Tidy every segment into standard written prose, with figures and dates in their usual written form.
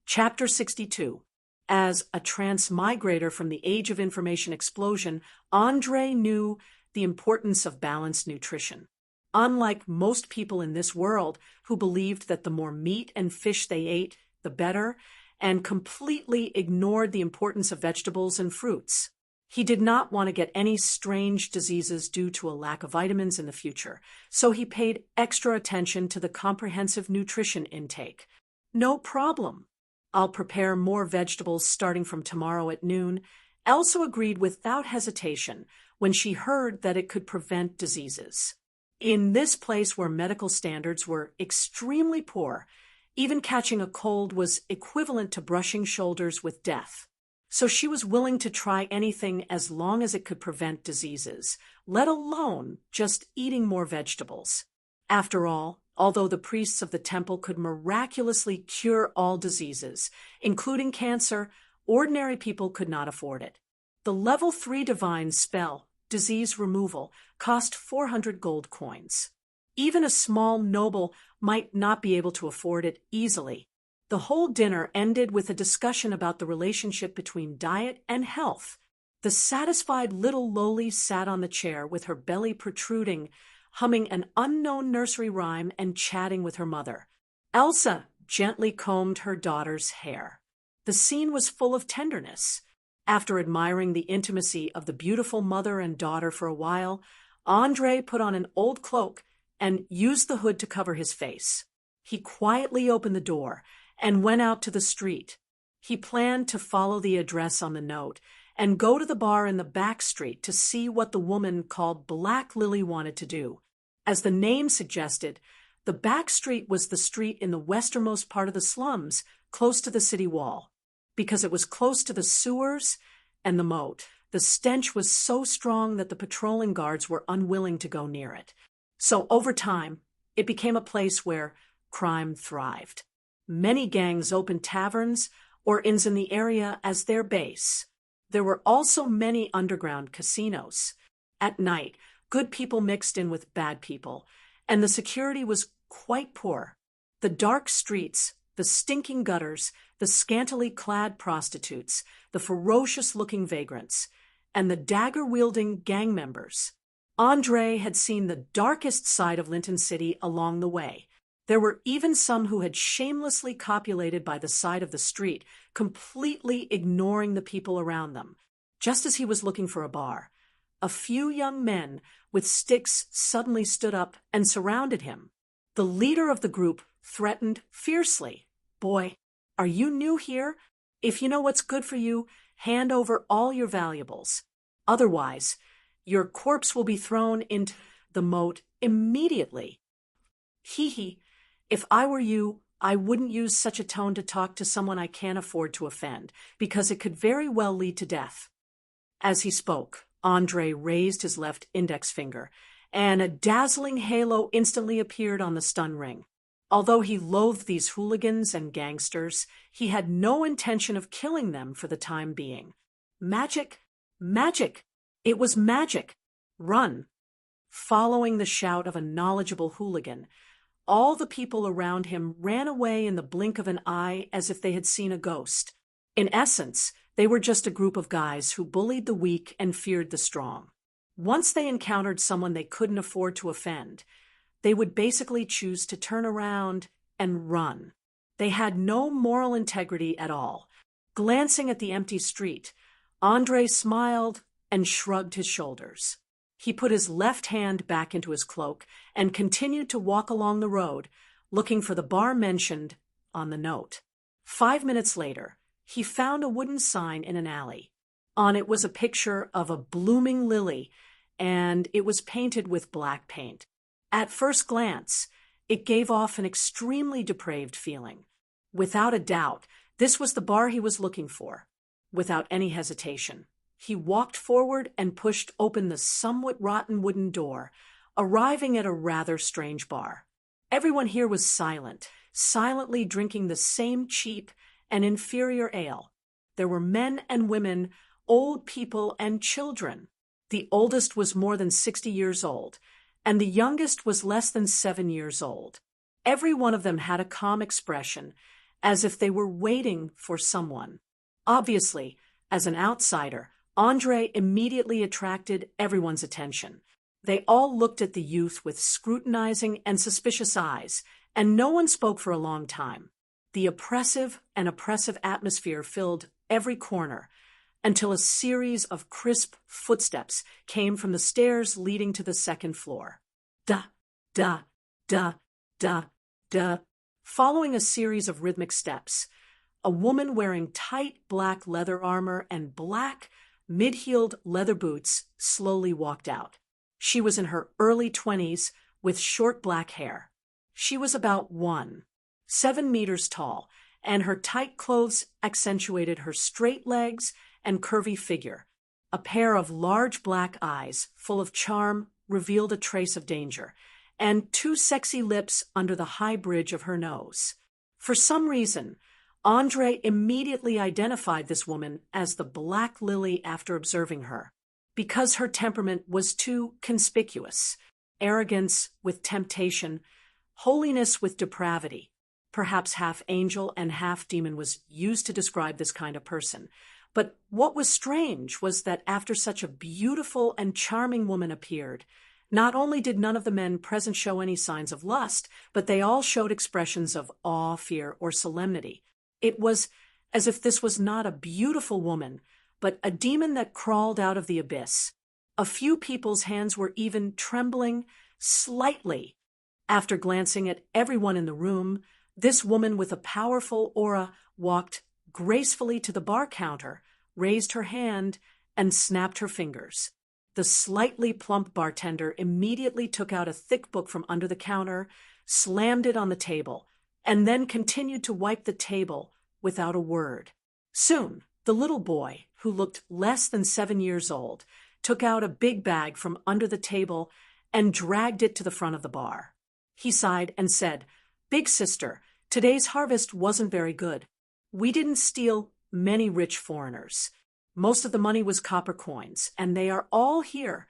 Chapter 62. As a transmigrator from the age of information explosion, Andre knew the importance of balanced nutrition. Unlike most people in this world who believed that the more meat and fish they ate, the better, and completely ignored the importance of vegetables and fruits. He did not want to get any strange diseases due to a lack of vitamins in the future, so he paid extra attention to the comprehensive nutrition intake. No problem. I'll prepare more vegetables starting from tomorrow at noon. Elsa agreed without hesitation when she heard that it could prevent diseases. In this place where medical standards were extremely poor, even catching a cold was equivalent to brushing shoulders with death. So she was willing to try anything as long as it could prevent diseases, let alone just eating more vegetables. After all, although the priests of the temple could miraculously cure all diseases, including cancer, ordinary people could not afford it. The level 3 divine spell, disease removal, cost 400 gold coins. Even a small noble might not be able to afford it easily. The whole dinner ended with a discussion about the relationship between diet and health. The satisfied little loli sat on the chair with her belly protruding, humming an unknown nursery rhyme and chatting with her mother. Elsa gently combed her daughter's hair. The scene was full of tenderness. After admiring the intimacy of the beautiful mother and daughter for a while, Andre put on an old cloak and used the hood to cover his face. He quietly opened the door and went out to the street. He planned to follow the address on the note and go to the bar in the back street to see what the woman called Black Lily wanted to do. As the name suggested, the back street was the street in the westernmost part of the slums, close to the city wall. Because it was close to the sewers and the moat, the stench was so strong that the patrolling guards were unwilling to go near it. So over time, it became a place where crime thrived. Many gangs opened taverns or inns in the area as their base. There were also many underground casinos. At night, good people mixed in with bad people, and the security was quite poor. The dark streets, the stinking gutters, the scantily clad prostitutes, the ferocious-looking vagrants, and the dagger-wielding gang members. Andre had seen the darkest side of Linton City along the way. There were even some who had shamelessly copulated by the side of the street, completely ignoring the people around them. Just as he was looking for a bar, a few young men with sticks suddenly stood up and surrounded him. The leader of the group threatened fiercely. "Boy, are you new here? If you know what's good for you, hand over all your valuables. Otherwise, your corpse will be thrown into the moat immediately." Hee. If I were you, I wouldn't use such a tone to talk to someone I can't afford to offend, because it could very well lead to death. As he spoke, Andre raised his left index finger, and a dazzling halo instantly appeared on the stun ring. Although he loathed these hooligans and gangsters, he had no intention of killing them for the time being. Magic! Magic! It was magic! Run! Following the shout of a knowledgeable hooligan, all the people around him ran away in the blink of an eye as if they had seen a ghost. In essence, they were just a group of guys who bullied the weak and feared the strong. Once they encountered someone they couldn't afford to offend, they would basically choose to turn around and run. They had no moral integrity at all. Glancing at the empty street, Andre smiled and shrugged his shoulders. He put his left hand back into his cloak and continued to walk along the road, looking for the bar mentioned on the note. 5 minutes later, he found a wooden sign in an alley. On it was a picture of a blooming lily, and it was painted with black paint. At first glance, it gave off an extremely depraved feeling. Without a doubt, this was the bar he was looking for. Without any hesitation, he walked forward and pushed open the somewhat rotten wooden door, arriving at a rather strange bar. Everyone here was silent, silently drinking the same cheap and inferior ale. There were men and women, old people and children. The oldest was more than 60 years old, and the youngest was less than 7 years old. Every one of them had a calm expression, as if they were waiting for someone. Obviously, as an outsider, Andre immediately attracted everyone's attention. They all looked at the youth with scrutinizing and suspicious eyes, and no one spoke for a long time. The oppressive atmosphere filled every corner, until a series of crisp footsteps came from the stairs leading to the second floor. Da, da, da, da, da. Following a series of rhythmic steps, a woman wearing tight black leather armor and black, mid-heeled leather boots slowly walked out. She was in her early 20s with short black hair. She was about 7 meters tall, and her tight clothes accentuated her straight legs and curvy figure. A pair of large black eyes, full of charm, revealed a trace of danger, and 2 sexy lips under the high bridge of her nose. For some reason, Andre immediately identified this woman as the Black Lily after observing her, because her temperament was too conspicuous. Arrogance with temptation, holiness with depravity. Perhaps half angel and half demon was used to describe this kind of person. But what was strange was that after such a beautiful and charming woman appeared, not only did none of the men present show any signs of lust, but they all showed expressions of awe, fear, or solemnity. It was as if this was not a beautiful woman, but a demon that crawled out of the abyss. A few people's hands were even trembling slightly. After glancing at everyone in the room, this woman with a powerful aura walked gracefully to the bar counter, raised her hand, and snapped her fingers. The slightly plump bartender immediately took out a thick book from under the counter, slammed it on the table, and then continued to wipe the table without a word. Soon, the little boy, who looked less than 7 years old, took out a big bag from under the table and dragged it to the front of the bar. He sighed and said, "Big sister, today's harvest wasn't very good. We didn't steal many rich foreigners. Most of the money was copper coins, and they are all here.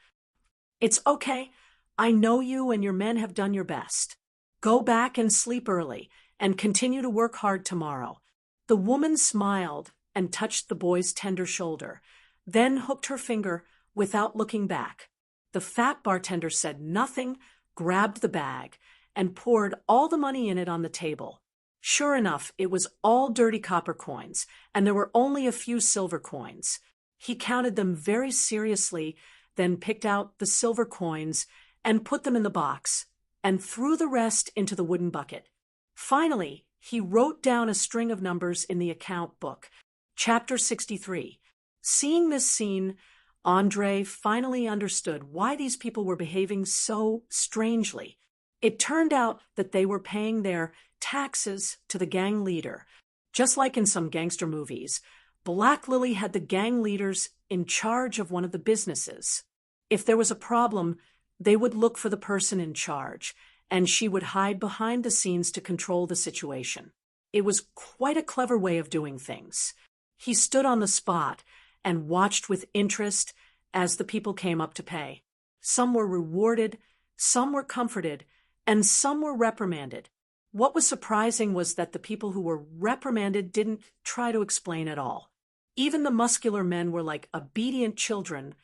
It's okay. I know you and your men have done your best. Go back and sleep early, and continue to work hard tomorrow." The woman smiled and touched the boy's tender shoulder, then hooked her finger without looking back. The fat bartender said nothing, grabbed the bag, and poured all the money in it on the table. Sure enough, it was all dirty copper coins, and there were only a few silver coins. He counted them very seriously, then picked out the silver coins and put them in the box, and threw the rest into the wooden bucket. Finally, he wrote down a string of numbers in the account book. Chapter 63. Seeing this scene, Andre finally understood why these people were behaving so strangely. It turned out that they were paying their taxes to the gang leader. Just like in some gangster movies, Black Lily had the gang leaders in charge of one of the businesses. If there was a problem, they would look for the person in charge, and she would hide behind the scenes to control the situation. It was quite a clever way of doing things. He stood on the spot and watched with interest as the people came up to pay. Some were rewarded, some were comforted, and some were reprimanded. What was surprising was that the people who were reprimanded didn't try to explain at all. Even the muscular men were like obedient children,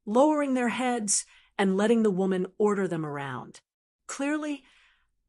lowering their heads and letting the woman order them around. Clearly,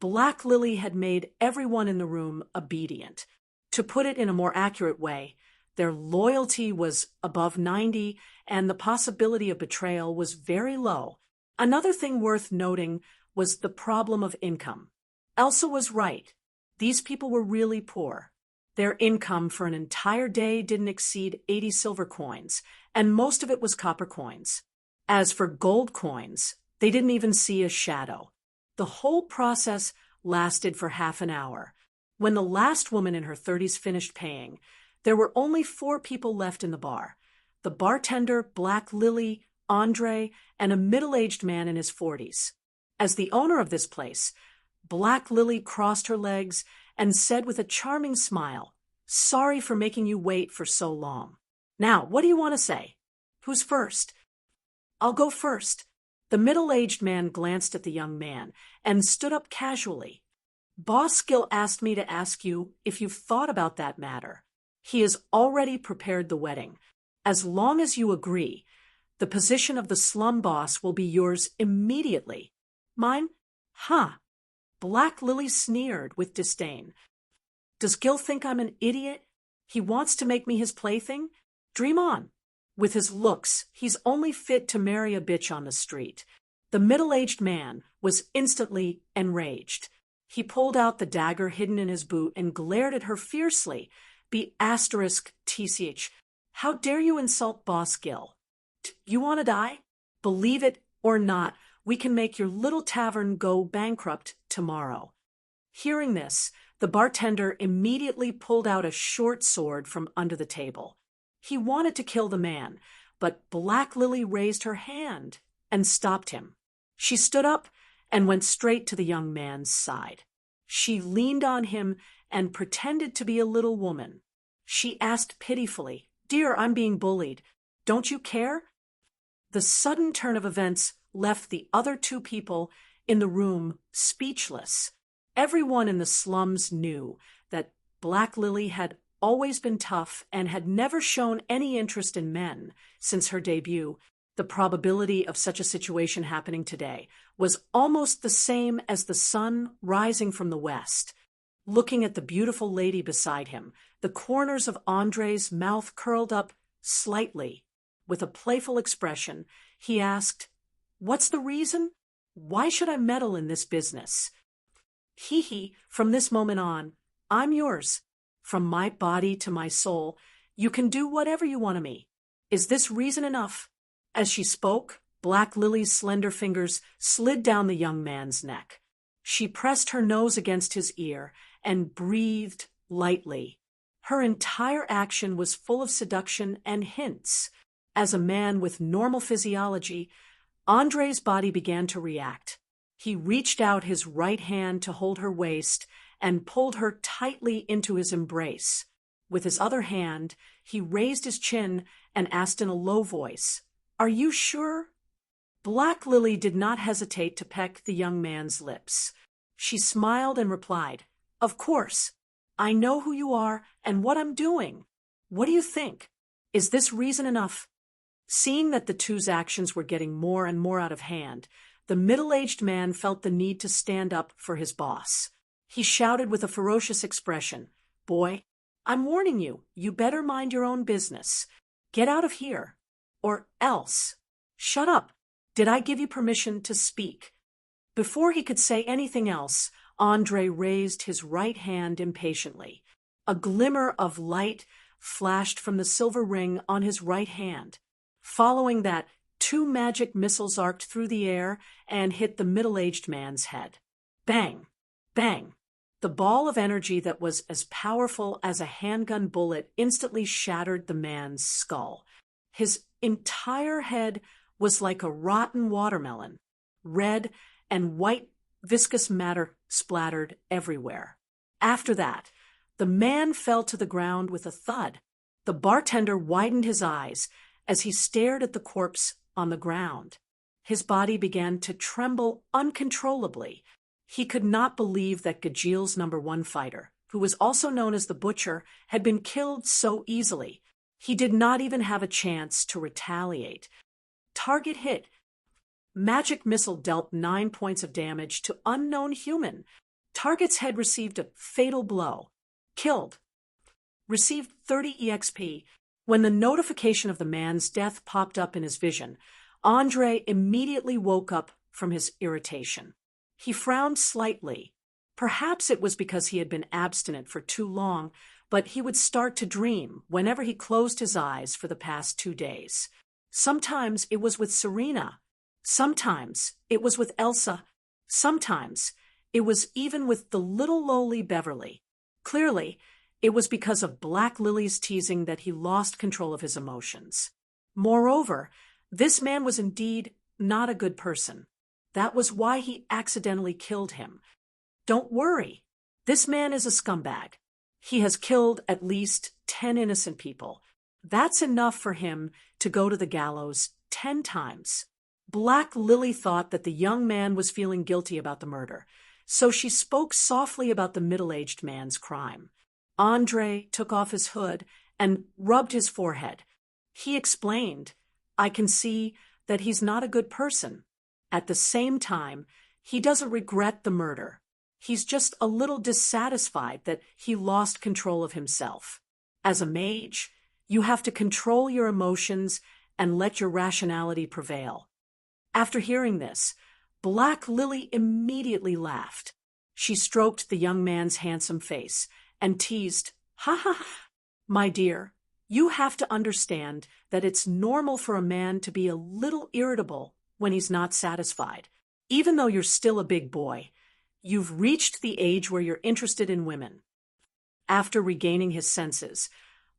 Black Lily had made everyone in the room obedient. To put it in a more accurate way, their loyalty was above 90, and the possibility of betrayal was very low. Another thing worth noting was the problem of income. Elsa was right. These people were really poor. Their income for an entire day didn't exceed 80 silver coins, and most of it was copper coins. As for gold coins, they didn't even see a shadow. The whole process lasted for half an hour. When the last woman in her 30s finished paying, there were only 4 people left in the bar: the bartender, Black Lily, Andre, and a middle-aged man in his 40s. As the owner of this place, Black Lily crossed her legs and said with a charming smile, "Sorry for making you wait for so long. Now, what do you want to say? Who's first?" "I'll go first." The middle-aged man glanced at the young man and stood up casually. Boss Gil asked me to ask you if you've thought about that matter. He has already prepared the wedding. As long as you agree, the position of the slum boss will be yours immediately. Mine? Huh. Black Lily sneered with disdain. Does Gil think I'm an idiot? He wants to make me his plaything? Dream on. With his looks, he's only fit to marry a bitch on the street. The middle-aged man was instantly enraged. He pulled out the dagger hidden in his boot and glared at her fiercely. *TCH. How dare you insult Boss Gil? You want to die? Believe it or not, we can make your little tavern go bankrupt tomorrow. Hearing this, the bartender immediately pulled out a short sword from under the table. He wanted to kill the man, but Black Lily raised her hand and stopped him. She stood up and went straight to the young man's side. She leaned on him and pretended to be a little woman. She asked pitifully, "Dear, I'm being bullied. Don't you care?" The sudden turn of events left the other two people in the room speechless. Everyone in the slums knew that Black Lily had always been tough and had never shown any interest in men since her debut. The probability of such a situation happening today was almost the same as the sun rising from the west. Looking at the beautiful lady beside him, the corners of Andre's mouth curled up slightly. With a playful expression, he asked, "What's the reason? Why should I meddle in this business?" "Hee, from this moment on, I'm yours. From my body to my soul, you can do whatever you want of me. Is this reason enough?" As she spoke, Black Lily's slender fingers slid down the young man's neck. She pressed her nose against his ear and breathed lightly. Her entire action was full of seduction and hints. As a man with normal physiology, Andre's body began to react. He reached out his right hand to hold her waist and pulled her tightly into his embrace. With his other hand, he raised his chin and asked in a low voice, "Are you sure?" Black Lily did not hesitate to peck the young man's lips. She smiled and replied, "Of course. I know who you are and what I'm doing. What do you think? Is this reason enough?" Seeing that the two's actions were getting more and more out of hand, the middle-aged man felt the need to stand up for his boss. He shouted with a ferocious expression, "Boy, I'm warning you, you better mind your own business. Get out of here. Or else. Shut up. Did I give you permission to speak?" Before he could say anything else, Andre raised his right hand impatiently. A glimmer of light flashed from the silver ring on his right hand. Following that, two magic missiles arced through the air and hit the middle-aged man's head. Bang! Bang! The ball of energy that was as powerful as a handgun bullet instantly shattered the man's skull. His entire head was like a rotten watermelon. Red and white viscous matter splattered everywhere. After that, the man fell to the ground with a thud. The bartender widened his eyes as he stared at the corpse on the ground. His body began to tremble uncontrollably. He could not believe that Gajil's #1 fighter, who was also known as the Butcher, had been killed so easily. He did not even have a chance to retaliate. Target hit. Magic missile dealt 9 points of damage to unknown human. Target's head received a fatal blow. Killed. Received 30 EXP. When the notification of the man's death popped up in his vision, Andre immediately woke up from his irritation. He frowned slightly. Perhaps it was because he had been abstinent for too long, but he would start to dream whenever he closed his eyes for the past 2 days. Sometimes it was with Serena. Sometimes it was with Elsa. Sometimes it was even with the little lowly Beverly. Clearly, it was because of Black Lily's teasing that he lost control of his emotions. Moreover, this man was indeed not a good person. That was why he accidentally killed him. Don't worry. This man is a scumbag. He has killed at least 10 innocent people. That's enough for him to go to the gallows 10 times. Black Lily thought that the young man was feeling guilty about the murder. so she spoke softly about the middle-aged man's crime. Andre took off his hood and rubbed his forehead. He explained, "I can see that he's not a good person. At the same time, he doesn't regret the murder. He's just a little dissatisfied that he lost control of himself. As a mage, you have to control your emotions and let your rationality prevail." After hearing this, Black Lily immediately laughed. She stroked the young man's handsome face and teased, "Ha ha ha. My dear, you have to understand that it's normal for a man to be a little irritable when he's not satisfied. Even though you're still a big boy, you've reached the age where you're interested in women." After regaining his senses,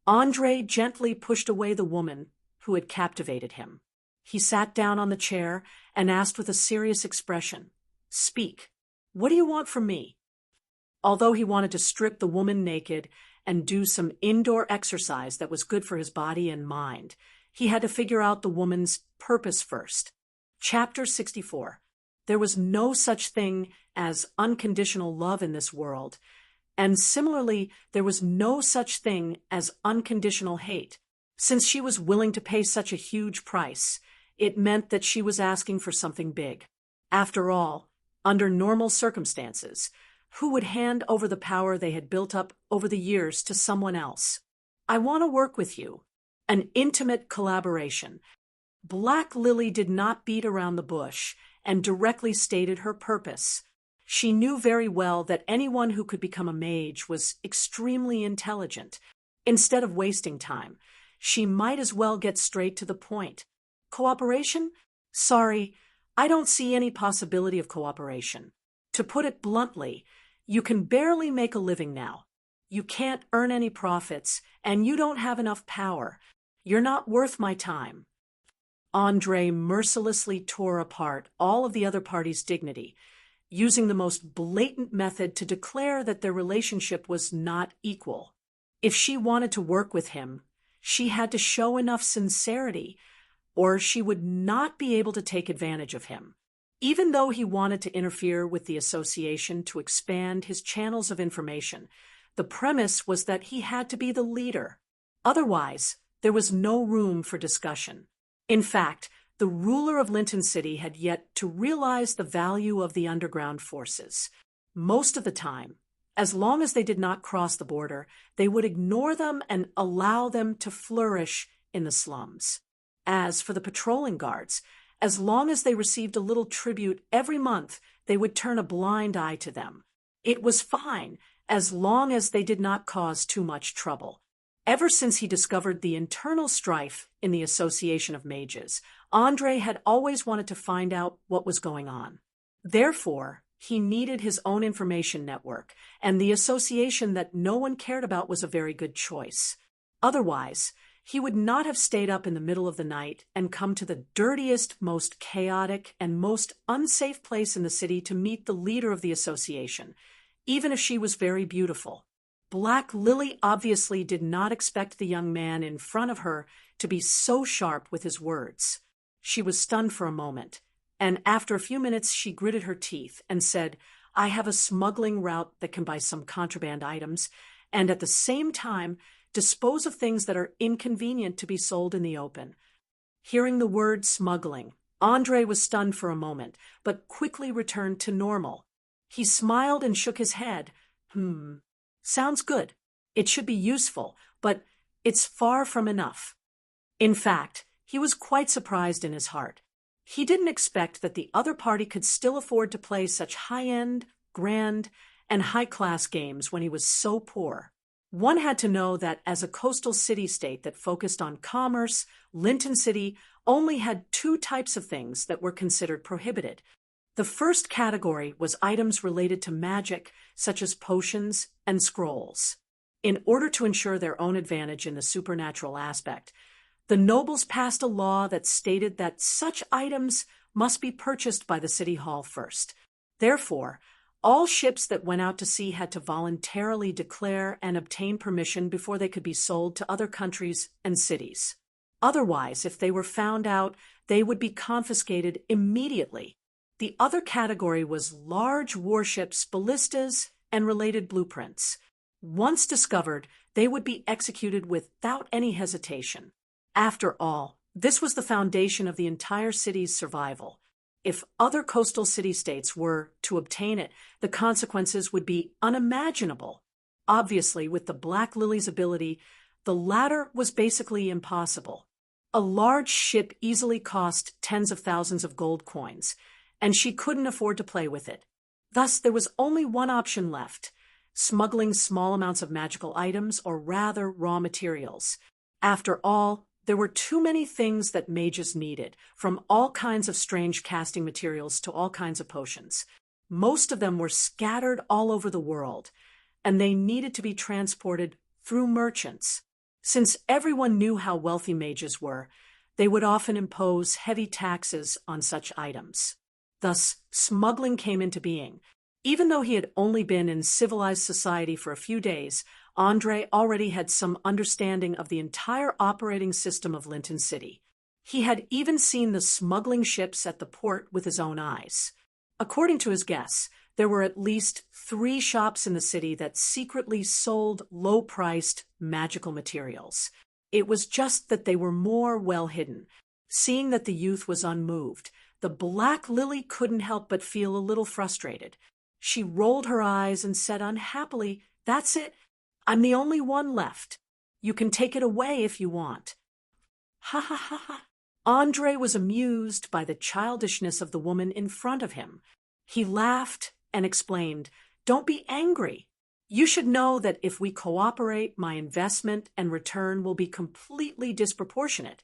Andre gently pushed away the woman who had captivated him. He sat down on the chair and asked with a serious expression, "Speak. What do you want from me?" Although he wanted to strip the woman naked and do some indoor exercise that was good for his body and mind, he had to figure out the woman's purpose first. Chapter 64. There was no such thing as unconditional love in this world, and similarly, there was no such thing as unconditional hate. Since she was willing to pay such a huge price, it meant that she was asking for something big. After all, under normal circumstances, who would hand over the power they had built up over the years to someone else? "I want to work with you." An intimate collaboration. Black Lily did not beat around the bush and directly stated her purpose. She knew very well that anyone who could become a mage was extremely intelligent. Instead of wasting time, she might as well get straight to the point. Cooperation? Sorry, I don't see any possibility of cooperation. To put it bluntly, you can barely make a living now. You can't earn any profits, and you don't have enough power. You're not worth my time. Andre mercilessly tore apart all of the other party's dignity, using the most blatant method to declare that their relationship was not equal. If she wanted to work with him, she had to show enough sincerity, or she would not be able to take advantage of him. Even though he wanted to interfere with the association to expand his channels of information, the premise was that he had to be the leader. Otherwise, there was no room for discussion. In fact, the ruler of Linton City had yet to realize the value of the underground forces. Most of the time, as long as they did not cross the border, they would ignore them and allow them to flourish in the slums. As for the patrolling guards, as long as they received a little tribute every month, they would turn a blind eye to them. It was fine, as long as they did not cause too much trouble. Ever since he discovered the internal strife in the Association of Mages, Andre had always wanted to find out what was going on. Therefore, he needed his own information network, and the association that no one cared about was a very good choice. Otherwise, he would not have stayed up in the middle of the night and come to the dirtiest, most chaotic, and most unsafe place in the city to meet the leader of the association, even if she was very beautiful. Black Lily obviously did not expect the young man in front of her to be so sharp with his words. She was stunned for a moment, and after a few minutes she gritted her teeth and said, "I have a smuggling route that can buy some contraband items, and at the same time dispose of things that are inconvenient to be sold in the open." Hearing the word smuggling, Andre was stunned for a moment, but quickly returned to normal. He smiled and shook his head. Sounds good. It should be useful, but it's far from enough. In fact, he was quite surprised in his heart. He didn't expect that the other party could still afford to play such high-end, grand, and high-class games when he was so poor. One had to know that as a coastal city-state that focused on commerce, Linton City only had two types of things that were considered prohibited. The first category was items related to magic, such as potions and scrolls. In order to ensure their own advantage in the supernatural aspect, the nobles passed a law that stated that such items must be purchased by the city hall first. Therefore, all ships that went out to sea had to voluntarily declare and obtain permission before they could be sold to other countries and cities. Otherwise, if they were found out, they would be confiscated immediately. The other category was large warships, ballistas, and related blueprints. Once discovered, they would be executed without any hesitation. After all, this was the foundation of the entire city's survival. If other coastal city-states were to obtain it, the consequences would be unimaginable. Obviously, with the Black Lily's ability, the latter was basically impossible. A large ship easily cost tens of thousands of gold coins, and she couldn't afford to play with it. Thus, there was only one option left: smuggling small amounts of magical items, or rather raw materials. After all, there were too many things that mages needed, from all kinds of strange casting materials to all kinds of potions. Most of them were scattered all over the world, and they needed to be transported through merchants. Since everyone knew how wealthy mages were, they would often impose heavy taxes on such items. Thus, smuggling came into being. Even though he had only been in civilized society for a few days, Andre already had some understanding of the entire operating system of Linton City. He had even seen the smuggling ships at the port with his own eyes. According to his guess, there were at least 3 shops in the city that secretly sold low-priced magical materials. It was just that they were more well hidden. Seeing that the youth was unmoved, the Black Lily couldn't help but feel a little frustrated. She rolled her eyes and said unhappily, "That's it. I'm the only one left. You can take it away if you want." Ha ha ha ha. Andre was amused by the childishness of the woman in front of him. He laughed and explained, "Don't be angry. You should know that if we cooperate, my investment and return will be completely disproportionate.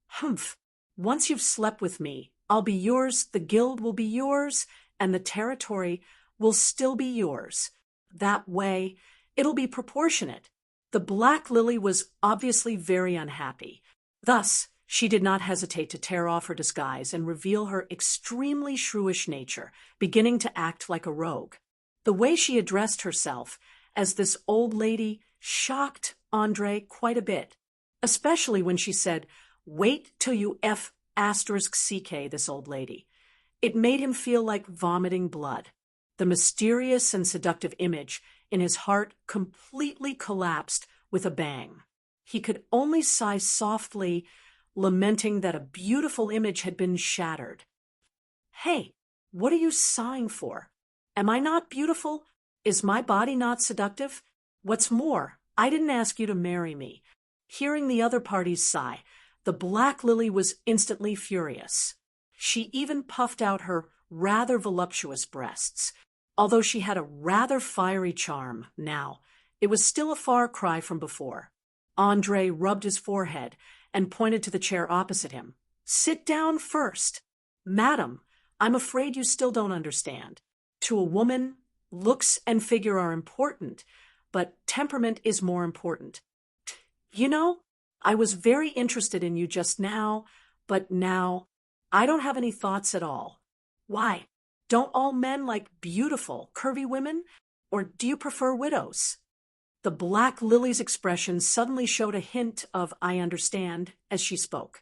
Humph. Once you've slept with me, I'll be yours, the guild will be yours, and the territory will still be yours. That way, it'll be proportionate." The Black Lily was obviously very unhappy. Thus, she did not hesitate to tear off her disguise and reveal her extremely shrewish nature, beginning to act like a rogue. The way she addressed herself as this old lady shocked Andre quite a bit, especially when she said, "Wait till you *CK this old lady." It made him feel like vomiting blood. The mysterious and seductive image in his heart completely collapsed with a bang. He could only sigh softly, lamenting that a beautiful image had been shattered. "Hey, what are you sighing for? Am I not beautiful? Is my body not seductive? What's more, I didn't ask you to marry me." Hearing the other party's sigh, the Black Lily was instantly furious. She even puffed out her rather voluptuous breasts. Although she had a rather fiery charm now, it was still a far cry from before. Andre rubbed his forehead and pointed to the chair opposite him. "Sit down first. Madam, I'm afraid you still don't understand. To a woman, looks and figure are important, but temperament is more important. You know, I was very interested in you just now, but now I don't have any thoughts at all. Why? Don't all men like beautiful, curvy women? Or do you prefer widows?" The Black Lily's expression suddenly showed a hint of "I understand" as she spoke.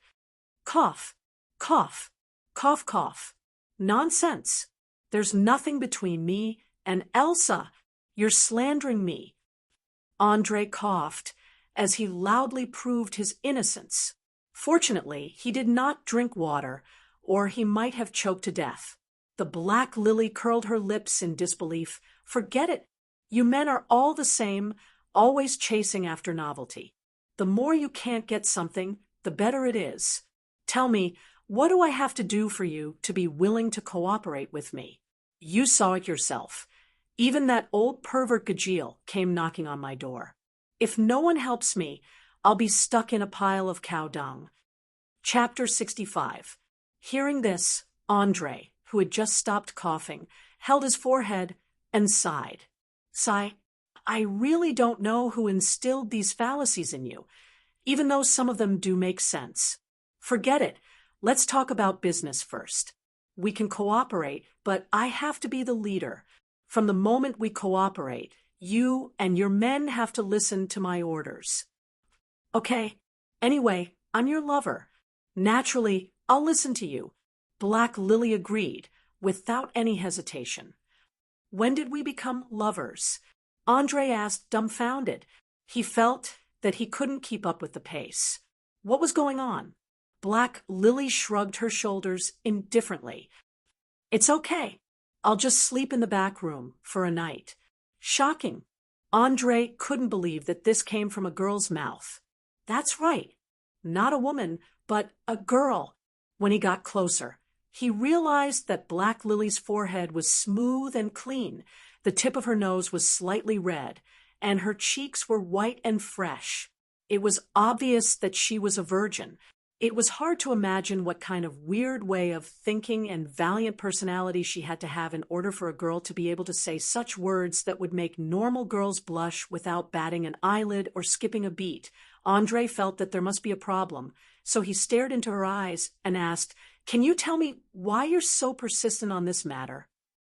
"Cough, cough, cough, cough. Nonsense. There's nothing between me and Elsa. You're slandering me." Andre coughed as he loudly proved his innocence. Fortunately, he did not drink water, or he might have choked to death. The Black Lily curled her lips in disbelief. "Forget it. You men are all the same, always chasing after novelty. The more you can't get something, the better it is. Tell me, what do I have to do for you to be willing to cooperate with me? You saw it yourself. Even that old pervert Gajeel came knocking on my door. If no one helps me, I'll be stuck in a pile of cow dung." Chapter 65. Hearing this, Andre, who had just stopped coughing, held his forehead and sighed. "I really don't know who instilled these fallacies in you, even though some of them do make sense. Forget it. Let's talk about business first. We can cooperate, but I have to be the leader. From the moment we cooperate, you and your men have to listen to my orders." "Okay. Anyway, I'm your lover. Naturally, I'll listen to you." Black Lily agreed, without any hesitation. When did we become lovers? Andre asked, dumbfounded. He felt that he couldn't keep up with the pace. What was going on? Black Lily shrugged her shoulders indifferently. It's okay. I'll just sleep in the back room for a night. Shocking. Andre couldn't believe that this came from a girl's mouth. That's right. Not a woman, but a girl. When he got closer, he realized that Black Lily's forehead was smooth and clean. The tip of her nose was slightly red, and her cheeks were white and fresh. It was obvious that she was a virgin. It was hard to imagine what kind of weird way of thinking and valiant personality she had to have in order for a girl to be able to say such words that would make normal girls blush without batting an eyelid or skipping a beat. Andre felt that there must be a problem, so he stared into her eyes and asked, "Can you tell me why you're so persistent on this matter?"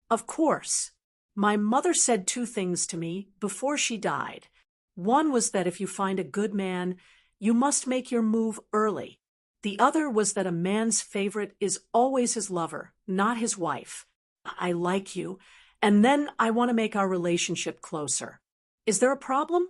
"Of course. My mother said two things to me before she died. One was that if you find a good man, you must make your move early. The other was that a man's favorite is always his lover, not his wife. I like you, and then I want to make our relationship closer. Is there a problem?"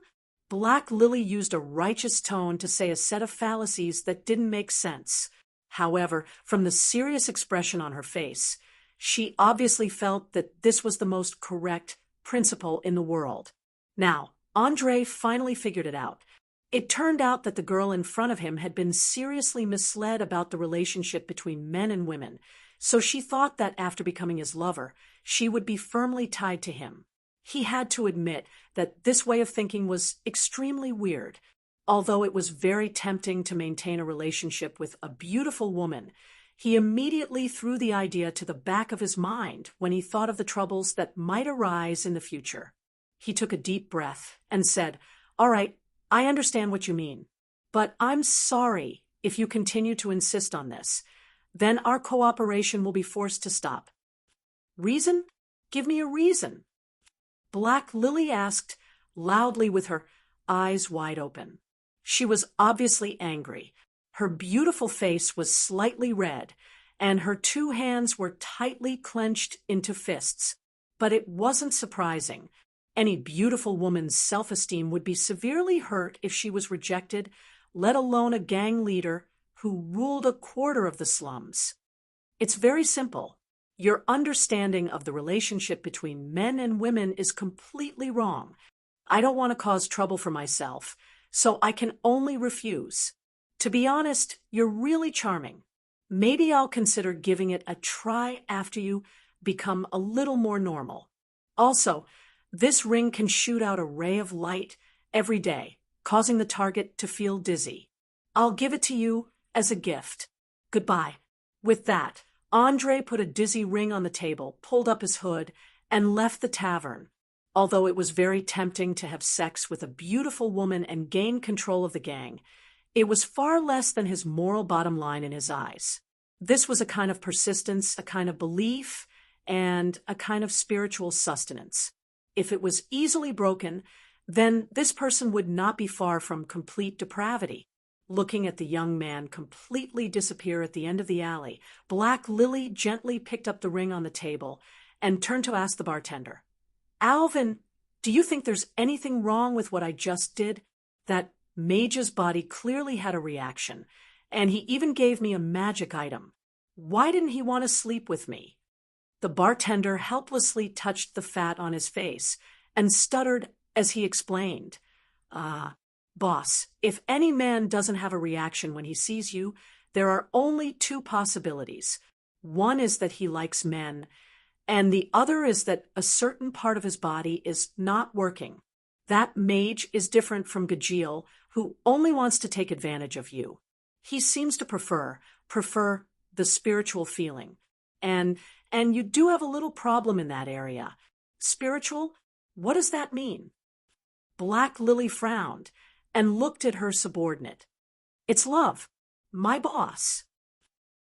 Black Lily used a righteous tone to say a set of fallacies that didn't make sense. However, from the serious expression on her face, she obviously felt that this was the most correct principle in the world. Now, Andre finally figured it out. It turned out that the girl in front of him had been seriously misled about the relationship between men and women, so she thought that after becoming his lover, she would be firmly tied to him. He had to admit that this way of thinking was extremely weird. Although it was very tempting to maintain a relationship with a beautiful woman, he immediately threw the idea to the back of his mind when he thought of the troubles that might arise in the future. He took a deep breath and said, "All right, I understand what you mean, but I'm sorry if you continue to insist on this. Then our cooperation will be forced to stop." "Reason? Give me a reason." Black Lily asked, loudly with her eyes wide open. She was obviously angry. Her beautiful face was slightly red, and her two hands were tightly clenched into fists. But it wasn't surprising. Any beautiful woman's self-esteem would be severely hurt if she was rejected, let alone a gang leader who ruled a quarter of the slums. It's very simple. Your understanding of the relationship between men and women is completely wrong. I don't want to cause trouble for myself, so I can only refuse. To be honest, you're really charming. Maybe I'll consider giving it a try after you become a little more normal. Also, this ring can shoot out a ray of light every day, causing the target to feel dizzy. I'll give it to you as a gift. Goodbye." With that, Andre put a dizzy ring on the table, pulled up his hood, and left the tavern. Although it was very tempting to have sex with a beautiful woman and gain control of the gang, it was far less than his moral bottom line in his eyes. This was a kind of persistence, a kind of belief, and a kind of spiritual sustenance. If it was easily broken, then this person would not be far from complete depravity. Looking at the young man completely disappear at the end of the alley, Black Lily gently picked up the ring on the table and turned to ask the bartender, "Alvin, do you think there's anything wrong with what I just did?" That mage's body clearly had a reaction, and he even gave me a magic item. Why didn't he want to sleep with me? The bartender helplessly touched the fat on his face and stuttered as he explained, "Boss, if any man doesn't have a reaction when he sees you, there are only two possibilities. One is that he likes men, and the other is that a certain part of his body is not working. That mage is different from Gajiel, who only wants to take advantage of you. He seems to prefer the spiritual feeling. And you do have a little problem in that area. Spiritual? What does that mean?" Black Lily frowned and looked at her subordinate. "It's love. My boss."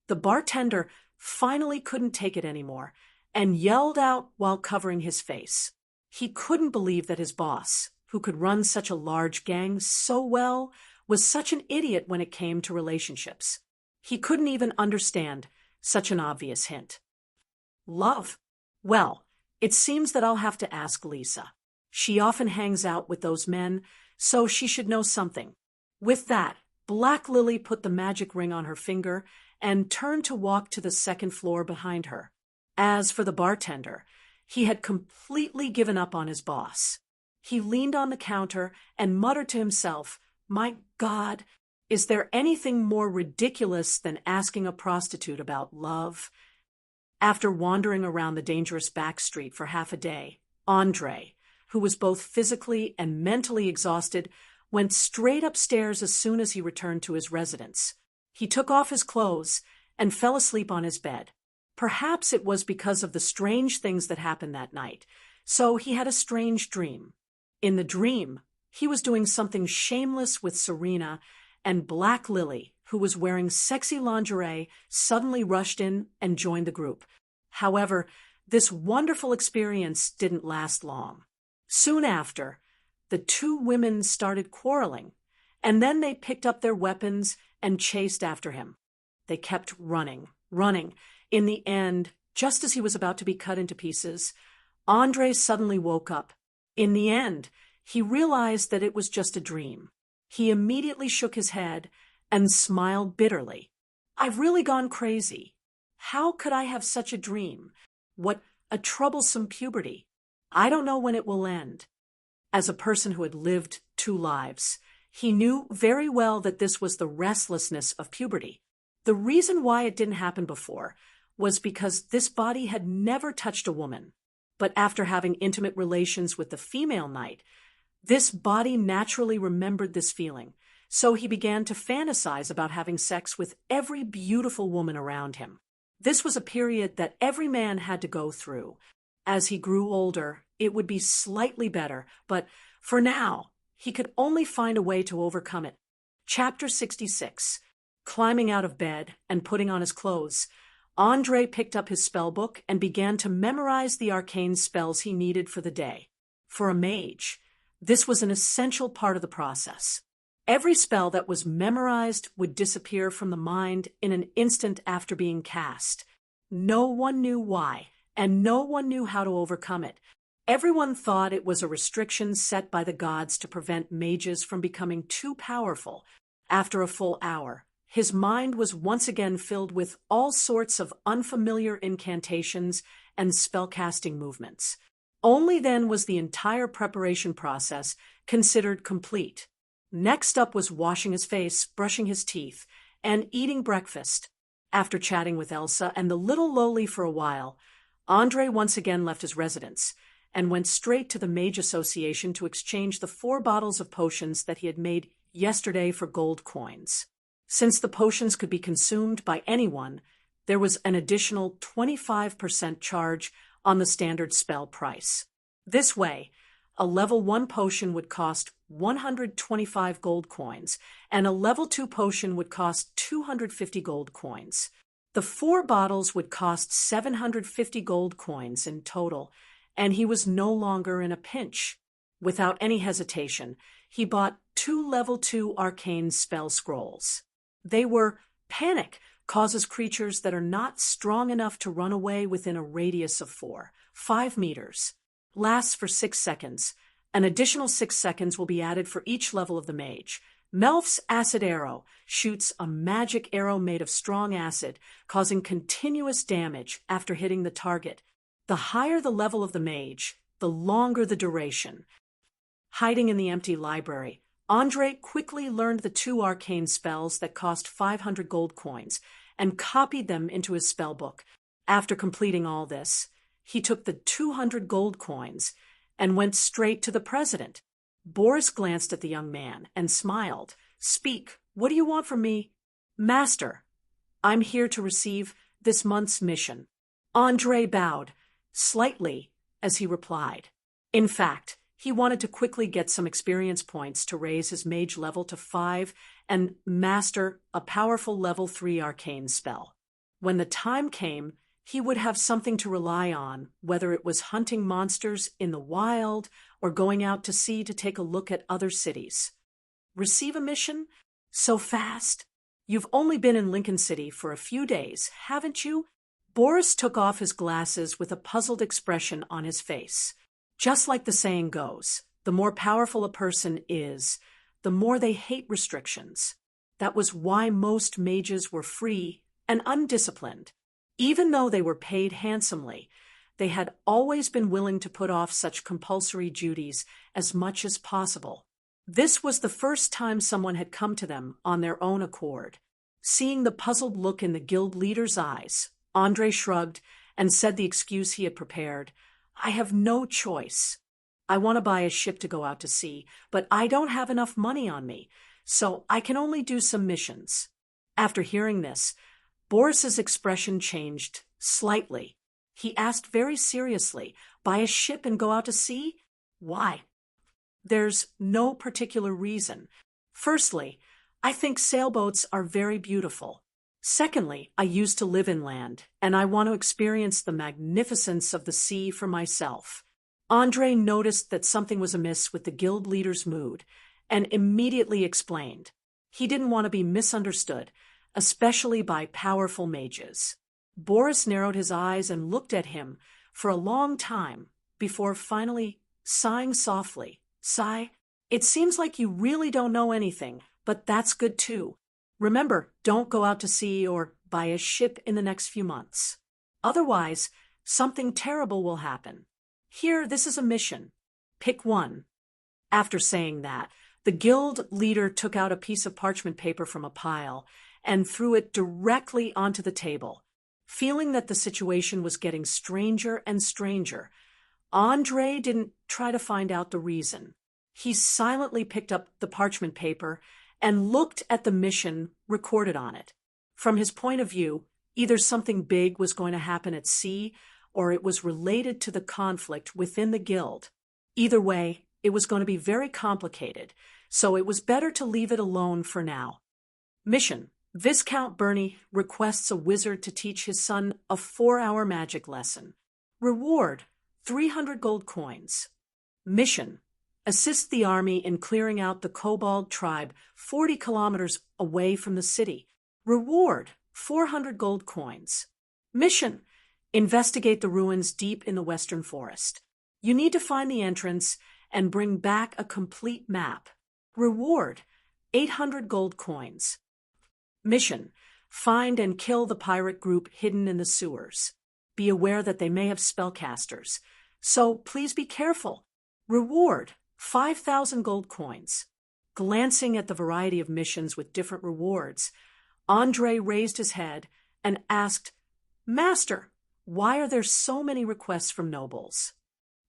The bartender finally couldn't take it anymore and yelled out while covering his face. He couldn't believe that his boss, who could run such a large gang so well, was such an idiot when it came to relationships. He couldn't even understand such an obvious hint. Love? Well, it seems that I'll have to ask Lisa. She often hangs out with those men, so she should know something. With that, Black Lily put the magic ring on her finger and turned to walk to the second floor behind her. As for the bartender, he had completely given up on his boss. He leaned on the counter and muttered to himself, "My God, is there anything more ridiculous than asking a prostitute about love?" After wandering around the dangerous back street for half a day, Andre, who was both physically and mentally exhausted, went straight upstairs as soon as he returned to his residence. He took off his clothes and fell asleep on his bed. Perhaps it was because of the strange things that happened that night, so he had a strange dream. In the dream, he was doing something shameless with Serena, and Black Lily, who was wearing sexy lingerie, suddenly rushed in and joined the group. However, this wonderful experience didn't last long. Soon after, the two women started quarreling, and then they picked up their weapons and chased after him. They kept running. In the end, just as he was about to be cut into pieces, Andre suddenly woke up. In the end, he realized that it was just a dream. He immediately shook his head and smiled bitterly. "I've really gone crazy. How could I have such a dream? What a troublesome puberty. I don't know when it will end." As a person who had lived 2 lives, he knew very well that this was the restlessness of puberty. The reason why it didn't happen before was because this body had never touched a woman. But after having intimate relations with the female knight, this body naturally remembered this feeling, so he began to fantasize about having sex with every beautiful woman around him. This was a period that every man had to go through. As he grew older, it would be slightly better, but for now, he could only find a way to overcome it. Chapter 66. Climbing out of bed and putting on his clothes, Andre picked up his spell book and began to memorize the arcane spells he needed for the day. For a mage, this was an essential part of the process. Every spell that was memorized would disappear from the mind in an instant after being cast. No one knew why, and no one knew how to overcome it. Everyone thought it was a restriction set by the gods to prevent mages from becoming too powerful. After a full hour, his mind was once again filled with all sorts of unfamiliar incantations and spellcasting movements. Only then was the entire preparation process considered complete. Next up was washing his face, brushing his teeth, and eating breakfast. After chatting with Elsa and the little lowly for a while, Andre once again left his residence and went straight to the Mage Association to exchange the 4 bottles of potions that he had made yesterday for gold coins. Since the potions could be consumed by anyone, there was an additional 25% charge on the standard spell price. This way, a level 1 potion would cost 125 gold coins, and a level 2 potion would cost 250 gold coins. The 4 bottles would cost 750 gold coins in total, and he was no longer in a pinch. Without any hesitation, he bought 2 level 2 arcane spell scrolls. They were Panic causes creatures that are not strong enough to run away within a radius of 5 meters. Lasts for 6 seconds. An additional 6 seconds will be added for each level of the mage. Melf's Acid Arrow shoots a magic arrow made of strong acid, causing continuous damage after hitting the target. The higher the level of the mage, the longer the duration. Hiding in the empty library, Andre quickly learned the 2 arcane spells that cost 500 gold coins and copied them into his spell book. After completing all this, he took the 200 gold coins and went straight to the president. Boris glanced at the young man and smiled. "Speak, what do you want from me?" "Master, I'm here to receive this month's mission." Andre bowed slightly as he replied. In fact, he wanted to quickly get some experience points to raise his mage level to 5 and master a powerful level 3 arcane spell. When the time came, he would have something to rely on, whether it was hunting monsters in the wild or going out to sea to take a look at other cities. Receive a mission? So fast? You've only been in Lincoln City for a few days, haven't you? Boris took off his glasses with a puzzled expression on his face. Just like the saying goes, the more powerful a person is, the more they hate restrictions. That was why most mages were free and undisciplined. Even though they were paid handsomely, they had always been willing to put off such compulsory duties as much as possible. This was the first time someone had come to them on their own accord. Seeing the puzzled look in the guild leader's eyes, Andre shrugged and said the excuse he had prepared. I have no choice. I want to buy a ship to go out to sea, but I don't have enough money on me, so I can only do some missions. After hearing this, Boris's expression changed slightly. He asked very seriously, buy a ship and go out to sea? Why? There's no particular reason. Firstly, I think sailboats are very beautiful. Secondly, I used to live inland, and I want to experience the magnificence of the sea for myself. Andre noticed that something was amiss with the guild leader's mood, and immediately explained. He didn't want to be misunderstood, especially by powerful mages. Boris narrowed his eyes and looked at him for a long time before finally sighing softly. Sigh, it seems like you really don't know anything, but that's good too. Remember, don't go out to sea or buy a ship in the next few months. Otherwise, something terrible will happen. Here, this is a mission. Pick one. After saying that, the guild leader took out a piece of parchment paper from a pile and threw it directly onto the table. Feeling that the situation was getting stranger and stranger, Andre didn't try to find out the reason. He silently picked up the parchment paper and looked at the mission recorded on it. From his point of view, either something big was going to happen at sea, or it was related to the conflict within the guild. Either way, it was going to be very complicated, so it was better to leave it alone for now. Mission: Viscount Bernie requests a wizard to teach his son a 4-hour magic lesson. Reward: 300 gold coins. Mission: assist the army in clearing out the Kobold tribe 40 kilometers away from the city. Reward: 400 gold coins. Mission: investigate the ruins deep in the western forest. You need to find the entrance and bring back a complete map. Reward: 800 gold coins. Mission: find and kill the pirate group hidden in the sewers. Be aware that they may have spellcasters, so please be careful. Reward: 5,000 gold coins. Glancing at the variety of missions with different rewards, Andre raised his head and asked, Master, why are there so many requests from nobles?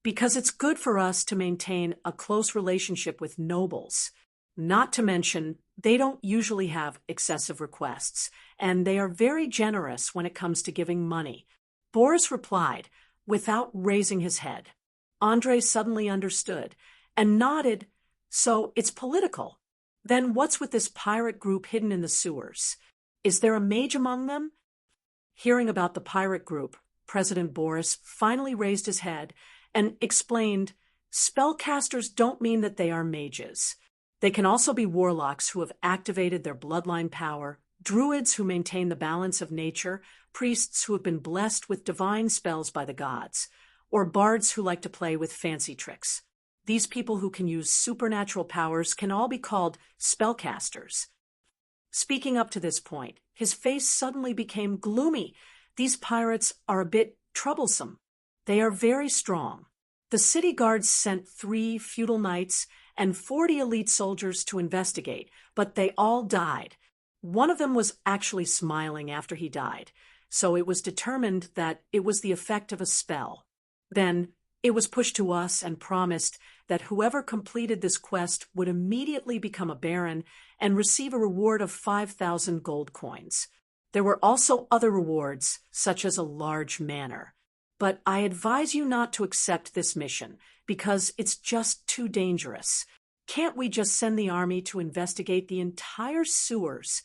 Because it's good for us to maintain a close relationship with nobles. Not to mention, they don't usually have excessive requests, and they are very generous when it comes to giving money. Boris replied, without raising his head. Andre suddenly understood and nodded. So it's political. Then what's with this pirate group hidden in the sewers? Is there a mage among them? Hearing about the pirate group, President Boris finally raised his head and explained, spellcasters don't mean that they are mages. They can also be warlocks who have activated their bloodline power, druids who maintain the balance of nature, priests who have been blessed with divine spells by the gods, or bards who like to play with fancy tricks. These people who can use supernatural powers can all be called spellcasters. Speaking up to this point, his face suddenly became gloomy. These pirates are a bit troublesome. They are very strong. The city guards sent 3 feudal knights and 40 elite soldiers to investigate, but they all died. One of them was actually smiling after he died, so it was determined that it was the effect of a spell. Then it was pushed to us and promised that whoever completed this quest would immediately become a baron and receive a reward of 5,000 gold coins. There were also other rewards, such as a large manor. But I advise you not to accept this mission, because it's just too dangerous. Can't we just send the army to investigate the entire sewers?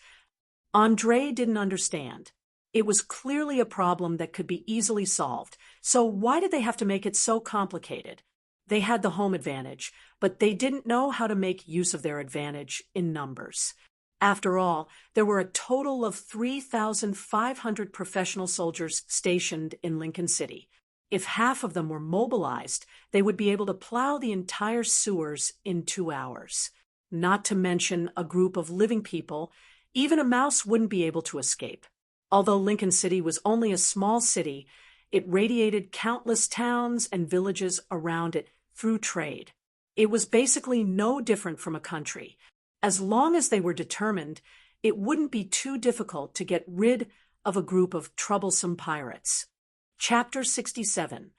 Andre didn't understand. It was clearly a problem that could be easily solved, so why did they have to make it so complicated? They had the home advantage, but they didn't know how to make use of their advantage in numbers. After all, there were a total of 3,500 professional soldiers stationed in Lincoln City. If half of them were mobilized, they would be able to plow the entire sewers in 2 hours. Not to mention a group of living people, even a mouse wouldn't be able to escape. Although Lincoln City was only a small city, it radiated countless towns and villages around it through trade. It was basically no different from a country. As long as they were determined, it wouldn't be too difficult to get rid of a group of troublesome pirates. Chapter 67.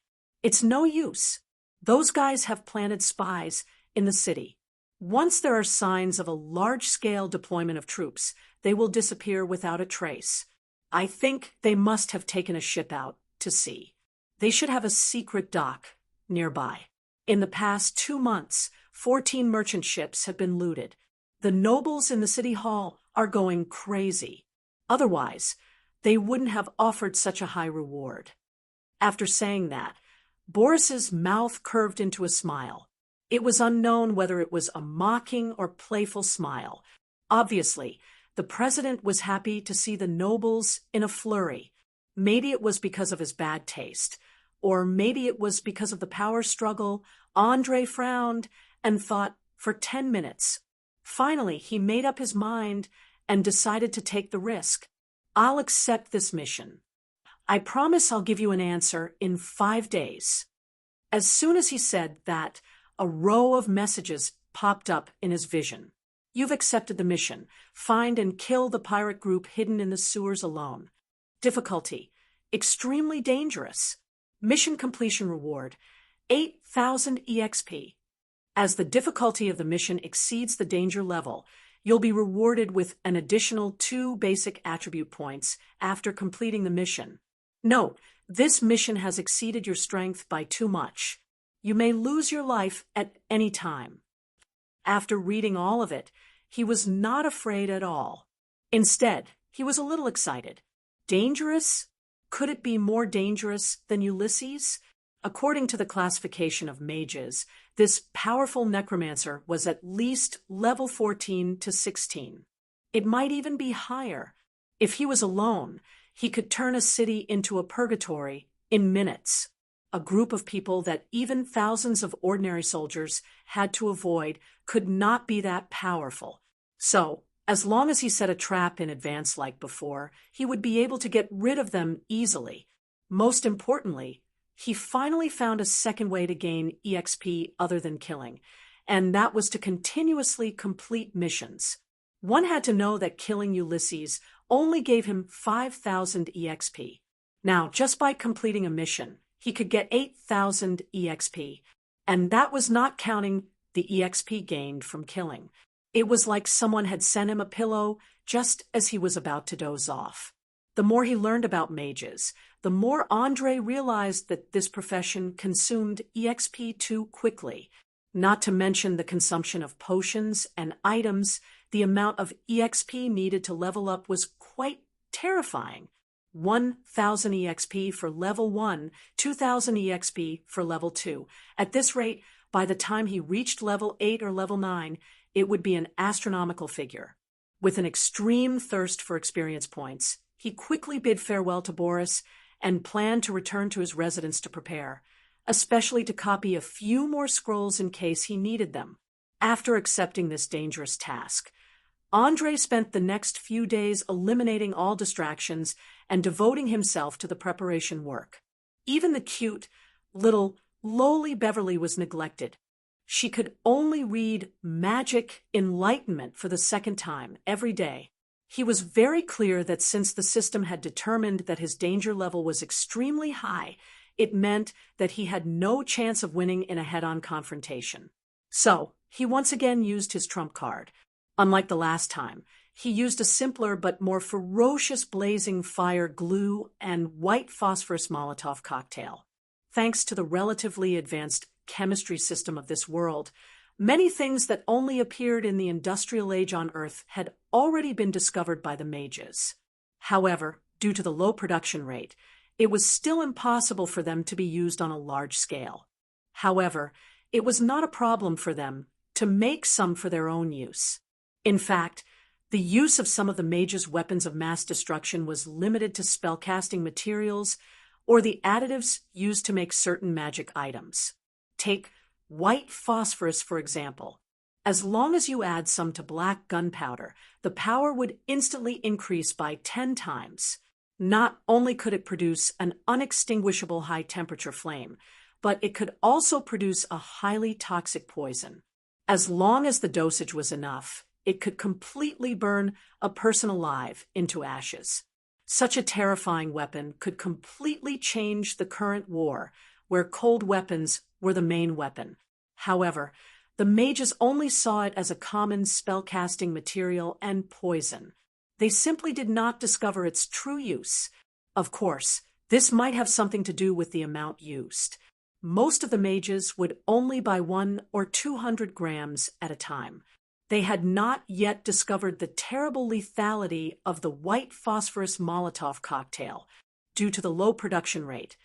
It's no use. Those guys have planted spies in the city. Once there are signs of a large-scale deployment of troops, they will disappear without a trace. I think they must have taken a ship out to sea. They should have a secret dock nearby. In the past 2 months, 14 merchant ships have been looted. The nobles in the city hall are going crazy. Otherwise, they wouldn't have offered such a high reward. After saying that, Boris's mouth curved into a smile. It was unknown whether it was a mocking or playful smile. Obviously, the president was happy to see the nobles in a flurry. Maybe it was because of his bad taste, or maybe it was because of the power struggle. Andre frowned and thought for 10 minutes. Finally, he made up his mind and decided to take the risk. I'll accept this mission. I promise I'll give you an answer in 5 days. As soon as he said that, a row of messages popped up in his vision. You've accepted the mission. Find and kill the pirate group hidden in the sewers alone. Difficulty: extremely dangerous. Mission completion reward: 8,000 EXP. As the difficulty of the mission exceeds the danger level, you'll be rewarded with an additional 2 basic attribute points after completing the mission. Note, this mission has exceeded your strength by too much. You may lose your life at any time. After reading all of it, he was not afraid at all. Instead, he was a little excited. Dangerous? Could it be more dangerous than Ulysses? According to the classification of mages, this powerful necromancer was at least level 14 to 16. It might even be higher. If he was alone, he could turn a city into a purgatory in minutes. A group of people that even thousands of ordinary soldiers had to avoid could not be that powerful. So, as long as he set a trap in advance like before, he would be able to get rid of them easily. Most importantly, he finally found a second way to gain EXP other than killing, and that was to continuously complete missions. One had to know that killing Ulysses only gave him 5,000 EXP. Now, just by completing a mission, he could get 8,000 EXP, and that was not counting the EXP gained from killing. It was like someone had sent him a pillow just as he was about to doze off. The more he learned about mages, the more Andre realized that this profession consumed EXP too quickly. Not to mention the consumption of potions and items, the amount of EXP needed to level up was quite terrifying. 1,000 EXP for level 1, 2,000 EXP for level 2. At this rate, by the time he reached level 8 or level 9, it would be an astronomical figure. With an extreme thirst for experience points, he quickly bid farewell to Boris and planned to return to his residence to prepare, especially to copy a few more scrolls in case he needed them. After accepting this dangerous task, Andre spent the next few days eliminating all distractions and devoting himself to the preparation work. Even the cute, little, lowly Beverly was neglected. She could only read Magic Enlightenment for the second time every day. He was very clear that since the system had determined that his danger level was extremely high, it meant that he had no chance of winning in a head-on confrontation. So, he once again used his trump card. Unlike the last time, he used a simpler but more ferocious blazing fire glue and white phosphorus Molotov cocktail. Thanks to the relatively advanced chemistry system of this world, many things that only appeared in the industrial age on Earth had already been discovered by the mages. However, due to the low production rate, it was still impossible for them to be used on a large scale. However, it was not a problem for them to make some for their own use. In fact, The use of some of the mage's weapons of mass destruction was limited to spellcasting materials or the additives used to make certain magic items. Take white phosphorus, for example. As long as you add some to black gunpowder, the power would instantly increase by 10 times. Not only could it produce an unextinguishable high-temperature flame, but it could also produce a highly toxic poison. As long as the dosage was enough, it could completely burn a person alive into ashes. Such a terrifying weapon could completely change the current war, where cold weapons were the main weapon. However, the mages only saw it as a common spellcasting material and poison. They simply did not discover its true use. Of course, this might have something to do with the amount used. Most of the mages would only buy 100 or 200 grams at a time. They had not yet discovered the terrible lethality of the white phosphorus Molotov cocktail due to the low production rate.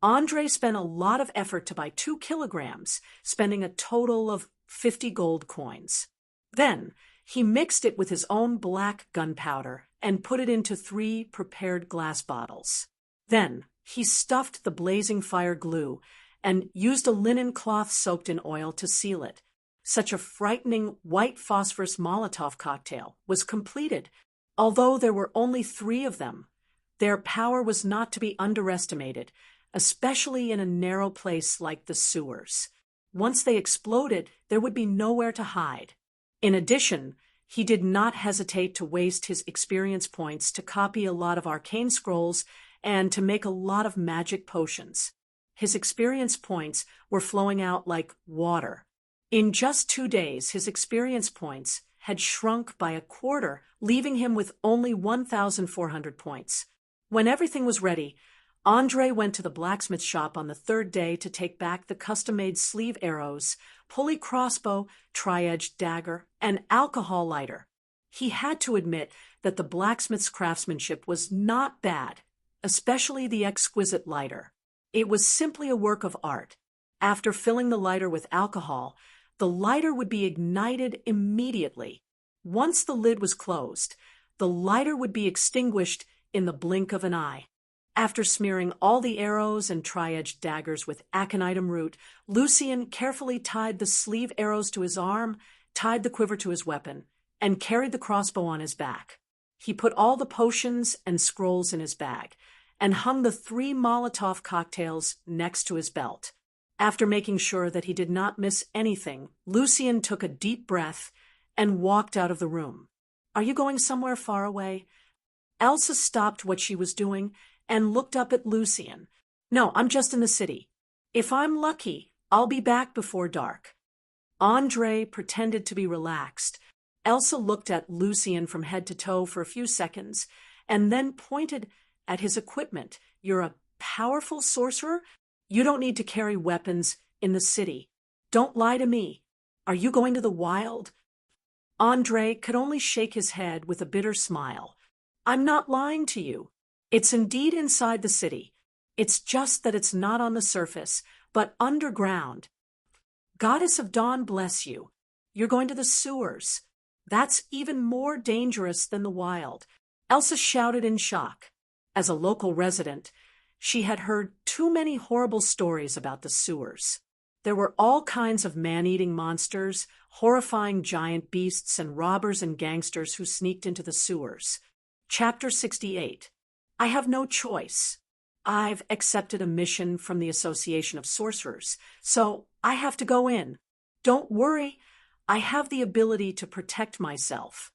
Andre spent a lot of effort to buy 2 kilograms, spending a total of 50 gold coins. Then, he mixed it with his own black gunpowder and put it into 3 prepared glass bottles. Then, he stuffed the blazing fire glue and used a linen cloth soaked in oil to seal it. Such a frightening white phosphorus Molotov cocktail was completed. Although there were only 3 of them, their power was not to be underestimated, especially in a narrow place like the sewers. Once they exploded, there would be nowhere to hide. In addition, he did not hesitate to waste his experience points to copy a lot of arcane scrolls and to make a lot of magic potions. His experience points were flowing out like water. In just 2 days, his experience points had shrunk by a quarter, leaving him with only 1,400 points. When everything was ready, Andre went to the blacksmith shop on the 3rd day to take back the custom-made sleeve arrows, pulley crossbow, tri-edged dagger, and alcohol lighter. He had to admit that the blacksmith's craftsmanship was not bad, especially the exquisite lighter. It was simply a work of art. After filling the lighter with alcohol, the lighter would be ignited immediately. Once the lid was closed, the lighter would be extinguished in the blink of an eye. After smearing all the arrows and tri-edged daggers with aconitum root, Lucien carefully tied the sleeve arrows to his arm, tied the quiver to his weapon, and carried the crossbow on his back. He put all the potions and scrolls in his bag, and hung the 3 Molotov cocktails next to his belt. After making sure that he did not miss anything, Lucien took a deep breath and walked out of the room. "Are you going somewhere far away?" Elsa stopped what she was doing and looked up at Lucien. "No, I'm just in the city. If I'm lucky, I'll be back before dark." Andre pretended to be relaxed. Elsa looked at Lucien from head to toe for a few seconds and then pointed at his equipment. "You're a powerful sorcerer? You don't need to carry weapons in the city. Don't lie to me. Are you going to the wild?" Andre could only shake his head with a bitter smile. "I'm not lying to you. It's indeed inside the city. It's just that it's not on the surface, but underground. Goddess of Dawn bless you. You're going to the sewers. That's even more dangerous than the wild." Elsa shouted in shock. As a local resident, she had heard too many horrible stories about the sewers. There were all kinds of man-eating monsters, horrifying giant beasts, and robbers and gangsters who sneaked into the sewers. Chapter 68. I have no choice. I've accepted a mission from the Association of Sorcerers, so I have to go in. Don't worry, I have the ability to protect myself.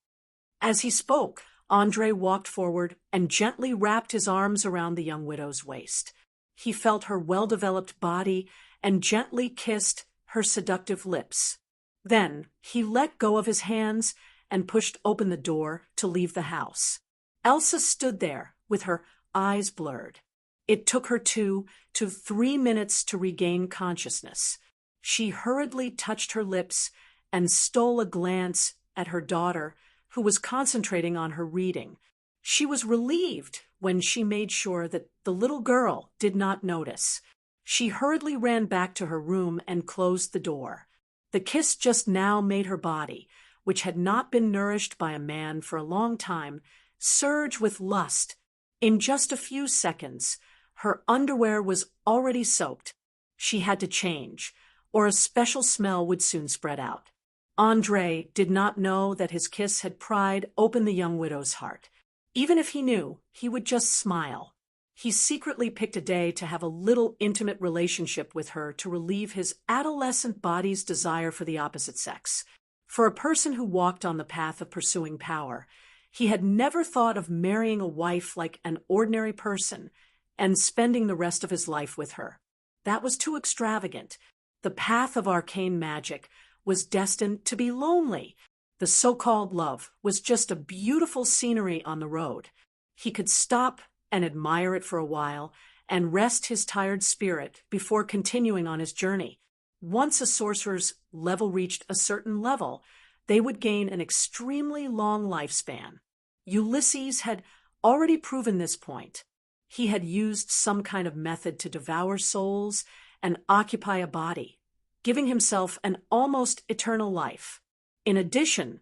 As he spoke, Andre walked forward and gently wrapped his arms around the young widow's waist. He felt her well-developed body and gently kissed her seductive lips. Then he let go of his hands and pushed open the door to leave the house. Elsa stood there with her eyes blurred. It took her 2 to 3 minutes to regain consciousness. She hurriedly touched her lips and stole a glance at her daughter, who was concentrating on her reading. She was relieved when she made sure that the little girl did not notice. She hurriedly ran back to her room and closed the door. The kiss just now made her body, which had not been nourished by a man for a long time, surge with lust. In just a few seconds, her underwear was already soaked. She had to change, or a special smell would soon spread out. Andre did not know that his kiss had pried open the young widow's heart. Even if he knew, he would just smile. He secretly picked a day to have a little intimate relationship with her to relieve his adolescent body's desire for the opposite sex. For a person who walked on the path of pursuing power, he had never thought of marrying a wife like an ordinary person and spending the rest of his life with her. That was too extravagant. The path of arcane magic was destined to be lonely. The so-called love was just a beautiful scenery on the road. He could stop and admire it for a while and rest his tired spirit before continuing on his journey. Once a sorcerer's level reached a certain level, they would gain an extremely long lifespan. Ulysses had already proven this point. He had used some kind of method to devour souls and occupy a body, giving himself an almost eternal life. In addition,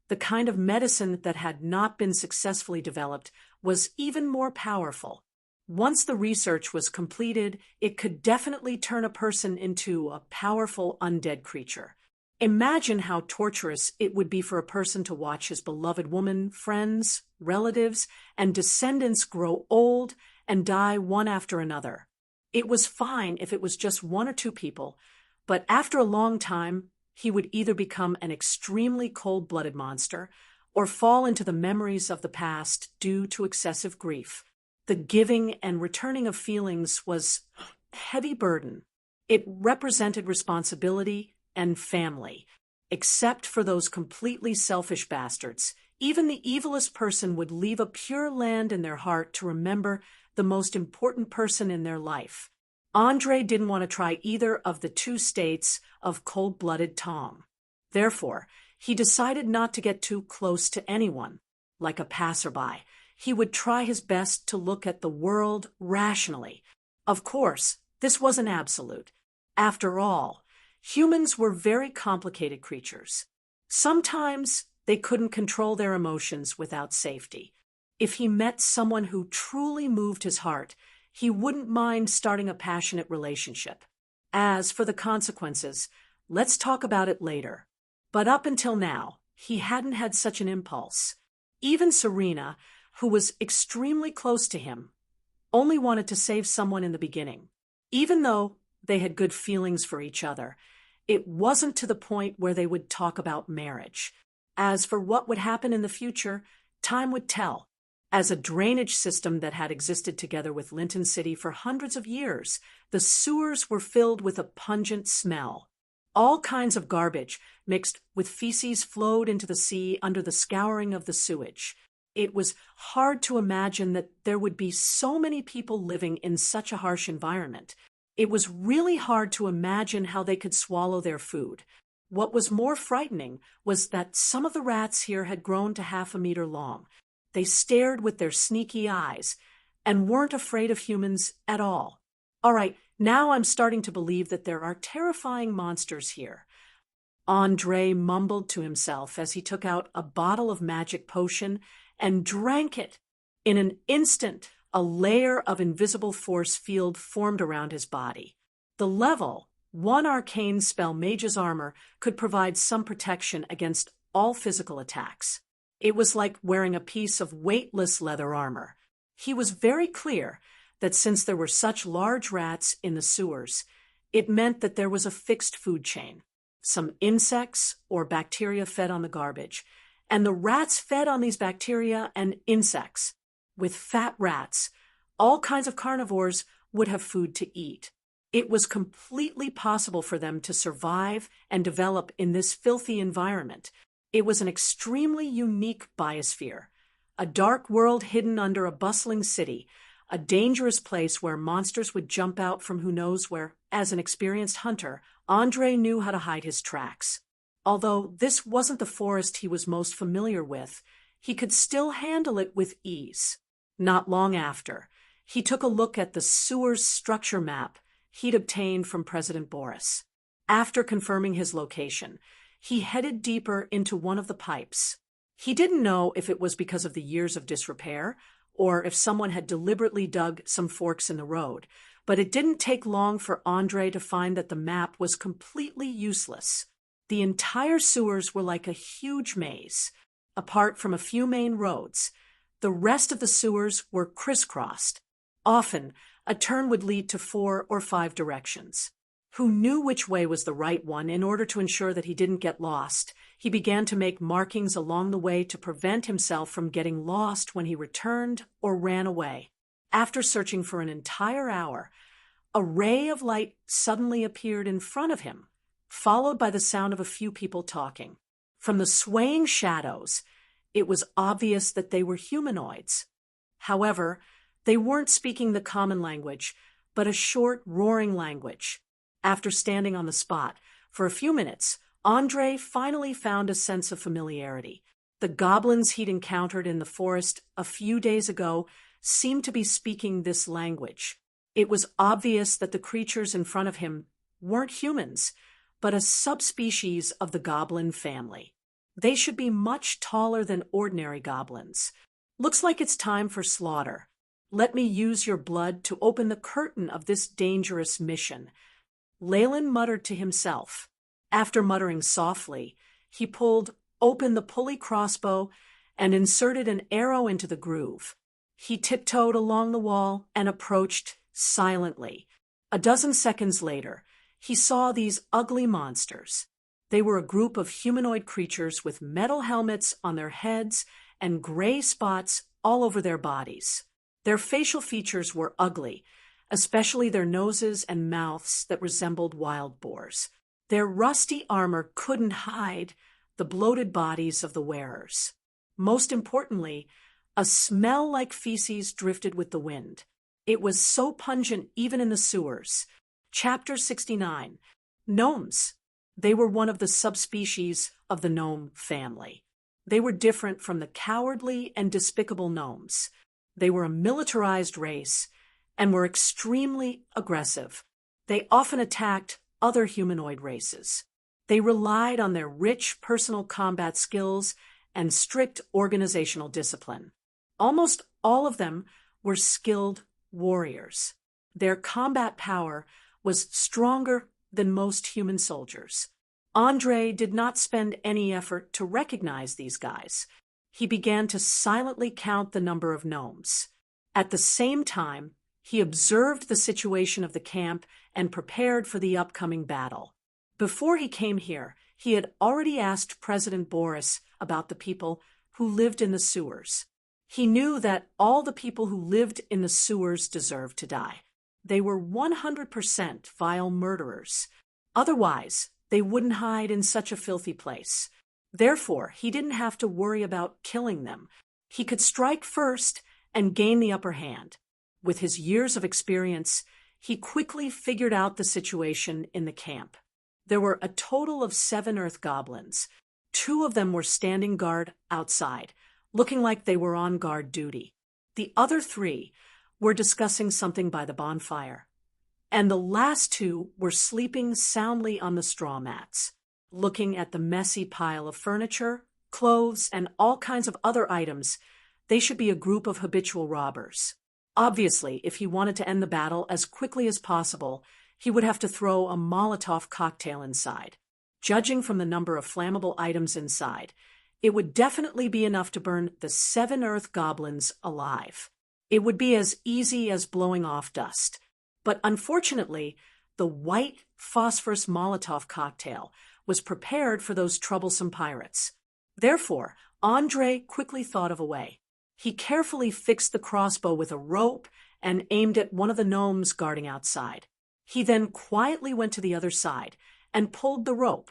the kind of medicine that had not been successfully developed was even more powerful. Once the research was completed, it could definitely turn a person into a powerful undead creature. Imagine how torturous it would be for a person to watch his beloved woman, friends, relatives, and descendants grow old and die one after another. It was fine if it was just one or two people, but after a long time, he would either become an extremely cold-blooded monster or fall into the memories of the past due to excessive grief. The giving and returning of feelings was a heavy burden. It represented responsibility and family. Except for those completely selfish bastards, even the evilest person would leave a pure land in their heart to remember the most important person in their life. Andre didn't want to try either of the two states of cold-blooded Tom. Therefore, he decided not to get too close to anyone. Like a passerby, he would try his best to look at the world rationally. Of course, this wasn't absolute. After all, humans were very complicated creatures. Sometimes they couldn't control their emotions without safety. If he met someone who truly moved his heart, he wouldn't mind starting a passionate relationship. As for the consequences, let's talk about it later. But up until now, he hadn't had such an impulse. Even Serena, who was extremely close to him, only wanted to save someone in the beginning. Even though they had good feelings for each other, it wasn't to the point where they would talk about marriage. As for what would happen in the future, time would tell. As a drainage system that had existed together with Linton City for hundreds of years, the sewers were filled with a pungent smell. All kinds of garbage mixed with feces flowed into the sea under the scouring of the sewage. It was hard to imagine that there would be so many people living in such a harsh environment. It was really hard to imagine how they could swallow their food. What was more frightening was that some of the rats here had grown to 1/2 meter long. They stared with their sneaky eyes and weren't afraid of humans at all. All right, now I'm starting to believe that there are terrifying monsters here. Andre mumbled to himself as he took out a bottle of magic potion and drank it. In an instant, a layer of invisible force field formed around his body. The level, one arcane spell mage's armor, could provide some protection against all physical attacks. It was like wearing a piece of weightless leather armor. He was very clear that since there were such large rats in the sewers, it meant that there was a fixed food chain. Some insects or bacteria fed on the garbage, and the rats fed on these bacteria and insects. With fat rats, all kinds of carnivores would have food to eat. It was completely possible for them to survive and develop in this filthy environment. It was an extremely unique biosphere, a dark world hidden under a bustling city, a dangerous place where monsters would jump out from who knows where. As an experienced hunter, Andre knew how to hide his tracks. Although this wasn't the forest he was most familiar with, he could still handle it with ease. Not long after, he took a look at the sewer's structure map he'd obtained from President Boris. After confirming his location, He headed deeper into one of the pipes. He didn't know if it was because of the years of disrepair or if someone had deliberately dug some forks in the road, but it didn't take long for Andre to find that the map was completely useless. The entire sewers were like a huge maze. Apart from a few main roads, the rest of the sewers were crisscrossed. Often, a turn would lead to 4 or 5 directions. Who knew which way was the right one in order to ensure that he didn't get lost? He began to make markings along the way to prevent himself from getting lost when he returned or ran away. After searching for an entire hour, a ray of light suddenly appeared in front of him, followed by the sound of a few people talking. From the swaying shadows, it was obvious that they were humanoids. However, they weren't speaking the common language, but a short, roaring language. After standing on the spot for a few minutes, Andre finally found a sense of familiarity. The goblins he'd encountered in the forest a few days ago seemed to be speaking this language. It was obvious that the creatures in front of him weren't humans, but a subspecies of the goblin family. They should be much taller than ordinary goblins. Looks like it's time for slaughter. Let me use your blood to open the curtain of this dangerous mission. Leyland muttered to himself. After muttering softly, he pulled open the pulley crossbow and inserted an arrow into the groove. He tiptoed along the wall and approached silently. A dozen seconds later, he saw these ugly monsters. They were a group of humanoid creatures with metal helmets on their heads and gray spots all over their bodies. Their facial features were ugly, especially their noses and mouths that resembled wild boars. Their rusty armor couldn't hide the bloated bodies of the wearers. Most importantly, a smell like feces drifted with the wind. It was so pungent even in the sewers. Chapter 69. Gnomes. They were one of the subspecies of the gnome family. They were different from the cowardly and despicable gnomes. They were a militarized race and were extremely aggressive. They often attacked other humanoid races. They relied on their rich personal combat skills and strict organizational discipline. Almost all of them were skilled warriors. Their combat power was stronger than most human soldiers. Andre did not spend any effort to recognize these guys. He began to silently count the number of gnomes. At the same time, he observed the situation of the camp and prepared for the upcoming battle. Before he came here, he had already asked President Boris about the people who lived in the sewers. He knew that all the people who lived in the sewers deserved to die. They were 100% vile murderers. Otherwise, they wouldn't hide in such a filthy place. Therefore, he didn't have to worry about killing them. He could strike first and gain the upper hand. With his years of experience, he quickly figured out the situation in the camp. There were a total of 7 earth goblins. 2 of them were standing guard outside, looking like they were on guard duty. The other 3 were discussing something by the bonfire. And the last 2 were sleeping soundly on the straw mats, looking at the messy pile of furniture, clothes, and all kinds of other items. They should be a group of habitual robbers. Obviously, if he wanted to end the battle as quickly as possible, he would have to throw a Molotov cocktail inside. Judging from the number of flammable items inside, it would definitely be enough to burn the 7 earth goblins alive. It would be as easy as blowing off dust. But unfortunately, the white phosphorus Molotov cocktail was prepared for those troublesome pirates. Therefore, Andre quickly thought of a way. He carefully fixed the crossbow with a rope and aimed at one of the gnomes guarding outside. He then quietly went to the other side and pulled the rope.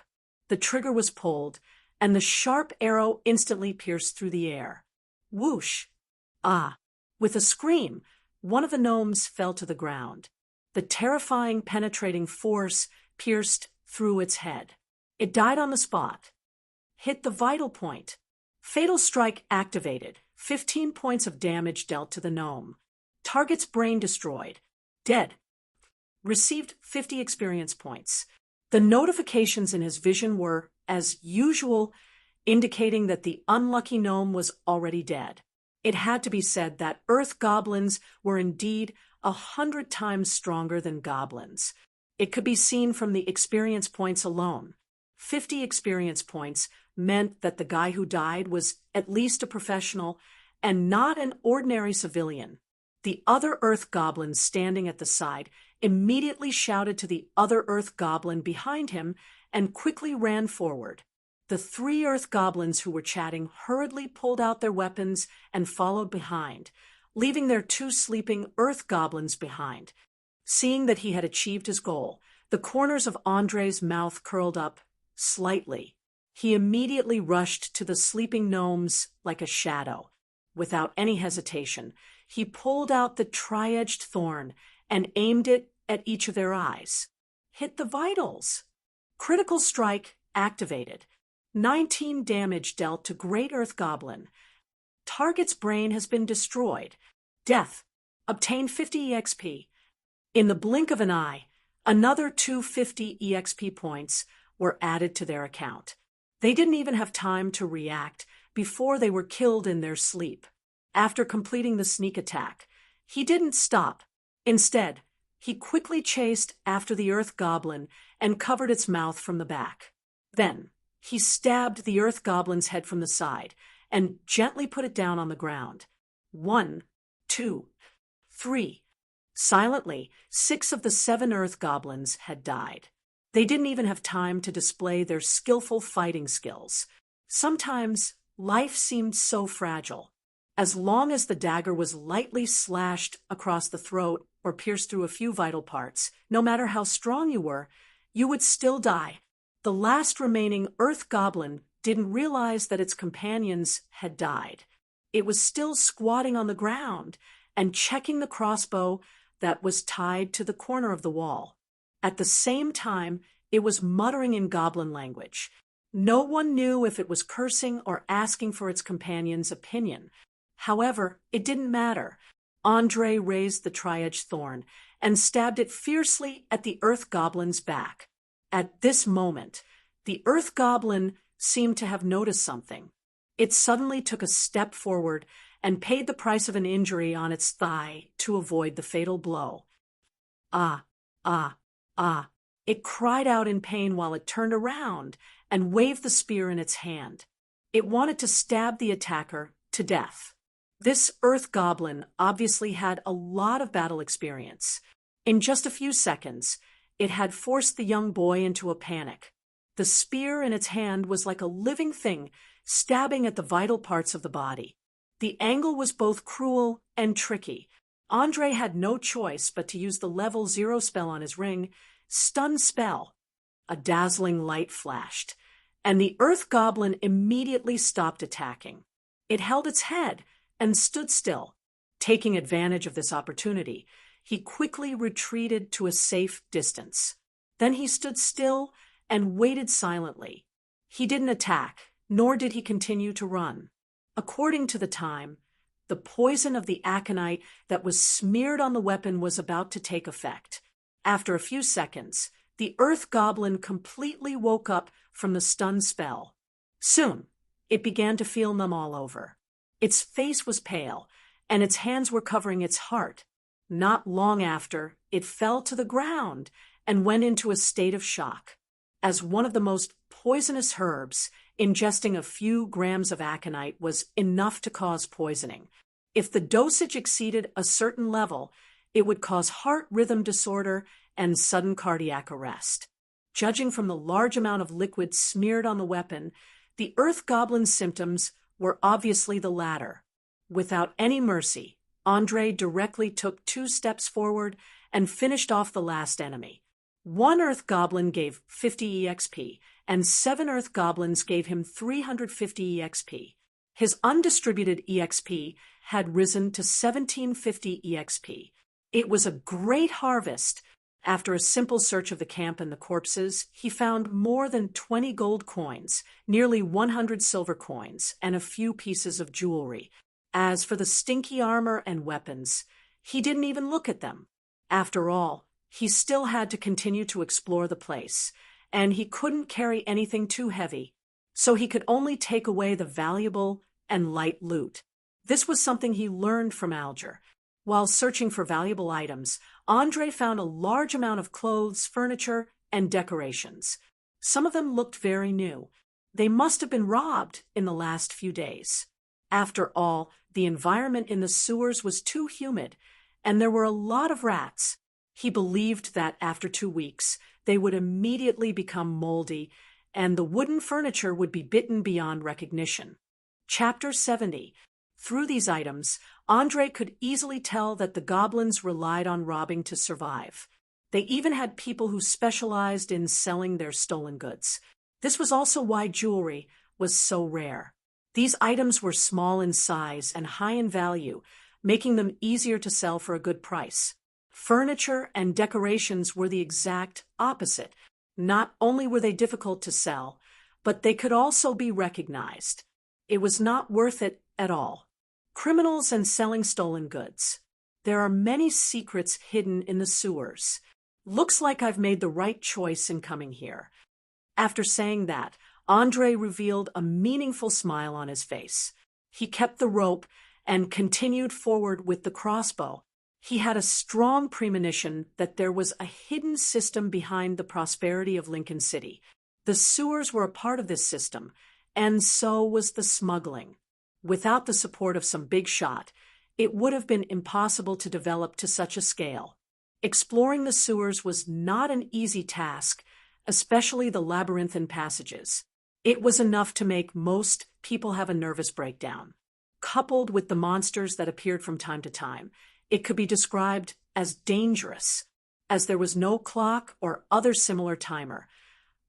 The trigger was pulled, and the sharp arrow instantly pierced through the air. Whoosh! Ah! With a scream, one of the gnomes fell to the ground. The terrifying, penetrating force pierced through its head. It died on the spot. Hit the vital point. Fatal strike activated. 15 points of damage dealt to the gnome. Target's brain destroyed. Dead. Received 50 experience points. The notifications in his vision were as usual, indicating that the unlucky gnome was already dead. It had to be said that earth goblins were indeed 100 times stronger than goblins. It could be seen from the experience points alone. 50 experience points meant that the guy who died was at least a professional and not an ordinary civilian. The other earth goblins standing at the side immediately shouted to the other earth goblin behind him and quickly ran forward. The 3 earth goblins who were chatting hurriedly pulled out their weapons and followed behind, leaving their 2 sleeping earth goblins behind. Seeing that he had achieved his goal, the corners of Andre's mouth curled up slightly. He immediately rushed to the sleeping gnomes like a shadow. Without any hesitation, he pulled out the tri-edged thorn and aimed it at each of their eyes. Hit the vitals. Critical strike activated. 19 damage dealt to Great Earth Goblin. Target's brain has been destroyed. Death. Obtain 50 EXP. In the blink of an eye, another 250 EXP points were added to their account. They didn't even have time to react before they were killed in their sleep. After completing the sneak attack, he didn't stop. Instead, he quickly chased after the Earth Goblin and covered its mouth from the back. Then, he stabbed the Earth Goblin's head from the side and gently put it down on the ground. 1, 2, 3. Silently, 6 of the 7 Earth Goblins had died. They didn't even have time to display their skillful fighting skills. Sometimes, life seemed so fragile. As long as the dagger was lightly slashed across the throat or pierced through a few vital parts, no matter how strong you were, you would still die. The last remaining Earth Goblin didn't realize that its companions had died. It was still squatting on the ground and checking the crossbow that was tied to the corner of the wall. At the same time, it was muttering in goblin language. No one knew if it was cursing or asking for its companion's opinion. However, it didn't matter. Andre raised the tri-edged thorn and stabbed it fiercely at the Earth Goblin's back. At this moment, the Earth Goblin seemed to have noticed something. It suddenly took a step forward and paid the price of an injury on its thigh to avoid the fatal blow. Ah, ah, ah. It cried out in pain while it turned around and waved the spear in its hand. It wanted to stab the attacker to death. This Earth Goblin obviously had a lot of battle experience. In just a few seconds, it had forced the young boy into a panic. The spear in its hand was like a living thing, stabbing at the vital parts of the body. The angle was both cruel and tricky. Andre had no choice but to use the level 0 spell on his ring, Stun Spell. A dazzling light flashed, and the Earth Goblin immediately stopped attacking. It held its head and stood still. Taking advantage of this opportunity, he quickly retreated to a safe distance. Then he stood still and waited silently. He didn't attack, nor did he continue to run. According to the time, the poison of the aconite that was smeared on the weapon was about to take effect. After a few seconds, the Earth Goblin completely woke up from the stun spell. Soon, it began to feel numb all over. Its face was pale, and its hands were covering its heart. Not long after, it fell to the ground and went into a state of shock. As one of the most poisonous herbs, ingesting a few grams of aconite was enough to cause poisoning. If the dosage exceeded a certain level, it would cause heart rhythm disorder and sudden cardiac arrest. Judging from the large amount of liquid smeared on the weapon, the Earth Goblin's symptoms were obviously the latter. Without any mercy, Andre directly took 2 steps forward and finished off the last enemy. 1 Earth Goblin gave 50 EXP, and 7 Earth Goblins gave him 350 EXP. His undistributed EXP had risen to 1750 EXP. It was a great harvest. After a simple search of the camp and the corpses, he found more than 20 gold coins, nearly 100 silver coins, and a few pieces of jewelry. As for the stinky armor and weapons, he didn't even look at them. After all, he still had to continue to explore the place, and he couldn't carry anything too heavy, so he could only take away the valuable and light loot. This was something he learned from Alger. While searching for valuable items, Andre found a large amount of clothes, furniture, and decorations. Some of them looked very new. They must have been robbed in the last few days. After all, the environment in the sewers was too humid, and there were a lot of rats. He believed that after 2 weeks, they would immediately become moldy, and the wooden furniture would be bitten beyond recognition. Chapter 70. Through these items, Andre could easily tell that the goblins relied on robbing to survive. They even had people who specialized in selling their stolen goods. This was also why jewelry was so rare. These items were small in size and high in value, making them easier to sell for a good price. Furniture and decorations were the exact opposite. Not only were they difficult to sell, but they could also be recognized. It was not worth it at all. Criminals and selling stolen goods. There are many secrets hidden in the sewers. Looks like I've made the right choice in coming here. After saying that, Andre revealed a meaningful smile on his face. He kept the rope and continued forward with the crossbow. He had a strong premonition that there was a hidden system behind the prosperity of Lincoln City. The sewers were a part of this system, and so was the smuggling. Without the support of some big shot, it would have been impossible to develop to such a scale. Exploring the sewers was not an easy task, especially the labyrinthine passages. It was enough to make most people have a nervous breakdown. Coupled with the monsters that appeared from time to time, it could be described as dangerous. As there was no clock or other similar timer,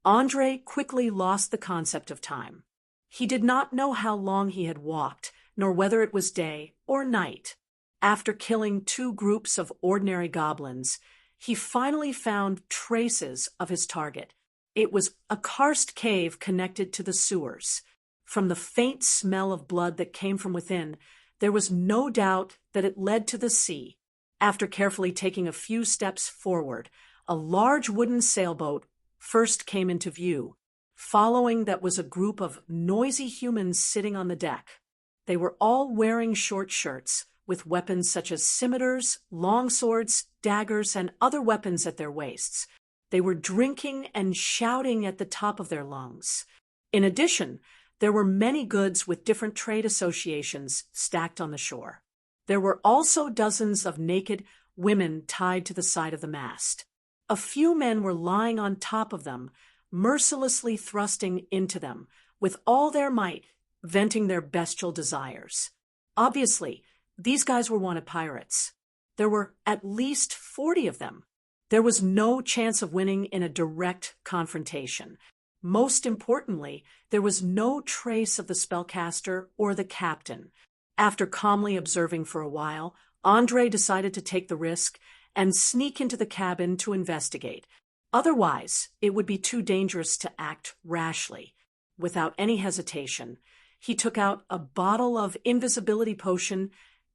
Andre quickly lost the concept of time. He did not know how long he had walked, nor whether it was day or night. After killing 2 groups of ordinary goblins, he finally found traces of his target. It was a karst cave connected to the sewers. From the faint smell of blood that came from within, there was no doubt that it led to the sea. After carefully taking a few steps forward, a large wooden sailboat first came into view. Following that was a group of noisy humans sitting on the deck. They were all wearing short shirts, with weapons such as scimitars, longswords, daggers, and other weapons at their waists. They were drinking and shouting at the top of their lungs. In addition, there were many goods with different trade associations stacked on the shore. There were also dozens of naked women tied to the side of the mast. A few men were lying on top of them, mercilessly thrusting into them, with all their might, venting their bestial desires. Obviously, these guys were wanted pirates. There were at least 40 of them. There was no chance of winning in a direct confrontation. Most importantly, there was no trace of the spellcaster or the captain. After calmly observing for a while, Andre decided to take the risk and sneak into the cabin to investigate. Otherwise, it would be too dangerous to act rashly. Without any hesitation, he took out a bottle of invisibility potion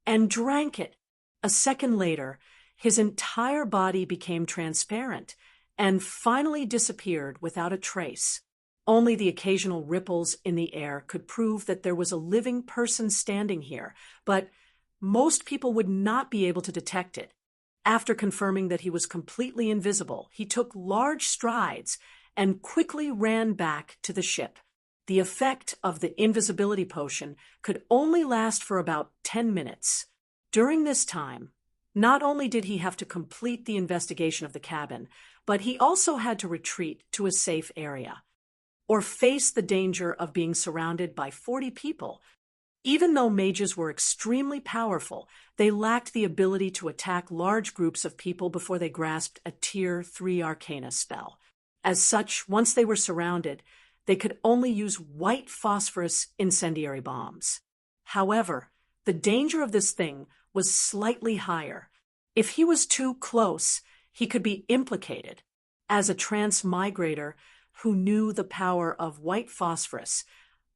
and drank it. A second later, his entire body became transparent and finally disappeared without a trace. Only the occasional ripples in the air could prove that there was a living person standing here, but most people would not be able to detect it. After confirming that he was completely invisible, he took large strides and quickly ran back to the ship. The effect of the invisibility potion could only last for about 10 minutes. During this time, not only did he have to complete the investigation of the cabin, but he also had to retreat to a safe area, or face the danger of being surrounded by 40 people. Even though mages were extremely powerful, they lacked the ability to attack large groups of people before they grasped a Tier 3 Arcana spell. As such, once they were surrounded, they could only use white phosphorus incendiary bombs. However, the danger of this thing was slightly higher. If he was too close, he could be implicated. As a transmigrator who knew the power of white phosphorus,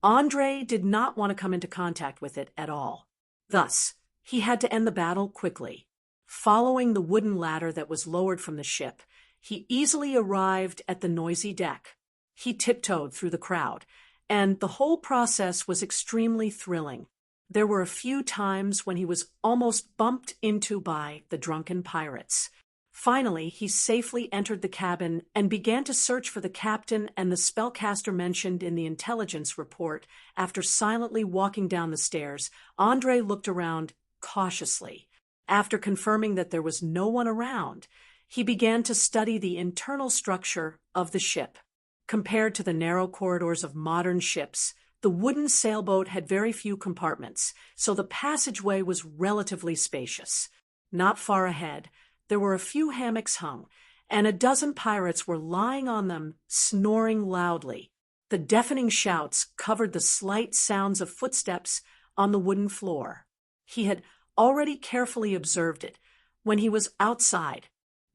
Andre did not want to come into contact with it at all. Thus, he had to end the battle quickly. Following the wooden ladder that was lowered from the ship, he easily arrived at the noisy deck. He tiptoed through the crowd, and the whole process was extremely thrilling. There were a few times when he was almost bumped into by the drunken pirates. Finally, he safely entered the cabin and began to search for the captain and the spellcaster mentioned in the intelligence report. After silently walking down the stairs, Andre looked around cautiously. After confirming that there was no one around, he began to study the internal structure of the ship. Compared to the narrow corridors of modern ships, the wooden sailboat had very few compartments, so the passageway was relatively spacious. Not far ahead, there were a few hammocks hung, and a dozen pirates were lying on them, snoring loudly. The deafening shouts covered the slight sounds of footsteps on the wooden floor. He had already carefully observed it when he was outside.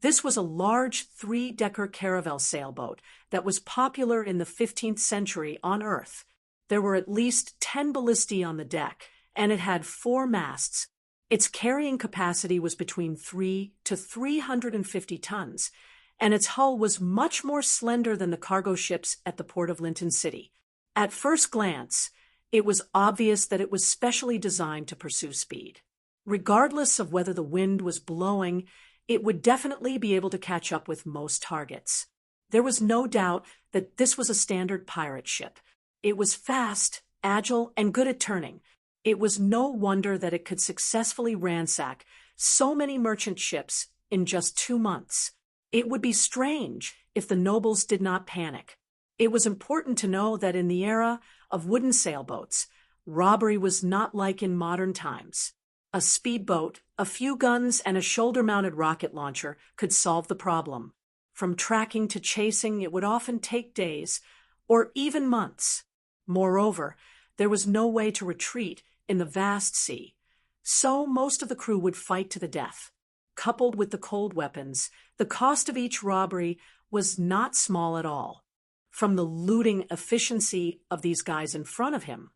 This was a large three-decker caravel sailboat that was popular in the 15th century on Earth. There were at least 10 ballistae on the deck, and it had 4 masts. Its carrying capacity was between 3 to 350 tons, and its hull was much more slender than the cargo ships at the port of Linton City. At first glance, it was obvious that it was specially designed to pursue speed. Regardless of whether the wind was blowing, it would definitely be able to catch up with most targets. There was no doubt that this was a standard pirate ship. It was fast, agile, and good at turning. It was no wonder that it could successfully ransack so many merchant ships in just 2 months. It would be strange if the nobles did not panic. It was important to know that in the era of wooden sailboats, robbery was not like in modern times. A speedboat, a few guns, and a shoulder-mounted rocket launcher could solve the problem. From tracking to chasing, it would often take days, or even months. Moreover, there was no way to retreat in the vast sea, so most of the crew would fight to the death. Coupled with the cold weapons, the cost of each robbery was not small at all. From the looting efficiency of these guys in front of him,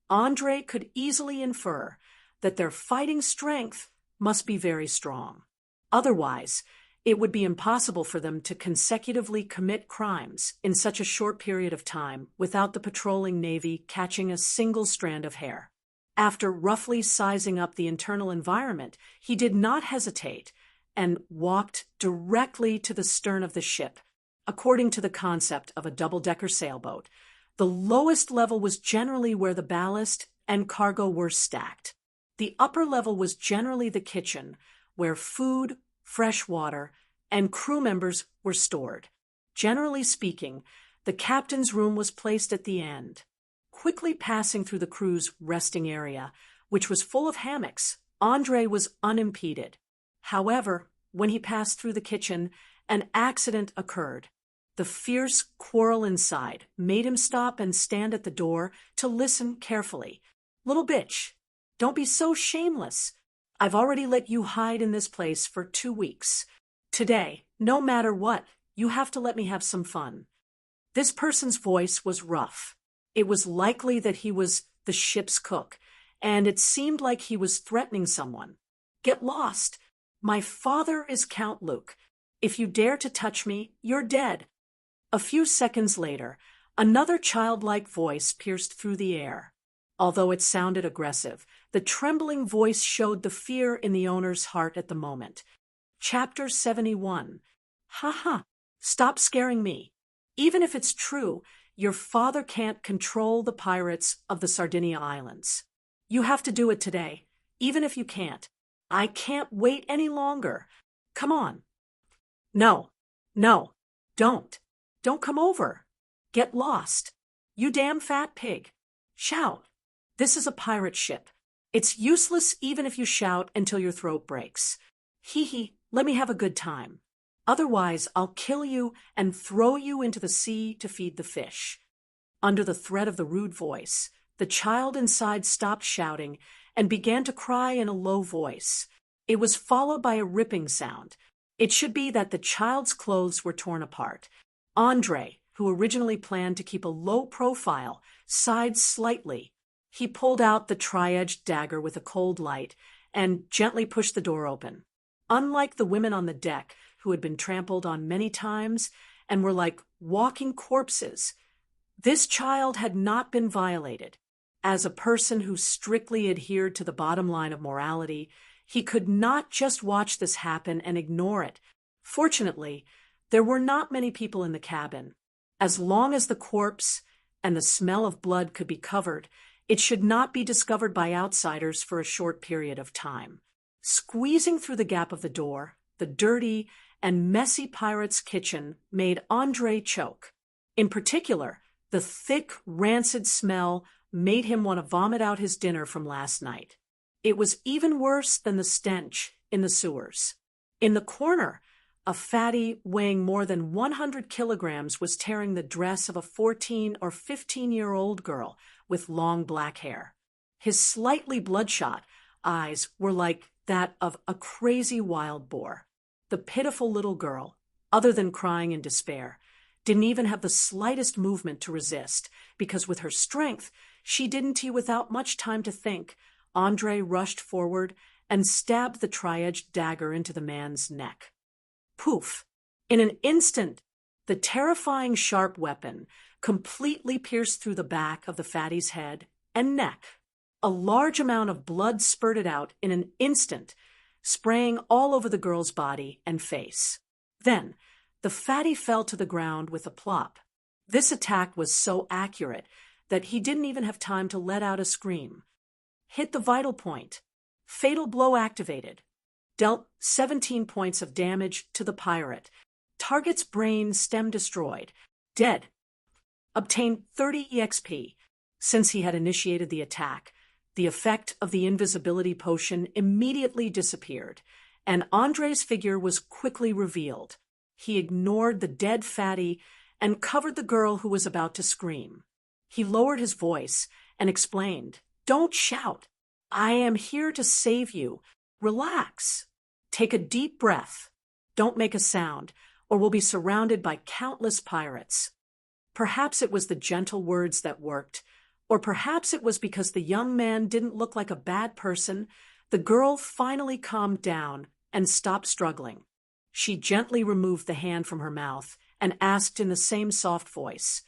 Andre could easily infer that their fighting strength must be very strong. Otherwise, it would be impossible for them to consecutively commit crimes in such a short period of time without the patrolling navy catching a single strand of hair. After roughly sizing up the internal environment, he did not hesitate and walked directly to the stern of the ship. According to the concept of a double-decker sailboat, the lowest level was generally where the ballast and cargo were stacked. The upper level was generally the kitchen, where food, fresh water, and crew members were stored. Generally speaking, the captain's room was placed at the end. Quickly passing through the crew's resting area, which was full of hammocks, Andre was unimpeded. However, when he passed through the kitchen, an accident occurred. The fierce quarrel inside made him stop and stand at the door to listen carefully. "Little bitch, don't be so shameless. I've already let you hide in this place for 2 weeks. Today, no matter what, you have to let me have some fun." This person's voice was rough. It was likely that he was the ship's cook, and it seemed like he was threatening someone. "Get lost. My father is Count Luke. If you dare to touch me, you're dead." A few seconds later, another childlike voice pierced through the air. Although it sounded aggressive, the trembling voice showed the fear in the owner's heart at the moment. Chapter 71. "Ha ha, stop scaring me. Even if it's true, your father can't control the pirates of the Sardinia Islands. You have to do it today, even if you can't. I can't wait any longer. Come on." "No, no, don't. Don't come over. Get lost. You damn fat pig. Shout. This is a pirate ship. It's useless even if you shout until your throat breaks. Hee hee, let me have a good time. Otherwise, I'll kill you and throw you into the sea to feed the fish." Under the threat of the rude voice, the child inside stopped shouting and began to cry in a low voice. It was followed by a ripping sound. It should be that the child's clothes were torn apart. Andre, who originally planned to keep a low profile, sighed slightly. He pulled out the tri-edged dagger with a cold light and gently pushed the door open. Unlike the women on the deck, who had been trampled on many times and were like walking corpses. This child had not been violated. As a person who strictly adhered to the bottom line of morality, he could not just watch this happen and ignore it. Fortunately, there were not many people in the cabin. As long as the corpse and the smell of blood could be covered, it should not be discovered by outsiders for a short period of time. Squeezing through the gap of the door, the dirty and messy pirate's kitchen made Andre choke. In particular, the thick, rancid smell made him want to vomit out his dinner from last night. It was even worse than the stench in the sewers. In the corner, a fatty weighing more than 100 kilograms was tearing the dress of a 14 or 15-year-old girl with long black hair. His slightly bloodshot eyes were like that of a crazy wild boar. The pitiful little girl, other than crying in despair, didn't even have the slightest movement to resist, because with her strength, she didn't without much time to think. Andre rushed forward and stabbed the tri-edged dagger into the man's neck. Poof! In an instant, the terrifying sharp weapon completely pierced through the back of the fatty's head and neck. A large amount of blood spurted out in an instant, spraying all over the girl's body and face. Then, the fatty fell to the ground with a plop. This attack was so accurate that he didn't even have time to let out a scream. Hit the vital point. Fatal blow activated. Dealt 17 points of damage to the pirate. Target's brain stem destroyed. Dead. Obtained 30 EXP. Since he had initiated the attack, the effect of the invisibility potion immediately disappeared, and Andre's figure was quickly revealed. He ignored the dead fatty and covered the girl who was about to scream. He lowered his voice and explained, "Don't shout. I am here to save you. Relax. Take a deep breath. Don't make a sound, or we'll be surrounded by countless pirates." Perhaps it was the gentle words that worked, or perhaps it was because the young man didn't look like a bad person. The girl finally calmed down and stopped struggling. She gently removed the hand from her mouth and asked in the same soft voice,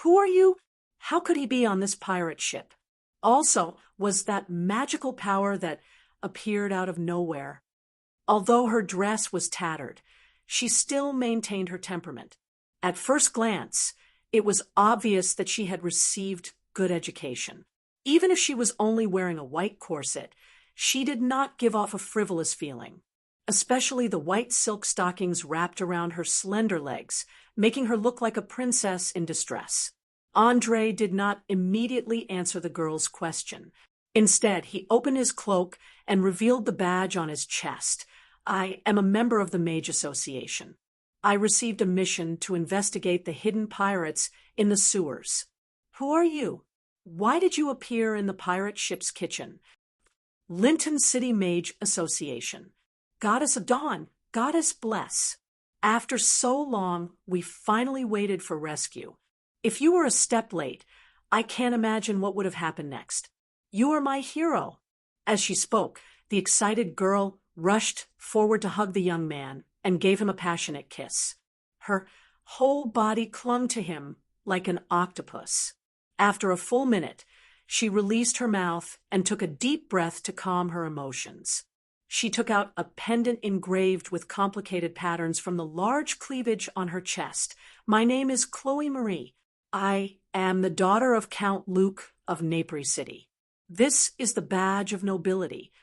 "Who are you? How could he be on this pirate ship?" Also, was that magical power that appeared out of nowhere. Although her dress was tattered, she still maintained her temperament. At first glance, it was obvious that she had received good education. Even if she was only wearing a white corset, she did not give off a frivolous feeling. Especially the white silk stockings wrapped around her slender legs, making her look like a princess in distress. Andre did not immediately answer the girl's question. Instead, he opened his cloak and revealed the badge on his chest. "I am a member of the Mage Association. I received a mission to investigate the hidden pirates in the sewers." "Who are you? Why did you appear in the pirate ship's kitchen?" "Linton City Mage Association. Goddess of Dawn, Goddess bless. After so long, we finally waited for rescue. If you were a step late, I can't imagine what would have happened next. You are my hero." As she spoke, the excited girl rushed forward to hug the young man and gave him a passionate kiss. Her whole body clung to him like an octopus. After a full minute, she released her mouth and took a deep breath to calm her emotions. She took out a pendant engraved with complicated patterns from the large cleavage on her chest. "My name is Chloe Marie. I am the daughter of Count Luke of Napri City. This is the badge of nobility.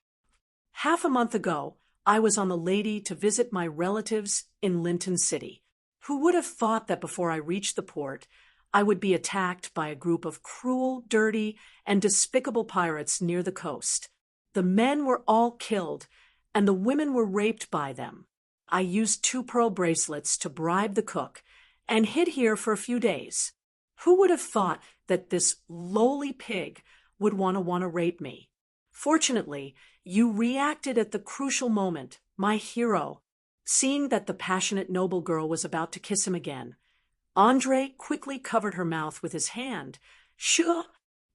Half a month ago, I was on the lady to visit my relatives in Linton City. Who would have thought that before I reached the port, I would be attacked by a group of cruel, dirty, and despicable pirates near the coast? The men were all killed, and the women were raped by them. I used 2 pearl bracelets to bribe the cook and hid here for a few days. Who would have thought that this lowly pig would want to rape me? Fortunately, you reacted at the crucial moment, my hero." Seeing that the passionate noble girl was about to kiss him again, Andre quickly covered her mouth with his hand. "Shh!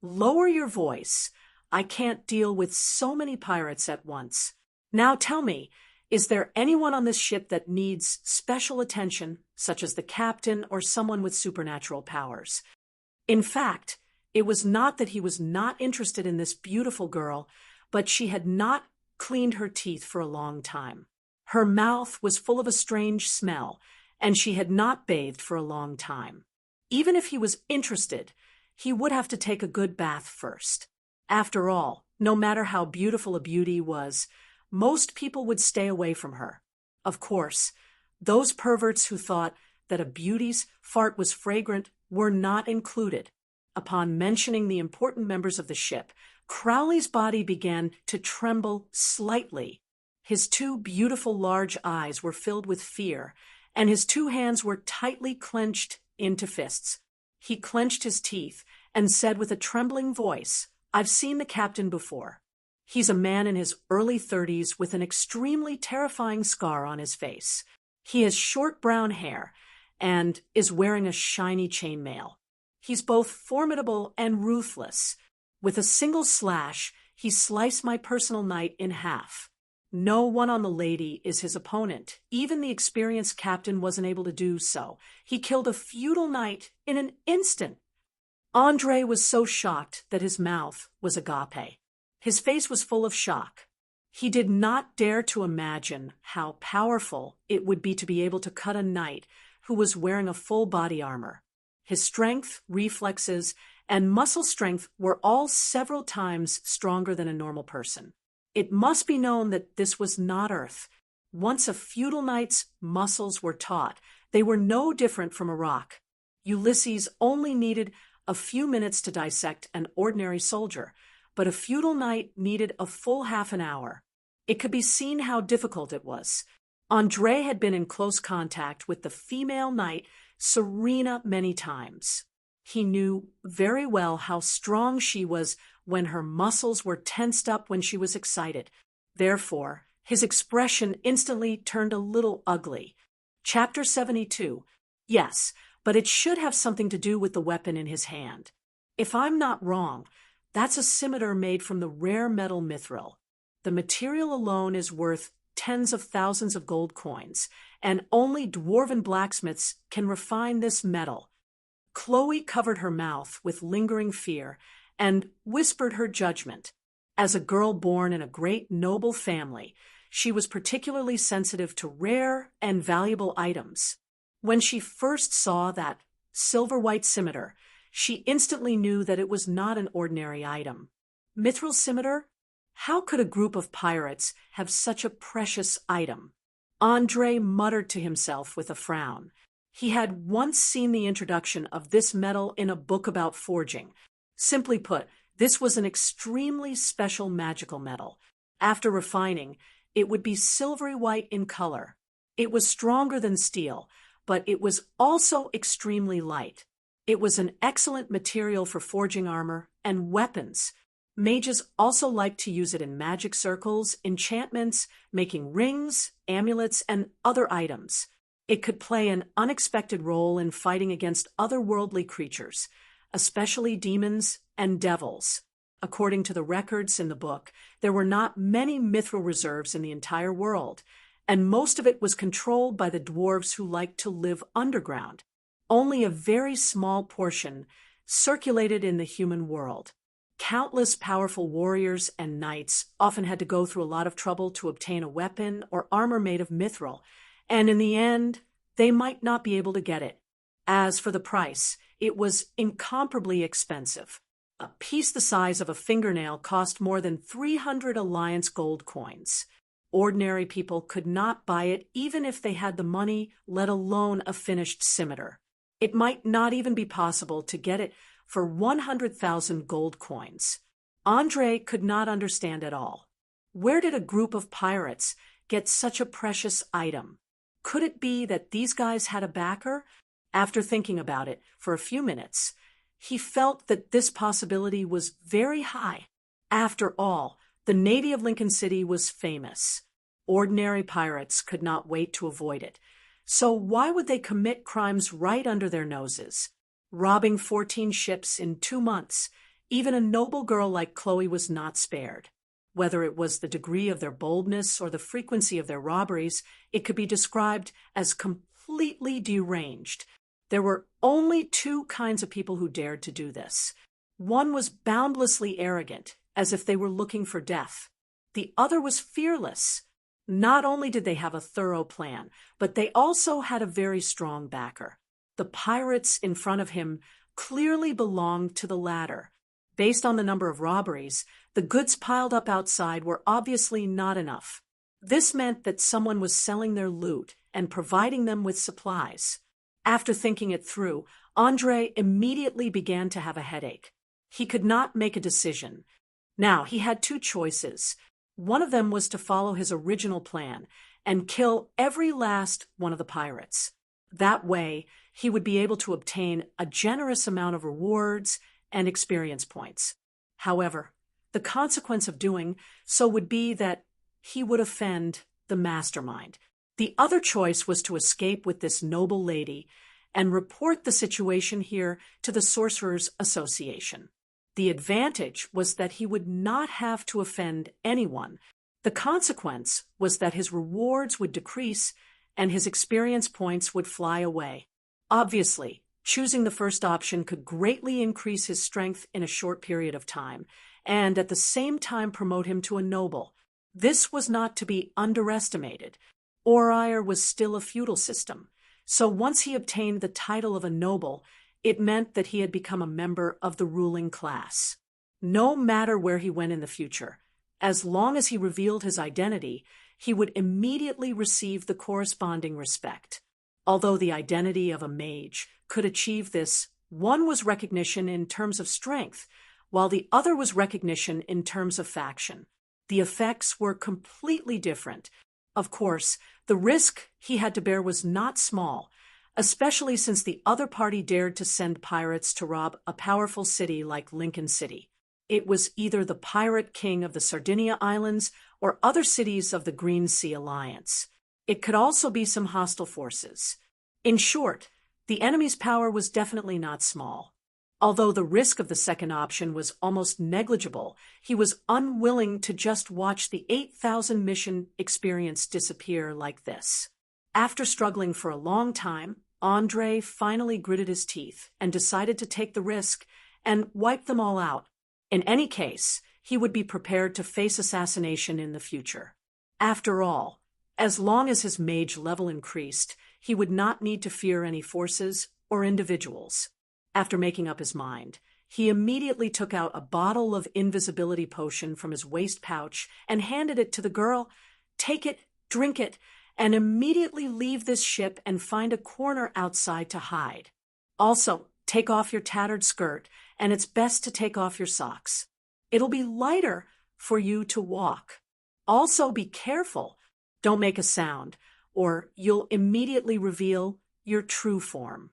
Lower your voice. I can't deal with so many pirates at once. Now tell me, Is there anyone on this ship that needs special attention, such as the captain or someone with supernatural powers? In fact, it was not that he was not interested in this beautiful girl, but she had not cleaned her teeth for a long time. Her mouth was full of a strange smell, and she had not bathed for a long time. Even if he was interested, he would have to take a good bath first. After all, no matter how beautiful a beauty was, most people would stay away from her. Of course, those perverts who thought that a beauty's fart was fragrant were not included. Upon mentioning the important members of the ship, Crowley's body began to tremble slightly. His two beautiful large eyes were filled with fear, and his two hands were tightly clenched into fists. He clenched his teeth and said with a trembling voice, "I've seen the captain before. He's a man in his early 30s with an extremely terrifying scar on his face. He has short brown hair and is wearing a shiny chainmail. He's both formidable and ruthless. With a single slash, he sliced my personal knight in half. No one on the lady is his opponent. Even the experienced captain wasn't able to do so. He killed a feudal knight in an instant." Andre was so shocked that his mouth was agape. His face was full of shock. He did not dare to imagine how powerful it would be to be able to cut a knight who was wearing a full body armor. His strength, reflexes, and muscle strength were all several times stronger than a normal person. It must be known that this was not Earth. Once a feudal knight's muscles were taut, they were no different from a rock. Ulysses only needed a few minutes to dissect an ordinary soldier, but a feudal knight needed a full half an hour. It could be seen how difficult it was. Andre had been in close contact with the female knight, Serena, many times. He knew very well how strong she was when her muscles were tensed up when she was excited. Therefore, his expression instantly turned a little ugly. Chapter 72. Yes, but it should have something to do with the weapon in his hand. If I'm not wrong, that's a scimitar made from the rare metal mithril. The material alone is worth tens of thousands of gold coins, and only dwarven blacksmiths can refine this metal. Chloe covered her mouth with lingering fear and whispered her judgment. As a girl born in a great noble family, she was particularly sensitive to rare and valuable items. When she first saw that silver-white scimitar, she instantly knew that it was not an ordinary item. Mithril scimitar? How could a group of pirates have such a precious item? Andre muttered to himself with a frown. He had once seen the introduction of this metal in a book about forging. Simply put, this was an extremely special magical metal. After refining, it would be silvery white in color. It was stronger than steel, but it was also extremely light. It was an excellent material for forging armor and weapons. Mages also liked to use it in magic circles, enchantments, making rings, amulets, and other items. It could play an unexpected role in fighting against otherworldly creatures, especially demons and devils. According to the records in the book, there were not many mithril reserves in the entire world, and most of it was controlled by the dwarves who liked to live underground. Only a very small portion circulated in the human world. Countless powerful warriors and knights often had to go through a lot of trouble to obtain a weapon or armor made of mithril, and in the end, they might not be able to get it. As for the price, it was incomparably expensive. A piece the size of a fingernail cost more than 300 Alliance gold coins. Ordinary people could not buy it even if they had the money, let alone a finished scimitar. It might not even be possible to get it for 100,000 gold coins. Andre could not understand at all. Where did a group of pirates get such a precious item? Could it be that these guys had a backer? After thinking about it for a few minutes, he felt that this possibility was very high. After all, the Navy of Lincoln City was famous. Ordinary pirates could not wait to avoid it. So why would they commit crimes right under their noses? Robbing 14 ships in 2 months, even a noble girl like Chloe was not spared. Whether it was the degree of their boldness or the frequency of their robberies, it could be described as completely deranged. There were only two kinds of people who dared to do this. One was boundlessly arrogant, as if they were looking for death. The other was fearless. Not only did they have a thorough plan, but they also had a very strong backer. The pirates in front of him clearly belonged to the latter. Based on the number of robberies, the goods piled up outside were obviously not enough. This meant that someone was selling their loot and providing them with supplies. After thinking it through, Andre immediately began to have a headache. He could not make a decision. Now, he had two choices. One of them was to follow his original plan and kill every last one of the pirates. That way, he would be able to obtain a generous amount of rewards and experience points. However, the consequence of doing so would be that he would offend the mastermind. The other choice was to escape with this noble lady and report the situation here to the Sorcerers' Association. The advantage was that he would not have to offend anyone. The consequence was that his rewards would decrease and his experience points would fly away. Obviously, choosing the first option could greatly increase his strength in a short period of time, and at the same time promote him to a noble. This was not to be underestimated. Orir was still a feudal system, so once he obtained the title of a noble, it meant that he had become a member of the ruling class. No matter where he went in the future, as long as he revealed his identity, he would immediately receive the corresponding respect. Although the identity of a mage could achieve this, one was recognition in terms of strength, while the other was recognition in terms of faction. The effects were completely different. Of course, the risk he had to bear was not small, especially since the other party dared to send pirates to rob a powerful city like Lincoln City. It was either the pirate king of the Sardinia Islands or other cities of the Green Sea Alliance. It could also be some hostile forces. In short, the enemy's power was definitely not small. Although the risk of the second option was almost negligible, he was unwilling to just watch the 8,000 mission experience disappear like this. After struggling for a long time, Andre finally gritted his teeth and decided to take the risk and wipe them all out. In any case, he would be prepared to face assassination in the future. After all, as long as his mage level increased, he would not need to fear any forces or individuals. After making up his mind, he immediately took out a bottle of invisibility potion from his waist pouch and handed it to the girl. "Take it, drink it, and immediately leave this ship and find a corner outside to hide. Also, take off your tattered skirt, and it's best to take off your socks. It'll be lighter for you to walk. Also, be careful. Don't make a sound, or you'll immediately reveal your true form."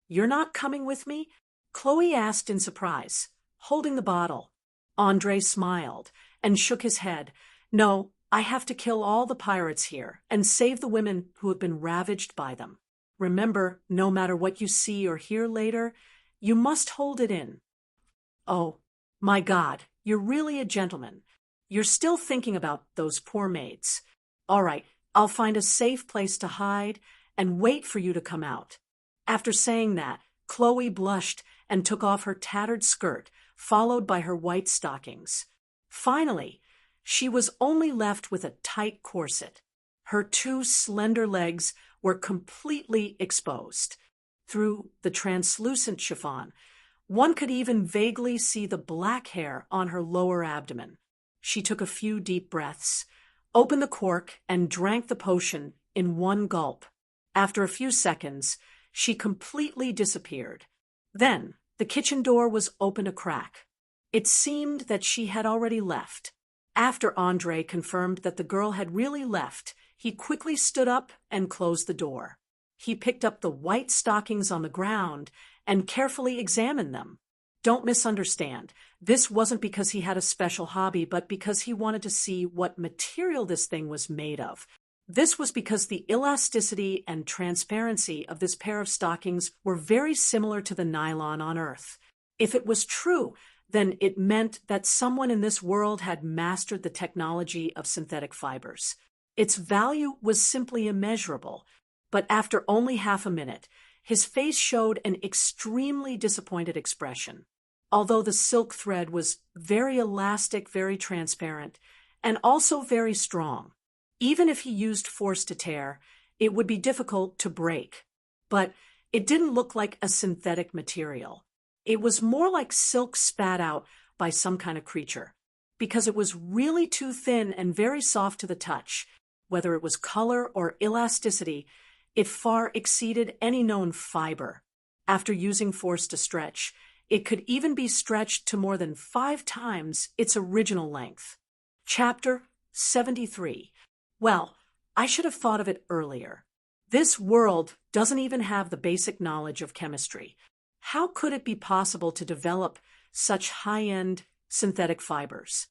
You're not coming with me?" Chloe asked in surprise, holding the bottle. Andre smiled and shook his head. "No, I have to kill all the pirates here and save the women who have been ravaged by them. Remember, no matter what you see or hear later, you must hold it in." "Oh, my God, you're really a gentleman. You're still thinking about those poor maids. All right, I'll find a safe place to hide and wait for you to come out." After saying that, Chloe blushed and took off her tattered skirt, followed by her white stockings. Finally, she was only left with a tight corset. Her two slender legs were completely exposed. Through the translucent chiffon, one could even vaguely see the black hair on her lower abdomen. She took a few deep breaths, opened the cork, and drank the potion in one gulp. After a few seconds, she completely disappeared. Then, the kitchen door was opened a crack. It seemed that she had already left. After Andre confirmed that the girl had really left, he quickly stood up and closed the door. He picked up the white stockings on the ground and carefully examined them. Don't misunderstand. This wasn't because he had a special hobby, but because he wanted to see what material this thing was made of. This was because the elasticity and transparency of this pair of stockings were very similar to the nylon on Earth. If it was true then it meant that someone in this world had mastered the technology of synthetic fibers. Its value was simply immeasurable, but after only half a minute, his face showed an extremely disappointed expression. Although the silk thread was very elastic, very transparent, and also very strong. Even if he used force to tear, it would be difficult to break. But it didn't look like a synthetic material. It was more like silk spat out by some kind of creature, because it was really too thin and very soft to the touch. Whether it was color or elasticity, it far exceeded any known fiber. After using force to stretch, it could even be stretched to more than 5 times its original length. Chapter 73. Well, I should have thought of it earlier. This world doesn't even have the basic knowledge of chemistry. How could it be possible to develop such high-end synthetic fibers?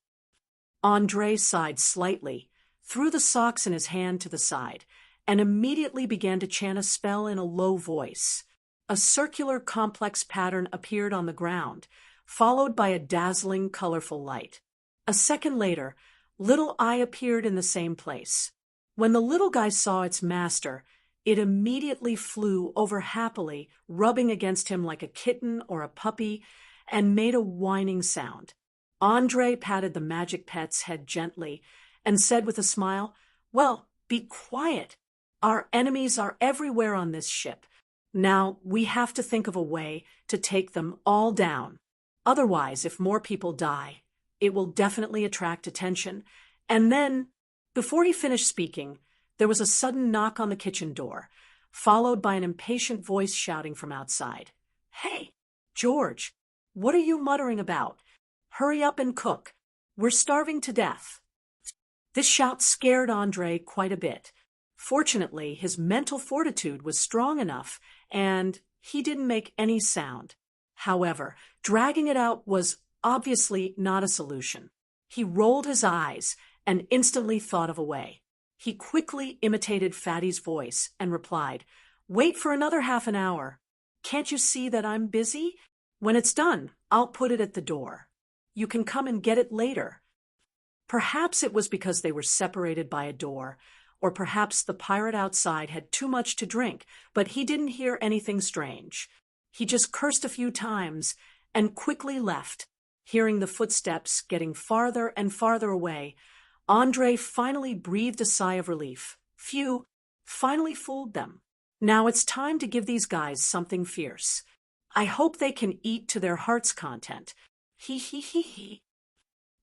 Andre sighed slightly, threw the socks in his hand to the side, and immediately began to chant a spell in a low voice. A circular complex pattern appeared on the ground, followed by a dazzling, colorful light. A second later, Little Eye appeared in the same place. When the little guy saw its master, it immediately flew over happily, rubbing against him like a kitten or a puppy, and made a whining sound. Andre patted the magic pet's head gently and said with a smile, "Well, be quiet. Our enemies are everywhere on this ship. Now we have to think of a way to take them all down. Otherwise, if more people die, it will definitely attract attention." And then, before he finished speaking, there was a sudden knock on the kitchen door, followed by an impatient voice shouting from outside. "Hey, George, what are you muttering about? Hurry up and cook. We're starving to death." This shout scared Andre quite a bit. Fortunately, his mental fortitude was strong enough, and he didn't make any sound. However, dragging it out was obviously not a solution. He rolled his eyes and instantly thought of a way. He quickly imitated Fatty's voice and replied, "Wait for another half an hour. Can't you see that I'm busy? When it's done, I'll put it at the door. You can come and get it later." Perhaps it was because they were separated by a door, or perhaps the pirate outside had too much to drink, but he didn't hear anything strange. He just cursed a few times and quickly left. Hearing the footsteps getting farther and farther away, Andre finally breathed a sigh of relief. Phew, finally fooled them. Now it's time to give these guys something fierce. I hope they can eat to their heart's content. He.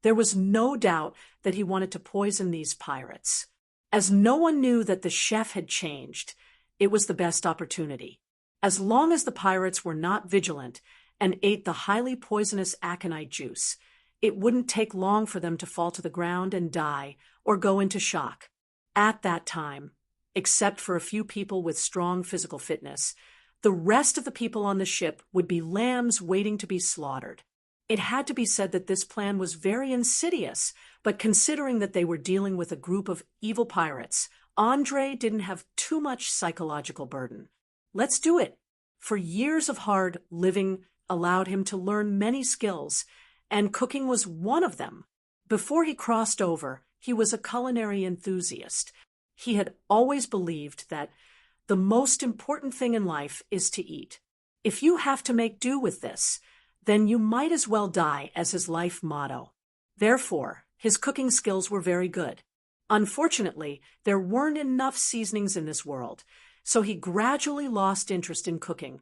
There was no doubt that he wanted to poison these pirates. As no one knew that the chef had changed, it was the best opportunity. As long as the pirates were not vigilant and ate the highly poisonous aconite juice, it wouldn't take long for them to fall to the ground and die or go into shock. At that time, except for a few people with strong physical fitness, the rest of the people on the ship would be lambs waiting to be slaughtered. It had to be said that this plan was very insidious, but considering that they were dealing with a group of evil pirates, Andre didn't have too much psychological burden. Let's do it. For years of hard living allowed him to learn many skills, and cooking was one of them. Before he crossed over, he was a culinary enthusiast. He had always believed that the most important thing in life is to eat. If you have to make do with this, then you might as well die as his life motto. Therefore, his cooking skills were very good. Unfortunately, there weren't enough seasonings in this world, so he gradually lost interest in cooking.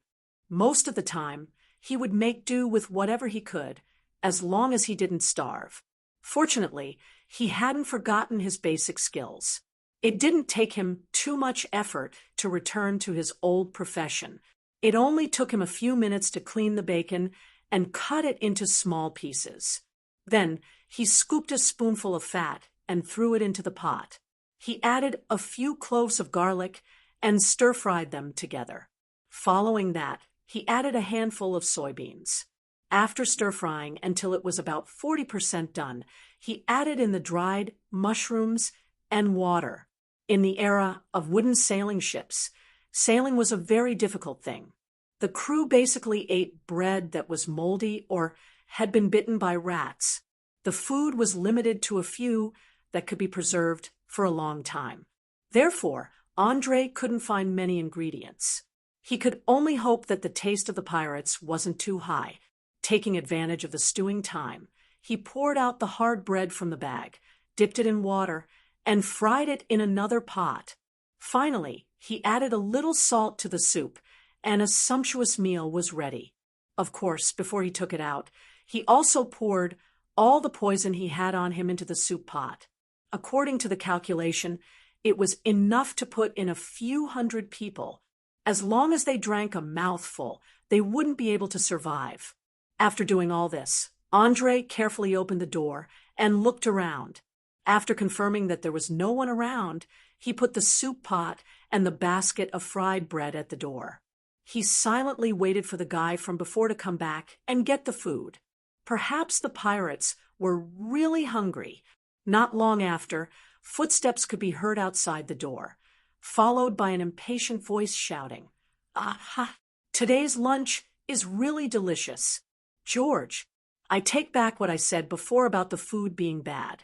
Most of the time, he would make do with whatever he could, as long as he didn't starve. Fortunately, he hadn't forgotten his basic skills. It didn't take him too much effort to return to his old profession. It only took him a few minutes to clean the bacon and cut it into small pieces. Then he scooped a spoonful of fat and threw it into the pot. He added a few cloves of garlic and stir-fried them together. Following that, he added a handful of soybeans. After stir-frying until it was about 40% done, he added in the dried mushrooms and water. In the era of wooden sailing ships, sailing was a very difficult thing. The crew basically ate bread that was moldy or had been bitten by rats. The food was limited to a few that could be preserved for a long time. Therefore, Andre couldn't find many ingredients. He could only hope that the taste of the pirates wasn't too high. Taking advantage of the stewing time, he poured out the hard bread from the bag, dipped it in water, and fried it in another pot. Finally, he added a little salt to the soup, and a sumptuous meal was ready. Of course, before he took it out, he also poured all the poison he had on him into the soup pot. According to the calculation, it was enough to put in a few hundred people. As long as they drank a mouthful, they wouldn't be able to survive. After doing all this, Andre carefully opened the door and looked around. After confirming that there was no one around, he put the soup pot and the basket of fried bread at the door. He silently waited for the guy from before to come back and get the food. Perhaps the pirates were really hungry. Not long after, footsteps could be heard outside the door, followed by an impatient voice shouting, "Aha! Today's lunch is really delicious. George, I take back what I said before about the food being bad.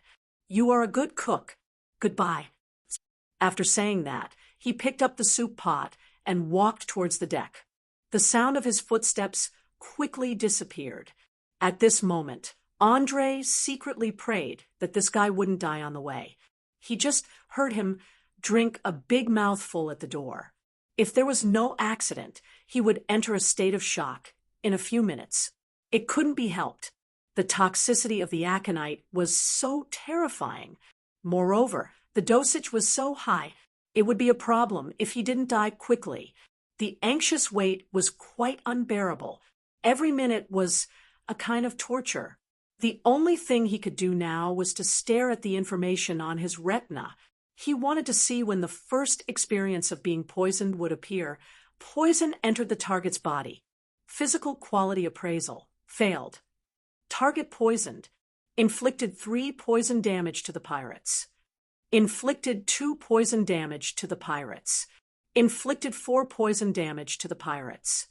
You are a good cook. Goodbye." After saying that, he picked up the soup pot and walked towards the deck. The sound of his footsteps quickly disappeared. At this moment, Andre secretly prayed that this guy wouldn't die on the way. He just heard him drink a big mouthful at the door. If there was no accident, he would enter a state of shock in a few minutes. It couldn't be helped. The toxicity of the aconite was so terrifying. Moreover, the dosage was so high, it would be a problem if he didn't die quickly. The anxious wait was quite unbearable. Every minute was a kind of torture. The only thing he could do now was to stare at the information on his retina. He wanted to see when the first experience of being poisoned would appear. Poison entered the target's body. Physical quality appraisal failed. Target poisoned. Inflicted 3 poison damage to the pirates. Inflicted 2 poison damage to the pirates. Inflicted 4 poison damage to the pirates.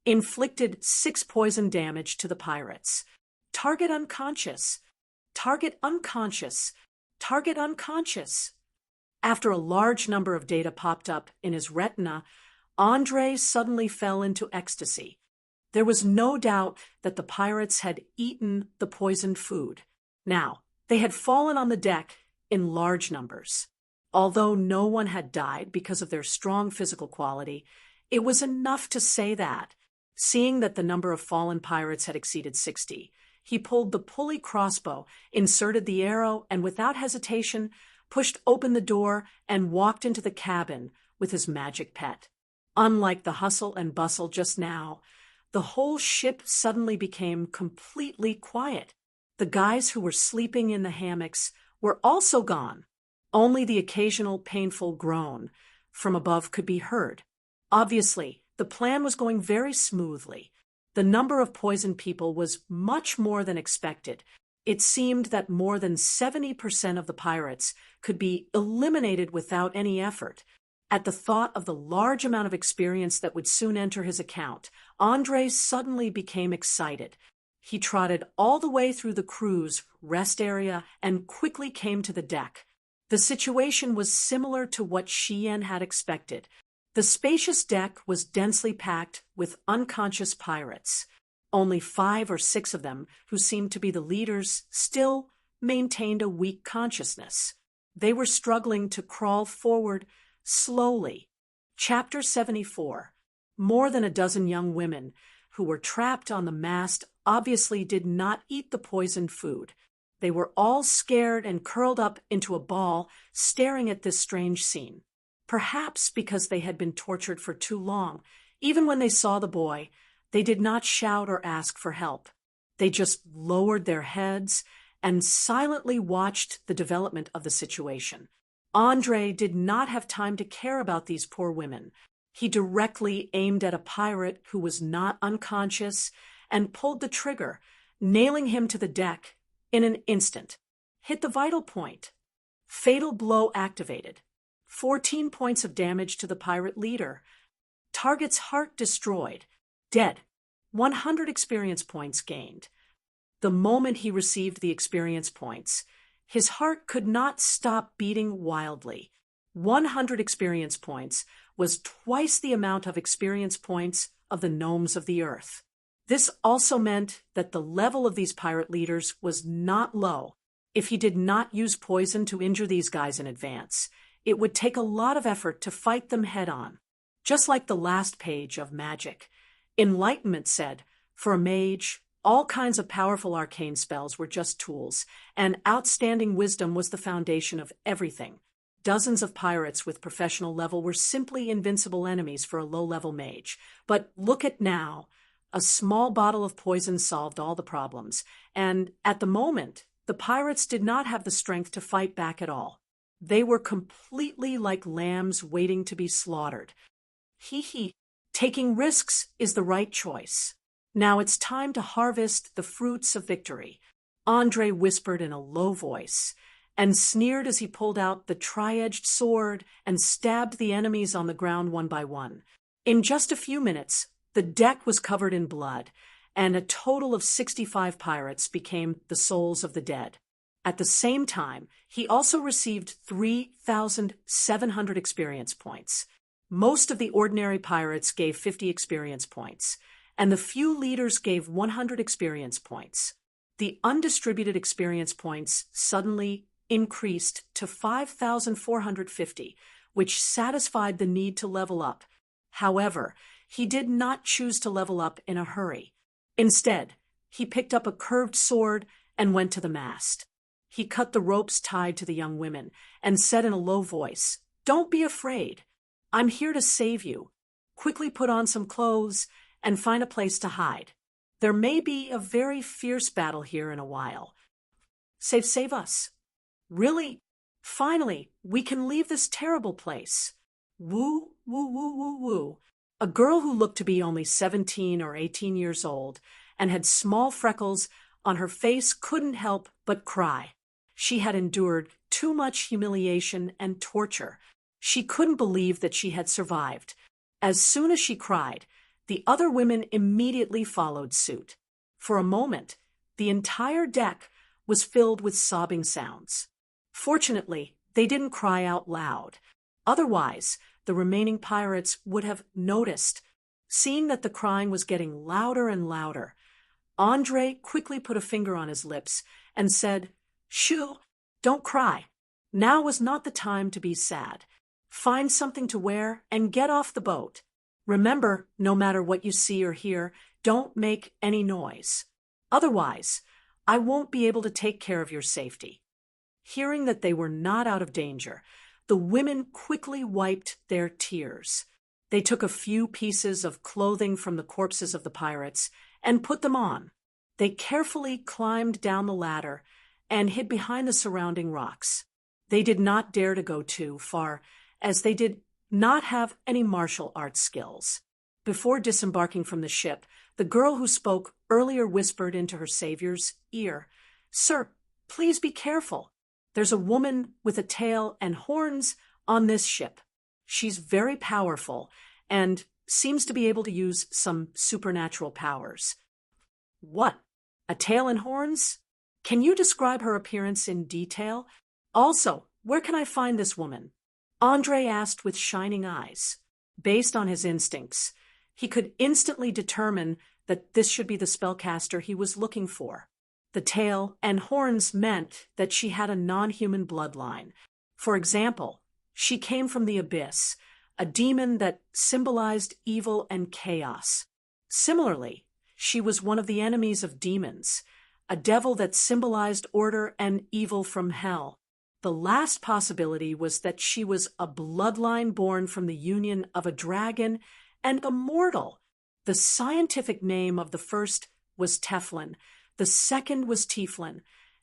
Inflicted 6 poison damage to the pirates. Target unconscious. Target unconscious. Target unconscious. After a large number of data popped up in his retina, Andre suddenly fell into ecstasy. There was no doubt that the pirates had eaten the poisoned food. Now, they had fallen on the deck in large numbers. Although no one had died because of their strong physical quality, it was enough to say that. Seeing that the number of fallen pirates had exceeded 60, he pulled the pulley crossbow, inserted the arrow, and without hesitation, pushed open the door and walked into the cabin with his magic pet. Unlike the hustle and bustle just now, the whole ship suddenly became completely quiet. The guys who were sleeping in the hammocks were also gone. Only the occasional painful groan from above could be heard. Obviously, the plan was going very smoothly. The number of poisoned people was much more than expected. It seemed that more than 70% of the pirates could be eliminated without any effort. At the thought of the large amount of experience that would soon enter his account, Andre suddenly became excited. He trotted all the way through the crew's rest area and quickly came to the deck. The situation was similar to what Shien had expected. The spacious deck was densely packed with unconscious pirates. Only 5 or 6 of them, who seemed to be the leaders, still maintained a weak consciousness. They were struggling to crawl forward slowly. Chapter 74. More than a dozen young women who were trapped on the mast obviously did not eat the poisoned food. They were all scared and curled up into a ball, staring at this strange scene. Perhaps because they had been tortured for too long, even when they saw the boy, they did not shout or ask for help. They just lowered their heads and silently watched the development of the situation. Andre did not have time to care about these poor women. He directly aimed at a pirate who was not unconscious and pulled the trigger, nailing him to the deck in an instant. Hit the vital point. Fatal blow activated. 14 points of damage to the pirate leader. Target's heart destroyed. Dead. 100 experience points gained. The moment he received the experience points, his heart could not stop beating wildly. 100 experience points was twice the amount of experience points of the gnomes of the earth. This also meant that the level of these pirate leaders was not low. If he did not use poison to injure these guys in advance, it would take a lot of effort to fight them head-on. Just like the last page of Magic, Enlightenment said, for a mage, all kinds of powerful arcane spells were just tools, and outstanding wisdom was the foundation of everything. Dozens of pirates with professional level were simply invincible enemies for a low-level mage. But look at now. A small bottle of poison solved all the problems, and at the moment, the pirates did not have the strength to fight back at all. They were completely like lambs waiting to be slaughtered. Taking risks is the right choice. Now it's time to harvest the fruits of victory, Andre whispered in a low voice, and sneered as he pulled out the tri-edged sword and stabbed the enemies on the ground one by one. In just a few minutes, the deck was covered in blood, and a total of 65 pirates became the souls of the dead. At the same time, he also received 3,700 experience points. Most of the ordinary pirates gave 50 experience points, and the few leaders gave 100 experience points. The undistributed experience points suddenly increased to 5,450, which satisfied the need to level up. However, he did not choose to level up in a hurry. Instead, he picked up a curved sword and went to the mast. He cut the ropes tied to the young women and said in a low voice, "Don't be afraid. I'm here to save you. Quickly put on some clothes and find a place to hide. There may be a very fierce battle here in a while. Save us. Really? Finally, we can leave this terrible place." Woo, woo, woo, woo, woo. A girl who looked to be only 17 or 18 years old and had small freckles on her face couldn't help but cry. She had endured too much humiliation and torture. She couldn't believe that she had survived. As soon as she cried, the other women immediately followed suit. For a moment, the entire deck was filled with sobbing sounds. Fortunately, they didn't cry out loud. Otherwise, the remaining pirates would have noticed. Seeing that the crying was getting louder and louder, Andre quickly put a finger on his lips and said, "Shoo, don't cry. Now was not the time to be sad. Find something to wear and get off the boat. Remember, no matter what you see or hear, don't make any noise. Otherwise, I won't be able to take care of your safety." Hearing that they were not out of danger, the women quickly wiped their tears. They took a few pieces of clothing from the corpses of the pirates and put them on. They carefully climbed down the ladder and hid behind the surrounding rocks. They did not dare to go too far, as they did not have any martial arts skills. Before disembarking from the ship, the girl who spoke earlier whispered into her savior's ear, "Sir, please be careful. There's a woman with a tail and horns on this ship. She's very powerful and seems to be able to use some supernatural powers." "What? A tail and horns? Can you describe her appearance in detail? Also, where can I find this woman?" Andre asked with shining eyes. Based on his instincts, he could instantly determine that this should be the spellcaster he was looking for. The tail and horns meant that she had a non-human bloodline. For example, she came from the abyss, a demon that symbolized evil and chaos. Similarly, she was one of the enemies of demons, a devil that symbolized order and evil from hell. The last possibility was that she was a bloodline born from the union of a dragon and a mortal. The scientific name of the first was Teflon, the second was Tieflin,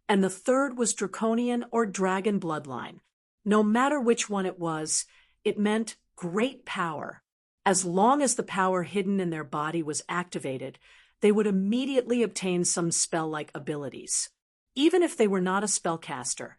and the third was Draconian or Dragon bloodline. No matter which one it was, it meant great power. As long as the power hidden in their body was activated, they would immediately obtain some spell-like abilities. Even if they were not a spellcaster,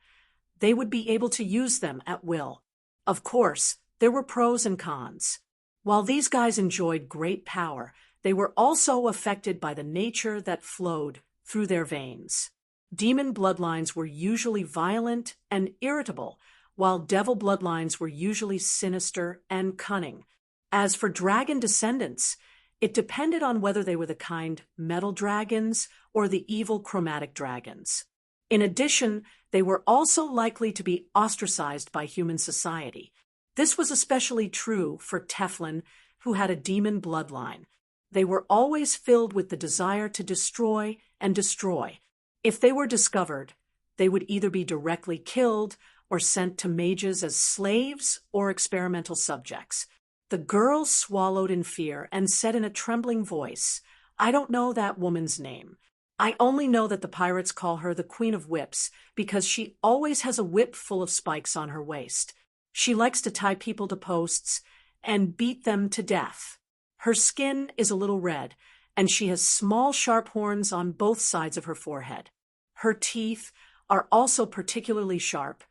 they would be able to use them at will. Of course, there were pros and cons. While these guys enjoyed great power, they were also affected by the nature that flowed through their veins. Demon bloodlines were usually violent and irritable, while devil bloodlines were usually sinister and cunning. As for dragon descendants, it depended on whether they were the kind metal dragons or the evil chromatic dragons. In addition, they were also likely to be ostracized by human society. This was especially true for Teflon, who had a demon bloodline. They were always filled with the desire to destroy and destroy. If they were discovered, they would either be directly killed or sent to mages as slaves or experimental subjects. The girl swallowed in fear and said in a trembling voice, "I don't know that woman's name. I only know that the pirates call her the Queen of Whips because she always has a whip full of spikes on her waist. She likes to tie people to posts and beat them to death. Her skin is a little red, and she has small sharp horns on both sides of her forehead. Her teeth are also particularly sharp,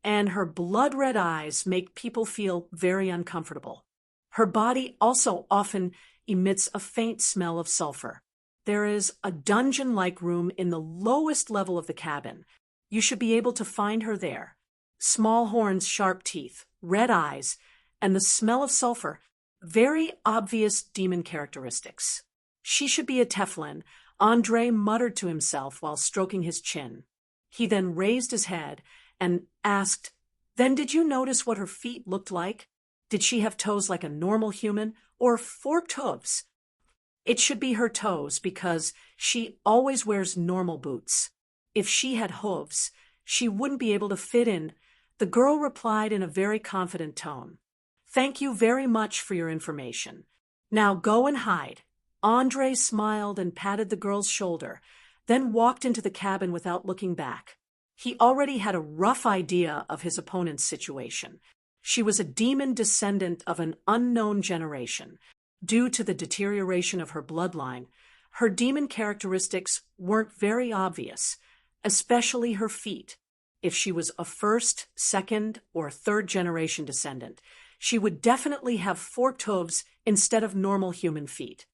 and her blood-red eyes make people feel very uncomfortable. Her body also often emits a faint smell of sulfur. There is a dungeon-like room in the lowest level of the cabin. You should be able to find her there. Small horns, sharp teeth, red eyes, and the smell of sulfur, very obvious demon characteristics. She should be a Teflon," Andre muttered to himself while stroking his chin. He then raised his head and asked, "Then did you notice what her feet looked like? Did she have toes like a normal human or forked hooves?" "It should be her toes because she always wears normal boots. If she had hooves, she wouldn't be able to fit in," the girl replied in a very confident tone. "Thank you very much for your information. Now go and hide." Andre smiled and patted the girl's shoulder, then walked into the cabin without looking back. He already had a rough idea of his opponent's situation. She was a demon descendant of an unknown generation. Due to the deterioration of her bloodline, her demon characteristics weren't very obvious, especially her feet. If she was a first, second, or third generation descendant, she would definitely have forked hooves instead of normal human feet.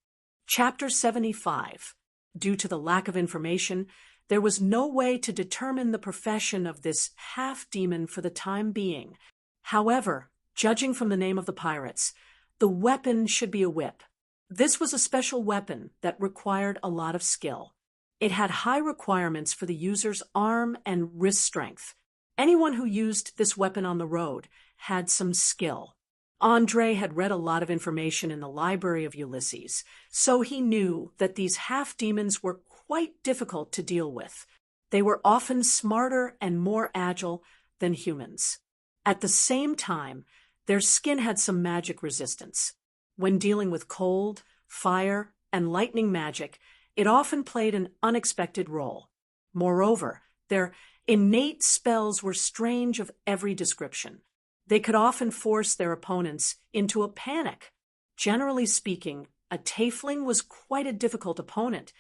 Chapter 75. Due to the lack of information, there was no way to determine the profession of this half-demon for the time being. However, judging from the name of the pirates, the weapon should be a whip. This was a special weapon that required a lot of skill. It had high requirements for the user's arm and wrist strength. Anyone who used this weapon on the road had some skill. Andre had read a lot of information in the library of Ulysses, so he knew that these half-demons were quite difficult to deal with. They were often smarter and more agile than humans. At the same time, their skin had some magic resistance. When dealing with cold, fire, and lightning magic, it often played an unexpected role. Moreover, their innate spells were strange of every description. They could often force their opponents into a panic. Generally speaking, a Tiefling was quite a difficult opponent,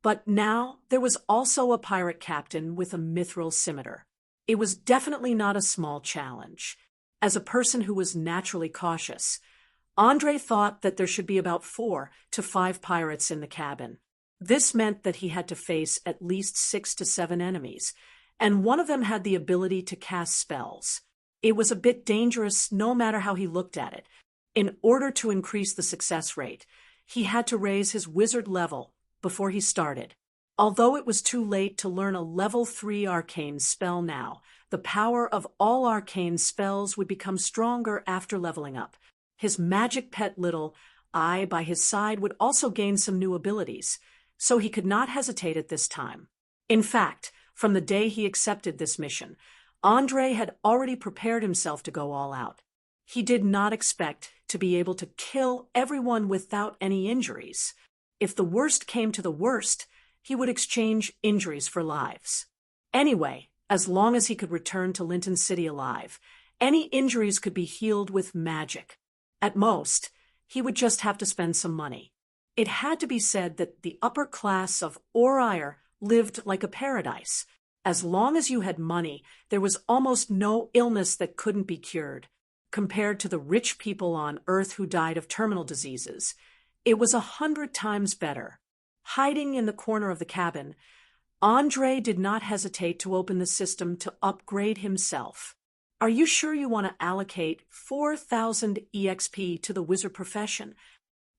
but now there was also a pirate captain with a mithril scimitar. It was definitely not a small challenge. As a person who was naturally cautious, Andre thought that there should be about 4 to 5 pirates in the cabin. This meant that he had to face at least 6 to 7 enemies, and one of them had the ability to cast spells. It was a bit dangerous no matter how he looked at it. In order to increase the success rate, he had to raise his wizard level before he started. Although it was too late to learn a level 3 arcane spell now, the power of all arcane spells would become stronger after leveling up. His magic pet little eye by his side would also gain some new abilities, so he could not hesitate at this time. In fact, from the day he accepted this mission, Andre had already prepared himself to go all out. He did not expect to be able to kill everyone without any injuries. If the worst came to the worst, he would exchange injuries for lives. Anyway, as long as he could return to Linton City alive, any injuries could be healed with magic. At most, he would just have to spend some money. It had to be said that the upper class of Orire lived like a paradise. As long as you had money, there was almost no illness that couldn't be cured. Compared to the rich people on Earth who died of terminal diseases, it was 100 times better. Hiding in the corner of the cabin, Andre did not hesitate to open the system to upgrade himself. Are you sure you want to allocate 4,000 EXP to the wizard profession?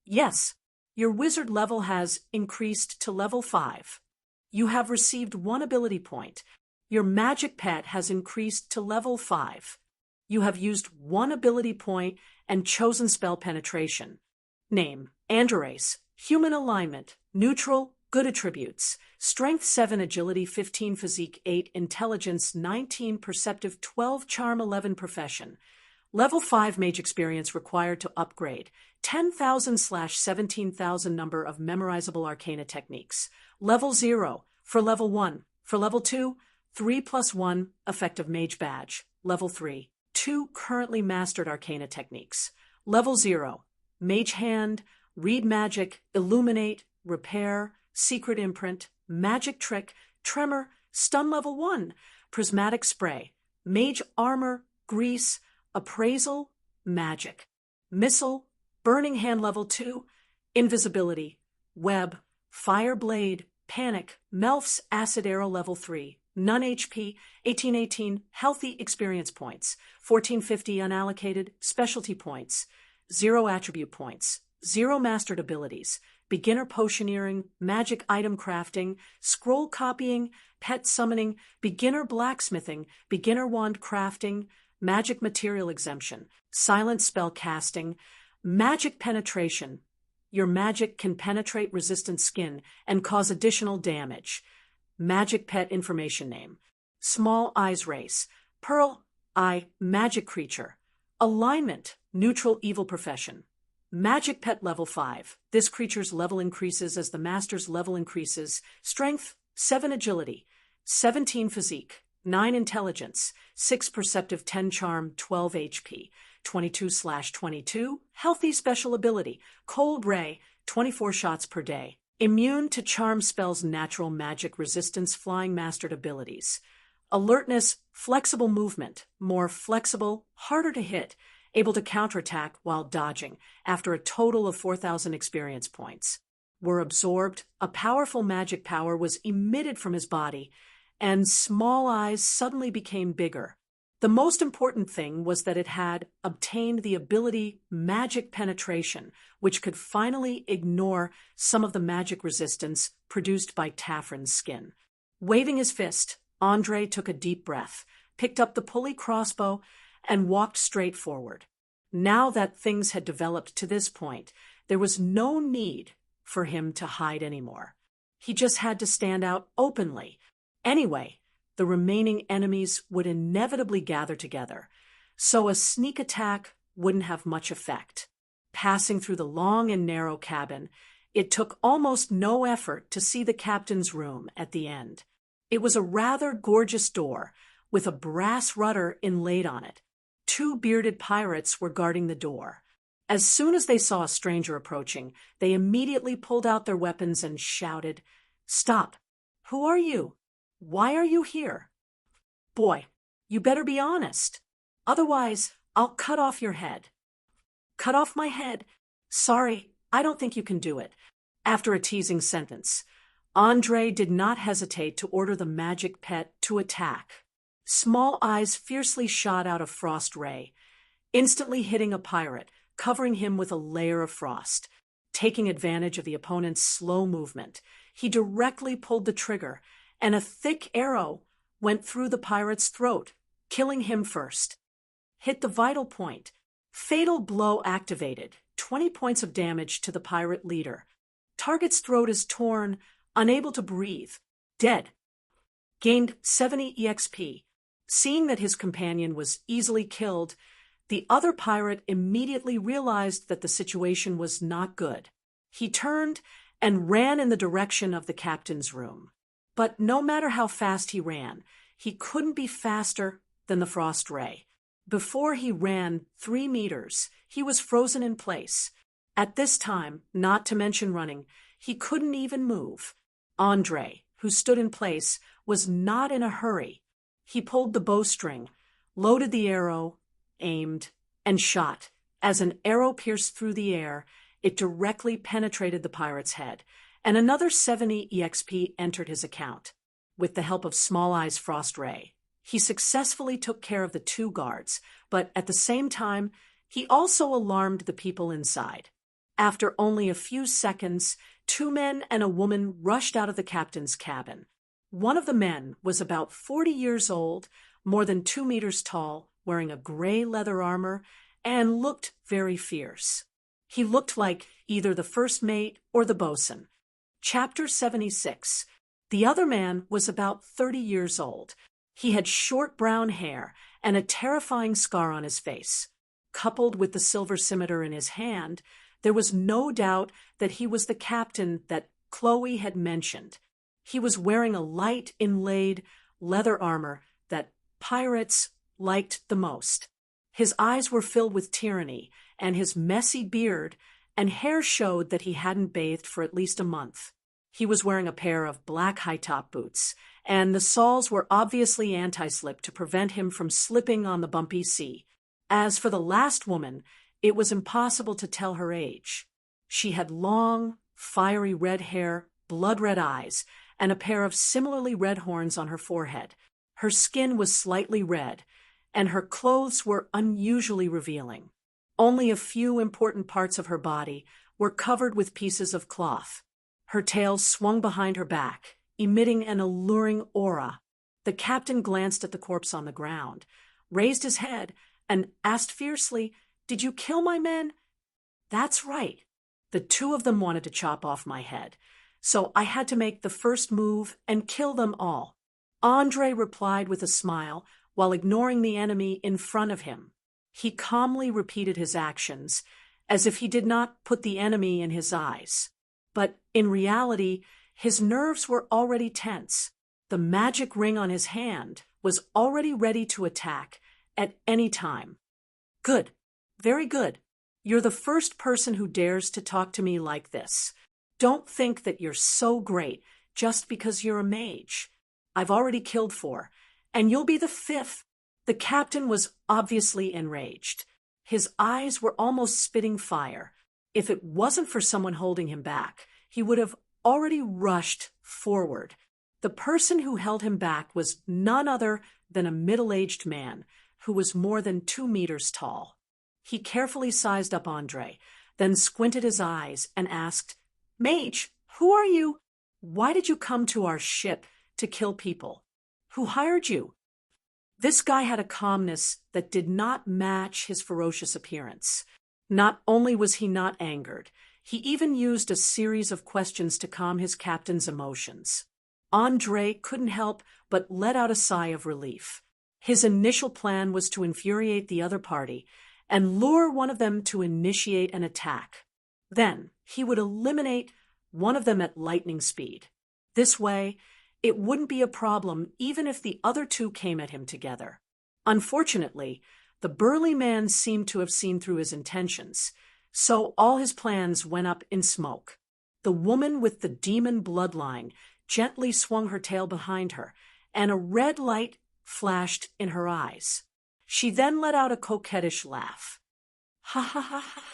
Yes, your wizard level has increased to level 5. You have received 1 ability point. Your magic pet has increased to level 5. You have used 1 ability point and chosen spell penetration. Name: Andres. Human alignment, neutral, good attributes. Strength 7, agility 15, physique 8, intelligence 19, perceptive 12, charm 11, profession. Level 5 mage experience required to upgrade. 10,000/17,000 number of memorizable arcana techniques. Level 0 for level 1. For level 2, 3+1 effective mage badge. Level 3, 2 currently mastered arcana techniques. Level 0, mage hand, read magic, illuminate, repair, secret imprint, magic trick, tremor, stun level 1, prismatic spray, mage armor, grease, appraisal, magic, missile, burning hand level 2, invisibility, web, fire blade, panic, Melf's acid arrow level 3, none HP, 1818, healthy experience points, 1450 unallocated, specialty points, 0 attribute points, 0 mastered abilities, beginner potioneering, magic item crafting, scroll copying, pet summoning, beginner blacksmithing, beginner wand crafting, magic material exemption, silent spell casting, magic penetration. Your magic can penetrate resistant skin and cause additional damage. Magic pet information name: Small Eyes race, Pearl Eye magic creature. Alignment, neutral evil profession. Magic pet level 5. This creature's level increases as the master's level increases. Strength 7, agility 17, physique 9, intelligence 6, perceptive 10, charm 12 HP 22/22. Healthy special ability, cold ray 24 shots per day. Immune to charm spells, natural magic resistance, flying mastered abilities. Alertness, flexible movement, more flexible, harder to hit, able to counterattack while dodging, after a total of 4,000 experience points. Were absorbed, a powerful magic power was emitted from his body, and Small Eyes suddenly became bigger. The most important thing was that it had obtained the ability Magic Penetration, which could finally ignore some of the magic resistance produced by Taffrin's skin. Waving his fist, Andre took a deep breath, picked up the pulley crossbow, and walked straight forward. Now that things had developed to this point, there was no need for him to hide anymore. He just had to stand out openly. Anyway, the remaining enemies would inevitably gather together, so a sneak attack wouldn't have much effect. Passing through the long and narrow cabin, it took almost no effort to see the captain's room at the end. It was a rather gorgeous door, with a brass rudder inlaid on it. 2 bearded pirates were guarding the door. As soon as they saw a stranger approaching, they immediately pulled out their weapons and shouted, "Stop! Who are you? Why are you here? Boy, you better be honest. Otherwise, I'll cut off your head." "Cut off my head? Sorry, I don't think you can do it." After a teasing sentence, Andre did not hesitate to order the magic pet to attack. Small Eyes fiercely shot out a frost ray, instantly hitting a pirate, covering him with a layer of frost. Taking advantage of the opponent's slow movement, he directly pulled the trigger, and a thick arrow went through the pirate's throat, killing him first. Hit the vital point. Fatal blow activated. 20 points of damage to the pirate leader. Target's throat is torn, unable to breathe. Dead. Gained 70 EXP. Seeing that his companion was easily killed, the other pirate immediately realized that the situation was not good. He turned and ran in the direction of the captain's room. But no matter how fast he ran, he couldn't be faster than the frost ray. Before he ran 3 meters, he was frozen in place. At this time, not to mention running, he couldn't even move. Andre, who stood in place, was not in a hurry. He pulled the bowstring, loaded the arrow, aimed, and shot. As an arrow pierced through the air, it directly penetrated the pirate's head, and another 70 EXP entered his account. with the help of Small Eyes Frost Ray. He successfully took care of the two guards, but at the same time, he also alarmed the people inside. After only a few seconds, two men and a woman rushed out of the captain's cabin. One of the men was about 40 years old, more than 2 meters tall, wearing a gray leather armor, and looked very fierce. He looked like either the first mate or the bosun. Chapter 76. The other man was about 30 years old. He had short brown hair and a terrifying scar on his face. Coupled with the silver scimitar in his hand, there was no doubt that he was the captain that Chloe had mentioned. He was wearing a light inlaid leather armor that pirates liked the most. His eyes were filled with tyranny, and his messy beard and hair showed that he hadn't bathed for at least a month. He was wearing a pair of black high-top boots, and the soles were obviously anti-slip to prevent him from slipping on the bumpy sea. As for the last woman, it was impossible to tell her age. She had long, fiery red hair, blood-red eyes, and a pair of similarly red horns on her forehead. Her skin was slightly red, and her clothes were unusually revealing. Only a few important parts of her body were covered with pieces of cloth. Her tail swung behind her back, emitting an alluring aura. The captain glanced at the corpse on the ground, raised his head, and asked fiercely, "Did you kill my men?" "That's right. The two of them wanted to chop off my head, so I had to make the first move and kill them all." Andre replied with a smile while ignoring the enemy in front of him. He calmly repeated his actions, as if he did not put the enemy in his eyes. But in reality, his nerves were already tense. The magic ring on his hand was already ready to attack at any time. "Good. Very good. You're the first person who dares to talk to me like this. Don't think that you're so great just because you're a mage. I've already killed 4, and you'll be the 5th. The captain was obviously enraged. His eyes were almost spitting fire. If it wasn't for someone holding him back, he would have already rushed forward. The person who held him back was none other than a middle-aged man who was more than 2 meters tall. He carefully sized up Andre, then squinted his eyes and asked, "Mage, who are you? Why did you come to our ship to kill people? Who hired you?" This guy had a calmness that did not match his ferocious appearance. Not only was he not angered, he even used a series of questions to calm his captain's emotions. Andre couldn't help but let out a sigh of relief. His initial plan was to infuriate the other party and lure one of them to initiate an attack. Then he would eliminate one of them at lightning speed. This way, it wouldn't be a problem even if the other two came at him together. Unfortunately, the burly man seemed to have seen through his intentions, so all his plans went up in smoke. The woman with the demon bloodline gently swung her tail behind her, and a red light flashed in her eyes. She then let out a coquettish laugh. "Ha ha ha ha!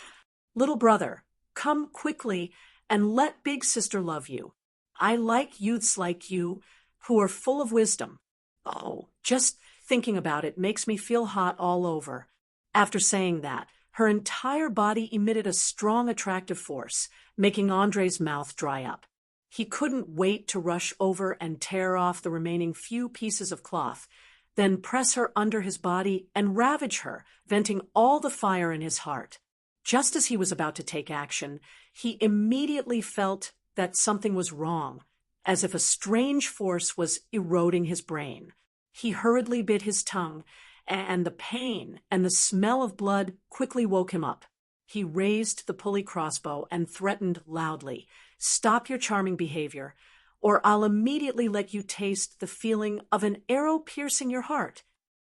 Little brother, come quickly and let big sister love you. I like youths like you who are full of wisdom. Oh, just thinking about it makes me feel hot all over." After saying that, her entire body emitted a strong attractive force, making Andre's mouth dry up. He couldn't wait to rush over and tear off the remaining few pieces of cloth, then press her under his body and ravage her, venting all the fire in his heart. Just as he was about to take action, he immediately felt that something was wrong, as if a strange force was eroding his brain. He hurriedly bit his tongue, and the pain and the smell of blood quickly woke him up. He raised the pulley crossbow and threatened loudly, "Stop your charming behavior, or I'll immediately let you taste the feeling of an arrow piercing your heart."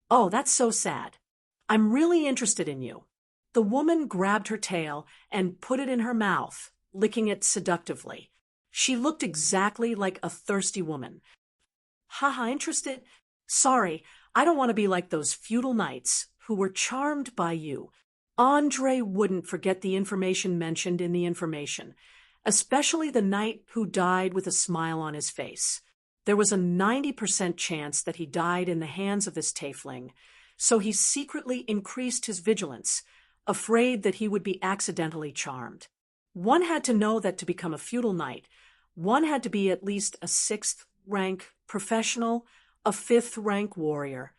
"Oh, that's so sad. I'm really interested in you." The woman grabbed her tail and put it in her mouth, licking it seductively. She looked exactly like a thirsty woman. "Haha, interested? Sorry, I don't want to be like those feudal knights who were charmed by you." Andre wouldn't forget the information mentioned in the information, especially the knight who died with a smile on his face. There was a 90% chance that he died in the hands of this tiefling, so he secretly increased his vigilance, afraid that he would be accidentally charmed. One had to know that to become a feudal knight, one had to be at least a 6th rank professional, a 5th rank warrior,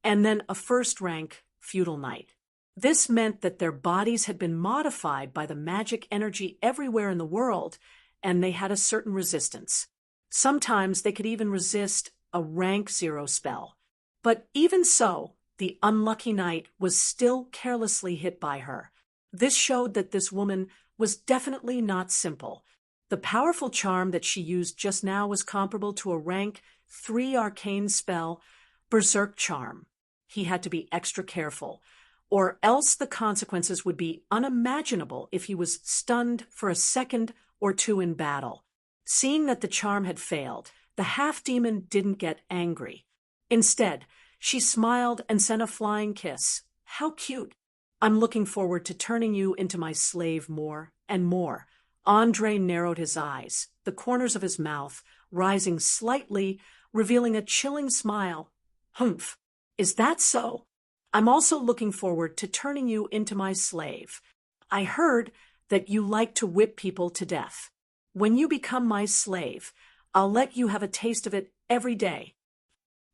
and then a 1st rank feudal knight. This meant that their bodies had been modified by the magic energy everywhere in the world, and they had a certain resistance. Sometimes they could even resist a rank 0 spell. But even so, the unlucky knight was still carelessly hit by her. This showed that this woman was definitely not simple. The powerful charm that she used just now was comparable to a rank 3 arcane spell, Berserk Charm. He had to be extra careful, or else the consequences would be unimaginable if he was stunned for a second or two in battle. Seeing that the charm had failed, the half-demon didn't get angry. Instead, she smiled and sent a flying kiss. How cute! I'm looking forward to turning you into my slave more and more. Andre narrowed his eyes, the corners of his mouth rising slightly, revealing a chilling smile. Humph! Is that so? I'm also looking forward to turning you into my slave. I heard that you like to whip people to death. When you become my slave, I'll let you have a taste of it every day.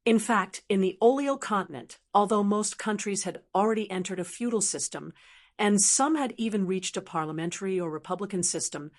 In fact, in the Oleo continent, although most countries had already entered a feudal system, and some had even reached a parliamentary or republican system,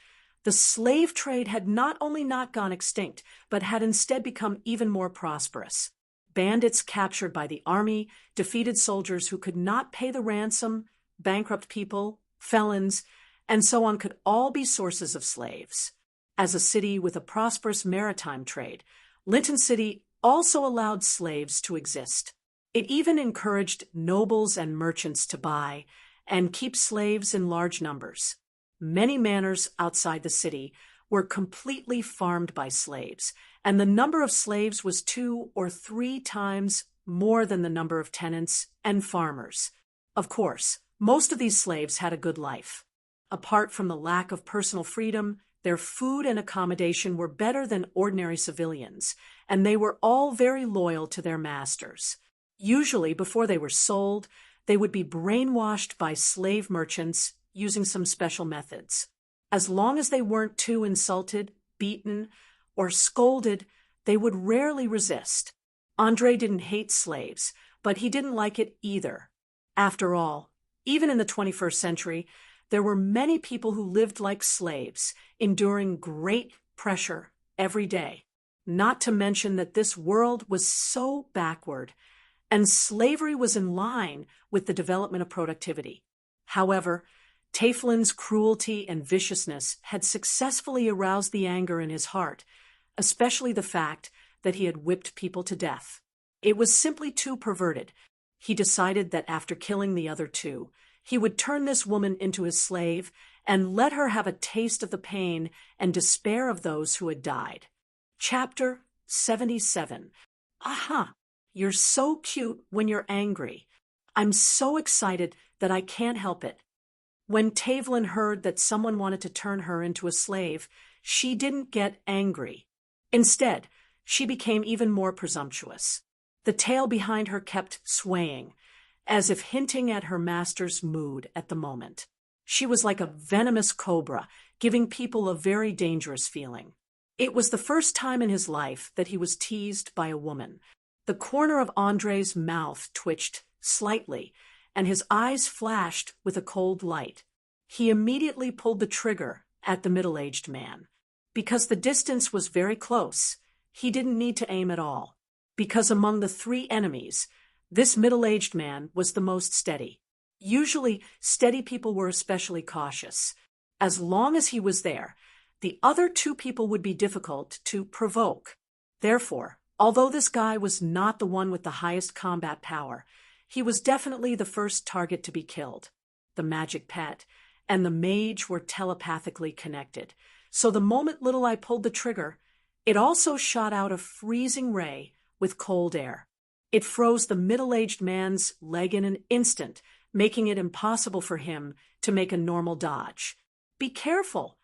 the slave trade had not only not gone extinct, but had instead become even more prosperous. Bandits captured by the army, defeated soldiers who could not pay the ransom, bankrupt people, felons, and so on could all be sources of slaves. As a city with a prosperous maritime trade, Linton City also allowed slaves to exist. It even encouraged nobles and merchants to buy and keep slaves in large numbers. Many manors outside the city were completely farmed by slaves, and the number of slaves was 2 or 3 times more than the number of tenants and farmers. Of course, most of these slaves had a good life. Apart from the lack of personal freedom, their food and accommodation were better than ordinary civilians, and they were all very loyal to their masters. Usually, before they were sold, they would be brainwashed by slave merchants using some special methods. As long as they weren't too insulted, beaten, or scolded, they would rarely resist. Andre didn't hate slaves, but he didn't like it either. After all, even in the 21st century, there were many people who lived like slaves, enduring great pressure every day. Not to mention that this world was so backward, and slavery was in line with the development of productivity. However, Taiflin's cruelty and viciousness had successfully aroused the anger in his heart, especially the fact that he had whipped people to death. It was simply too perverted. He decided that after killing the other 2, he would turn this woman into his slave and let her have a taste of the pain and despair of those who had died. Chapter 77. Aha! You're so cute when you're angry. I'm so excited that I can't help it. When Taevlin heard that someone wanted to turn her into a slave, she didn't get angry. Instead, she became even more presumptuous. The tail behind her kept swaying, as if hinting at her master's mood at the moment. She was like a venomous cobra, giving people a very dangerous feeling. It was the first time in his life that he was teased by a woman. The corner of Andre's mouth twitched slightly, and his eyes flashed with a cold light. He immediately pulled the trigger at the middle-aged man. Because the distance was very close, he didn't need to aim at all. Because among the 3 enemies, this middle-aged man was the most steady. Usually, steady people were especially cautious. As long as he was there, the other 2 people would be difficult to provoke. Therefore, although this guy was not the one with the highest combat power, he was definitely the first target to be killed. The magic pet and the mage were telepathically connected, so the moment Little Eye pulled the trigger, it also shot out a freezing ray with cold air. It froze the middle-aged man's leg in an instant, making it impossible for him to make a normal dodge. "Be careful!"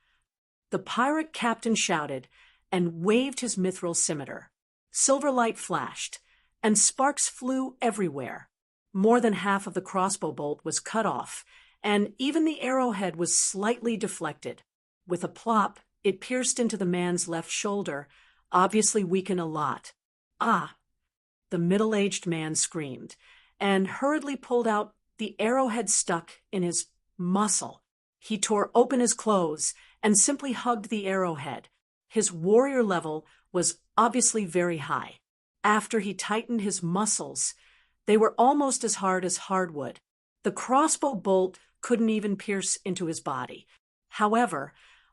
The pirate captain shouted and waved his mithril scimitar. Silver light flashed, and sparks flew everywhere. More than half of the crossbow bolt was cut off, and even the arrowhead was slightly deflected. With a plop, it pierced into the man's left shoulder, obviously weakened a lot. "Ah!" the middle-aged man screamed, and hurriedly pulled out the arrowhead stuck in his muscle. He tore open his clothes and simply hugged the arrowhead. His warrior level was obviously very high. After he tightened his muscles, they were almost as hard as hardwood. The crossbow bolt couldn't even pierce into his body. However,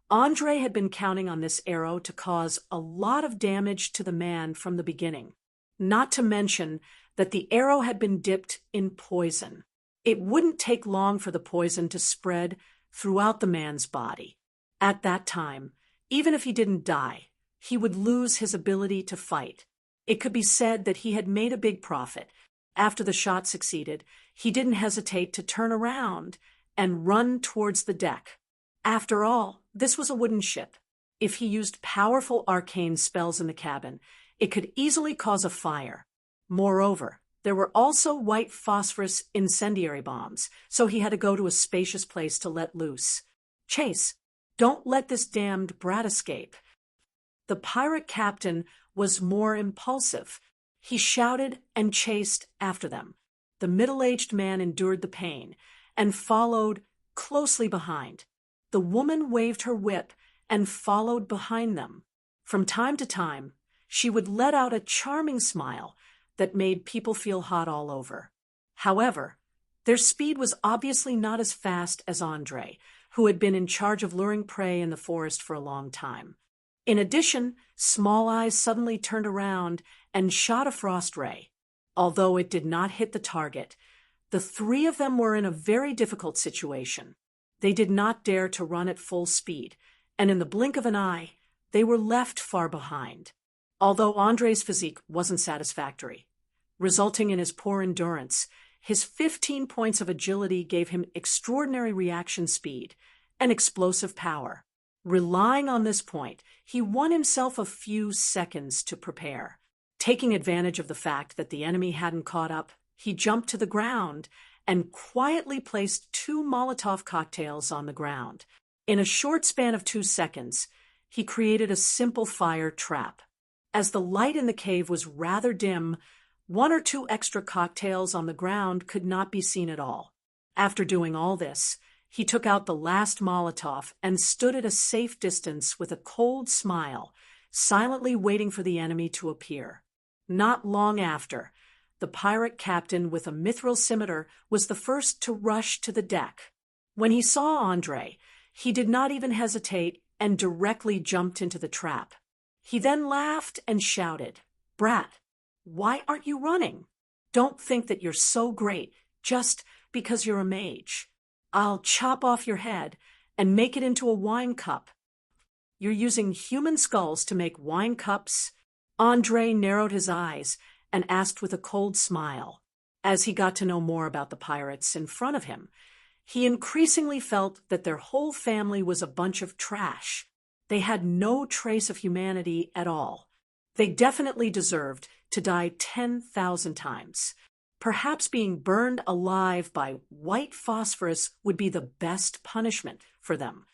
Andre had been counting on this arrow to cause a lot of damage to the man from the beginning. Not to mention that the arrow had been dipped in poison. It wouldn't take long for the poison to spread throughout the man's body. At that time, even if he didn't die, he would lose his ability to fight. It could be said that he had made a big profit. After the shot succeeded, he didn't hesitate to turn around and run towards the deck. After all, this was a wooden ship. If he used powerful arcane spells in the cabin, it could easily cause a fire. Moreover, there were also white phosphorus incendiary bombs, so he had to go to a spacious place to let loose. "Chase, don't let this damned brat escape." The pirate captain was more impulsive. He shouted and chased after them. The middle-aged man endured the pain and followed closely behind. The woman waved her whip and followed behind them. From time to time, she would let out a charming smile that made people feel hot all over. However, their speed was obviously not as fast as Andre, who had been in charge of luring prey in the forest for a long time. In addition, Small Eyes suddenly turned around and shot a frost ray. Although it did not hit the target, the three of them were in a very difficult situation. They did not dare to run at full speed, and in the blink of an eye, they were left far behind. Although Andre's physique wasn't satisfactory, resulting in his poor endurance, his 15 points of agility gave him extraordinary reaction speed and explosive power. Relying on this point, he won himself a few seconds to prepare. Taking advantage of the fact that the enemy hadn't caught up, he jumped to the ground and quietly placed 2 Molotov cocktails on the ground. In a short span of 2 seconds, he created a simple fire trap. As the light in the cave was rather dim, 1 or 2 extra cocktails on the ground could not be seen at all. After doing all this, he took out the last Molotov and stood at a safe distance with a cold smile, silently waiting for the enemy to appear. Not long after, the pirate captain with a mithril scimitar was the first to rush to the deck. When he saw Andre, he did not even hesitate and directly jumped into the trap. He then laughed and shouted, "Brat, why aren't you running? Don't think that you're so great just because you're a mage. I'll chop off your head and make it into a wine cup." "You're using human skulls to make wine cups?" Andre narrowed his eyes and asked with a cold smile. As he got to know more about the pirates in front of him, he increasingly felt that their whole family was a bunch of trash. They had no trace of humanity at all. They definitely deserved to die 10,000 times. Perhaps being burned alive by white phosphorus would be the best punishment for them.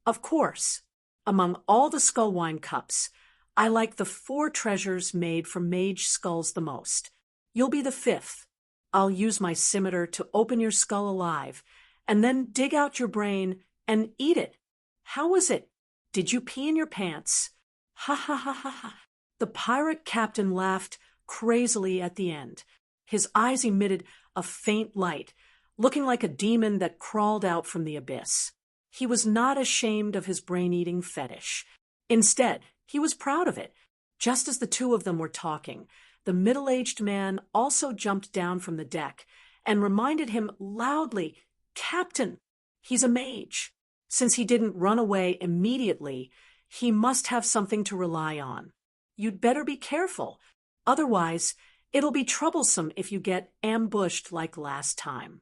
Of course, among all the skull wine cups, I like the 4 treasures made from mage skulls the most. You'll be the 5th. I'll use my scimitar to open your skull alive, and then dig out your brain and eat it. How was it? Did you pee in your pants? Ha ha ha ha ha. The pirate captain laughed crazily at the end. His eyes emitted a faint light, looking like a demon that crawled out from the abyss. He was not ashamed of his brain-eating fetish. Instead, he was proud of it. Just as the two of them were talking, the middle-aged man also jumped down from the deck and reminded him loudly, "Captain, he's a mage." Since he didn't run away immediately, he must have something to rely on. "You'd better be careful. Otherwise, it'll be troublesome if you get ambushed like last time."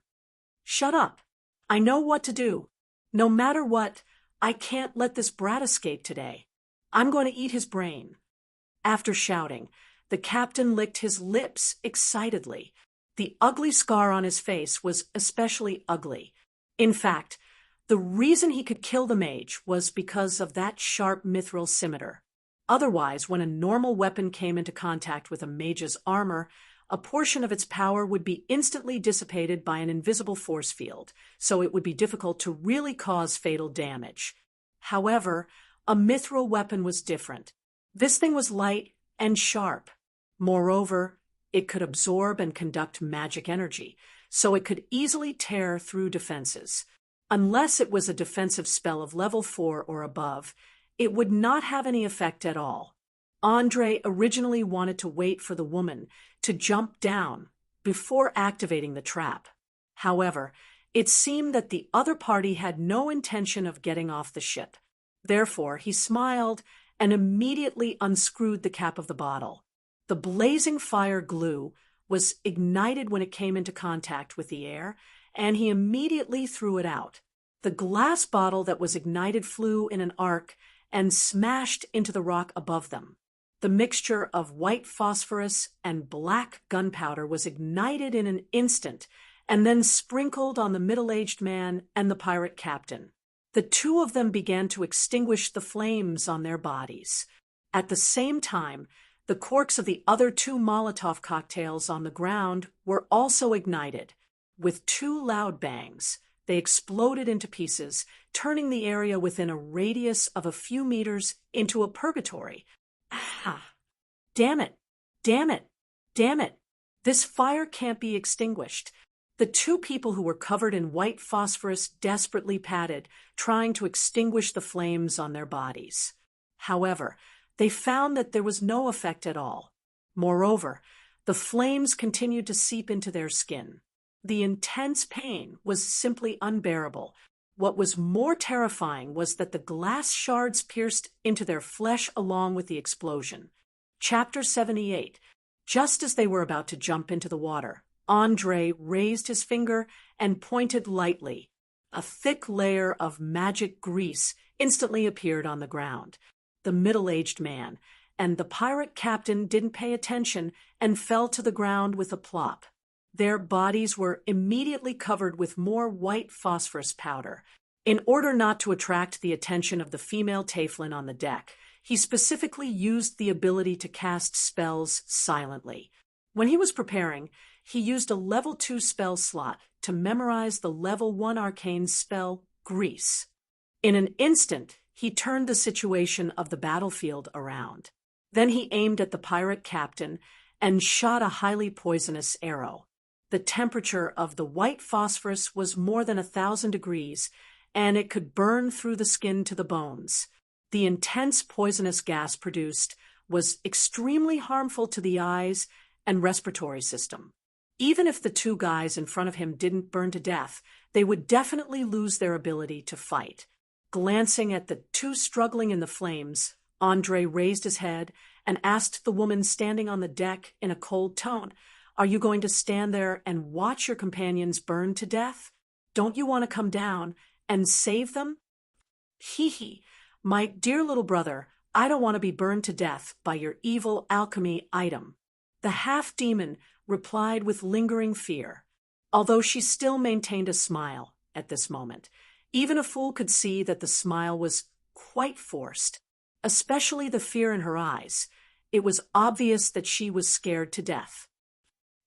"Shut up. I know what to do. No matter what, I can't let this brat escape today. I'm going to eat his brain." After shouting, the captain licked his lips excitedly. The ugly scar on his face was especially ugly. In fact, the reason he could kill the mage was because of that sharp mithril scimitar. Otherwise, when a normal weapon came into contact with a mage's armor, a portion of its power would be instantly dissipated by an invisible force field, so it would be difficult to really cause fatal damage. However, a mithril weapon was different. This thing was light and sharp. Moreover, it could absorb and conduct magic energy, so it could easily tear through defenses. Unless it was a defensive spell of level 4 or above, it would not have any effect at all. Andre originally wanted to wait for the woman to jump down before activating the trap. However, it seemed that the other party had no intention of getting off the ship. Therefore, he smiled and immediately unscrewed the cap of the bottle. The blazing fire glue was ignited when it came into contact with the air, and he immediately threw it out. The glass bottle that was ignited flew in an arc and smashed into the rock above them. The mixture of white phosphorus and black gunpowder was ignited in an instant and then sprinkled on the middle-aged man and the pirate captain. The two of them began to extinguish the flames on their bodies. At the same time, the corks of the other 2 Molotov cocktails on the ground were also ignited. With 2 loud bangs, they exploded into pieces, turning the area within a radius of a few meters into a purgatory. Ah! Damn it! Damn it! Damn it! This fire can't be extinguished. The 2 people who were covered in white phosphorus desperately patted, trying to extinguish the flames on their bodies. However, they found that there was no effect at all. Moreover, the flames continued to seep into their skin. The intense pain was simply unbearable. What was more terrifying was that the glass shards pierced into their flesh along with the explosion. Chapter 78. Just as they were about to jump into the water, Andre raised his finger and pointed lightly. A thick layer of magic grease instantly appeared on the ground. The middle-aged man and the pirate captain didn't pay attention and fell to the ground with a plop. Their bodies were immediately covered with more white phosphorus powder. In order not to attract the attention of the female Taflin on the deck, he specifically used the ability to cast spells silently. When he was preparing, he used a level 2 spell slot to memorize the level 1 arcane spell, Grease. In an instant, he turned the situation of the battlefield around. Then he aimed at the pirate captain and shot a highly poisonous arrow. The temperature of the white phosphorus was more than 1,000 degrees, and it could burn through the skin to the bones. The intense poisonous gas produced was extremely harmful to the eyes and respiratory system. Even if the 2 guys in front of him didn't burn to death, they would definitely lose their ability to fight. Glancing at the 2 struggling in the flames, Andre raised his head and asked the woman standing on the deck in a cold tone, "Are you going to stand there and watch your companions burn to death? Don't you want to come down and save them?" "Hee, my dear little brother, I don't want to be burned to death by your evil alchemy item," the half-demon replied with lingering fear, although she still maintained a smile at this moment. Even a fool could see that the smile was quite forced, especially the fear in her eyes. It was obvious that she was scared to death.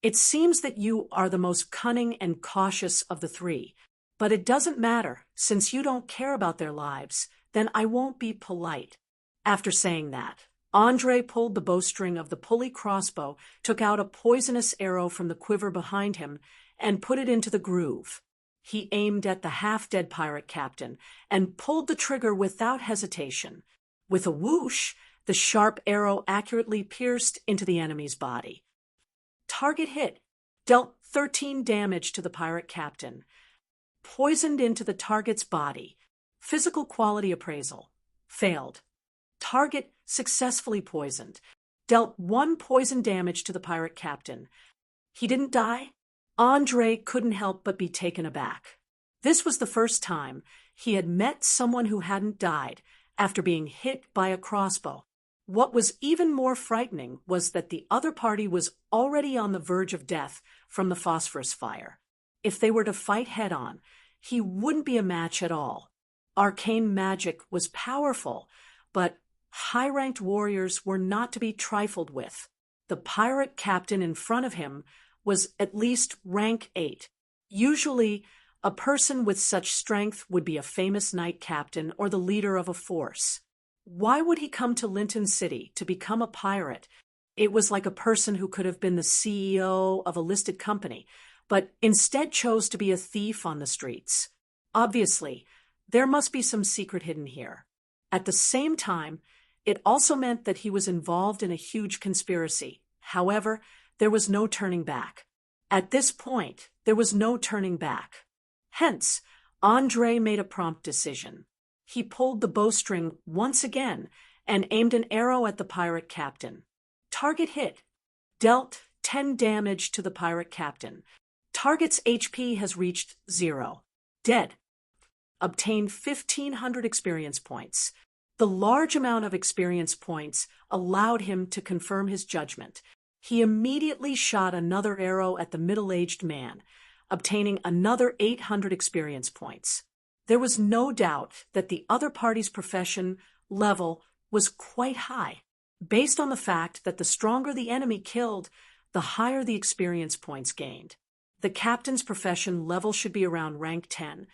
"It seems that you are the most cunning and cautious of the 3, but it doesn't matter, since you don't care about their lives, then I won't be polite." After saying that, Andre pulled the bowstring of the pulley crossbow, took out a poisonous arrow from the quiver behind him, and put it into the groove. He aimed at the half-dead pirate captain and pulled the trigger without hesitation. With a whoosh, the sharp arrow accurately pierced into the enemy's body. Target hit. Dealt 13 damage to the pirate captain. Poisoned into the target's body. Physical quality appraisal. Failed. Target successfully poisoned. Dealt 1 poison damage to the pirate captain. He didn't die? Andre couldn't help but be taken aback. This was the first time he had met someone who hadn't died after being hit by a crossbow. What was even more frightening was that the other party was already on the verge of death from the phosphorus fire. If they were to fight head-on, he wouldn't be a match at all. Arcane magic was powerful, but high-ranked warriors were not to be trifled with. The pirate captain in front of him was at least rank 8. Usually, a person with such strength would be a famous knight captain or the leader of a force. Why would he come to Linton City to become a pirate? It was like a person who could have been the CEO of a listed company, but instead chose to be a thief on the streets. Obviously, there must be some secret hidden here. At the same time, it also meant that he was involved in a huge conspiracy. However, there was no turning back. At this point, there was no turning back. Hence, Andre made a prompt decision. He pulled the bowstring once again and aimed an arrow at the pirate captain. Target hit. Dealt 10 damage to the pirate captain. Target's HP has reached 0. Dead. Obtained 1,500 experience points. The large amount of experience points allowed him to confirm his judgment. He immediately shot another arrow at the middle-aged man, obtaining another 800 experience points. There was no doubt that the other party's profession level was quite high, based on the fact that the stronger the enemy killed, the higher the experience points gained. The captain's profession level should be around rank 10,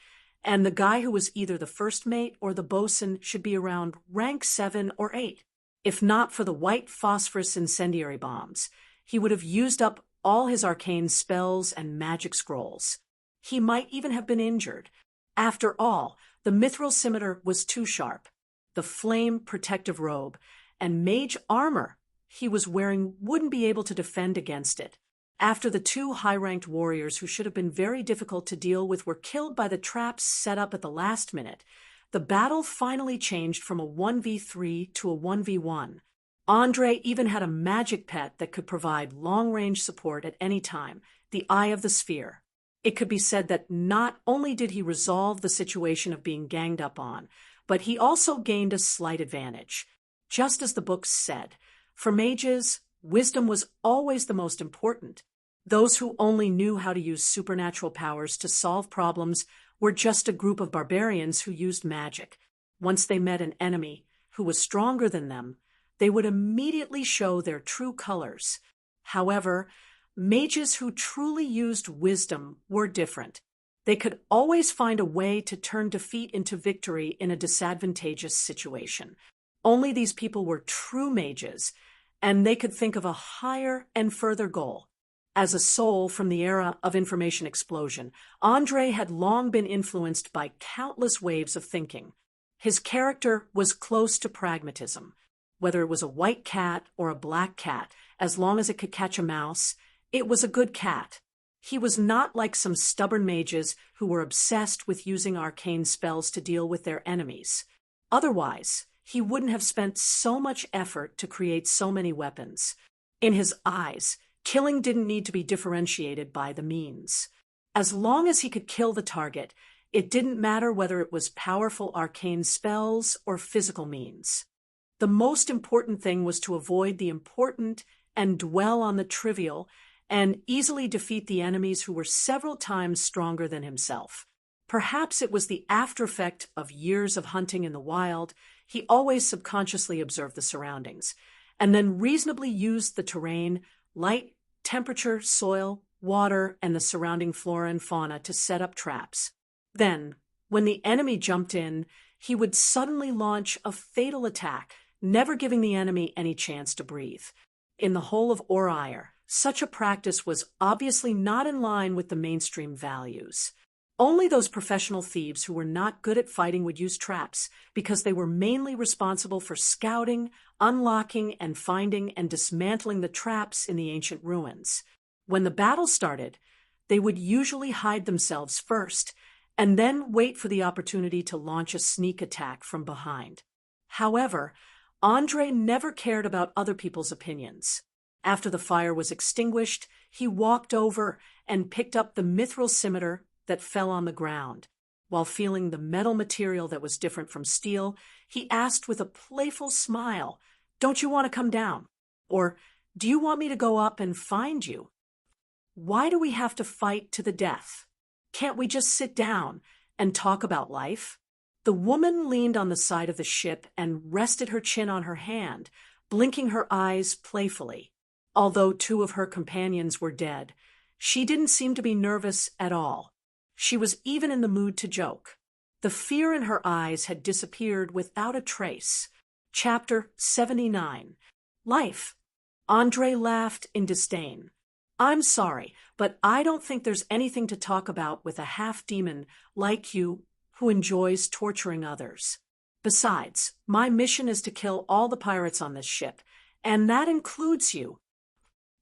and the guy who was either the first mate or the bosun should be around rank 7 or 8. If not for the white phosphorus incendiary bombs, he would have used up all his arcane spells and magic scrolls. He might even have been injured. After all, the mithril scimitar was too sharp. The flame protective robe and mage armor he was wearing wouldn't be able to defend against it. After the 2 high-ranked warriors who should have been very difficult to deal with were killed by the traps set up at the last minute, the battle finally changed from a 1v3 to a 1v1. Andre even had a magic pet that could provide long-range support at any time, the Eye of the Sphere. It could be said that not only did he resolve the situation of being ganged up on, but he also gained a slight advantage. Just as the book said, for mages, wisdom was always the most important. Those who only knew how to use supernatural powers to solve problems were just a group of barbarians who used magic. Once they met an enemy who was stronger than them, they would immediately show their true colors. However, mages who truly used wisdom were different. They could always find a way to turn defeat into victory in a disadvantageous situation. Only these people were true mages, and they could think of a higher and further goal. As a soul from the era of information explosion, Andre had long been influenced by countless waves of thinking. His character was close to pragmatism. Whether it was a white cat or a black cat, as long as it could catch a mouse, it was a good cat. He was not like some stubborn mages who were obsessed with using arcane spells to deal with their enemies. Otherwise, he wouldn't have spent so much effort to create so many weapons. In his eyes, killing didn't need to be differentiated by the means. As long as he could kill the target, it didn't matter whether it was powerful arcane spells or physical means. The most important thing was to avoid the important and dwell on the trivial and easily defeat the enemies who were several times stronger than himself. Perhaps it was the after-effect of years of hunting in the wild. He always subconsciously observed the surroundings, and then reasonably used the terrain, light, temperature, soil, water, and the surrounding flora and fauna to set up traps. Then, when the enemy jumped in, he would suddenly launch a fatal attack, never giving the enemy any chance to breathe. In the whole of Orire, such a practice was obviously not in line with the mainstream values. Only those professional thieves who were not good at fighting would use traps, because they were mainly responsible for scouting, unlocking, and finding and dismantling the traps in the ancient ruins. When the battle started, they would usually hide themselves first, and then wait for the opportunity to launch a sneak attack from behind. However, Andre never cared about other people's opinions. After the fire was extinguished, he walked over and picked up the mithril scimitar that fell on the ground. While feeling the metal material that was different from steel, he asked with a playful smile, Don't you want to come down? Or, do you want me to go up and find you? Why do we have to fight to the death? Can't we just sit down and talk about life? The woman leaned on the side of the ship and rested her chin on her hand, blinking her eyes playfully. Although two of her companions were dead, she didn't seem to be nervous at all. She was even in the mood to joke. The fear in her eyes had disappeared without a trace. Chapter 79. Life. Andre laughed in disdain. I'm sorry, but I don't think there's anything to talk about with a half-demon like you who enjoys torturing others. Besides, my mission is to kill all the pirates on this ship, and that includes you.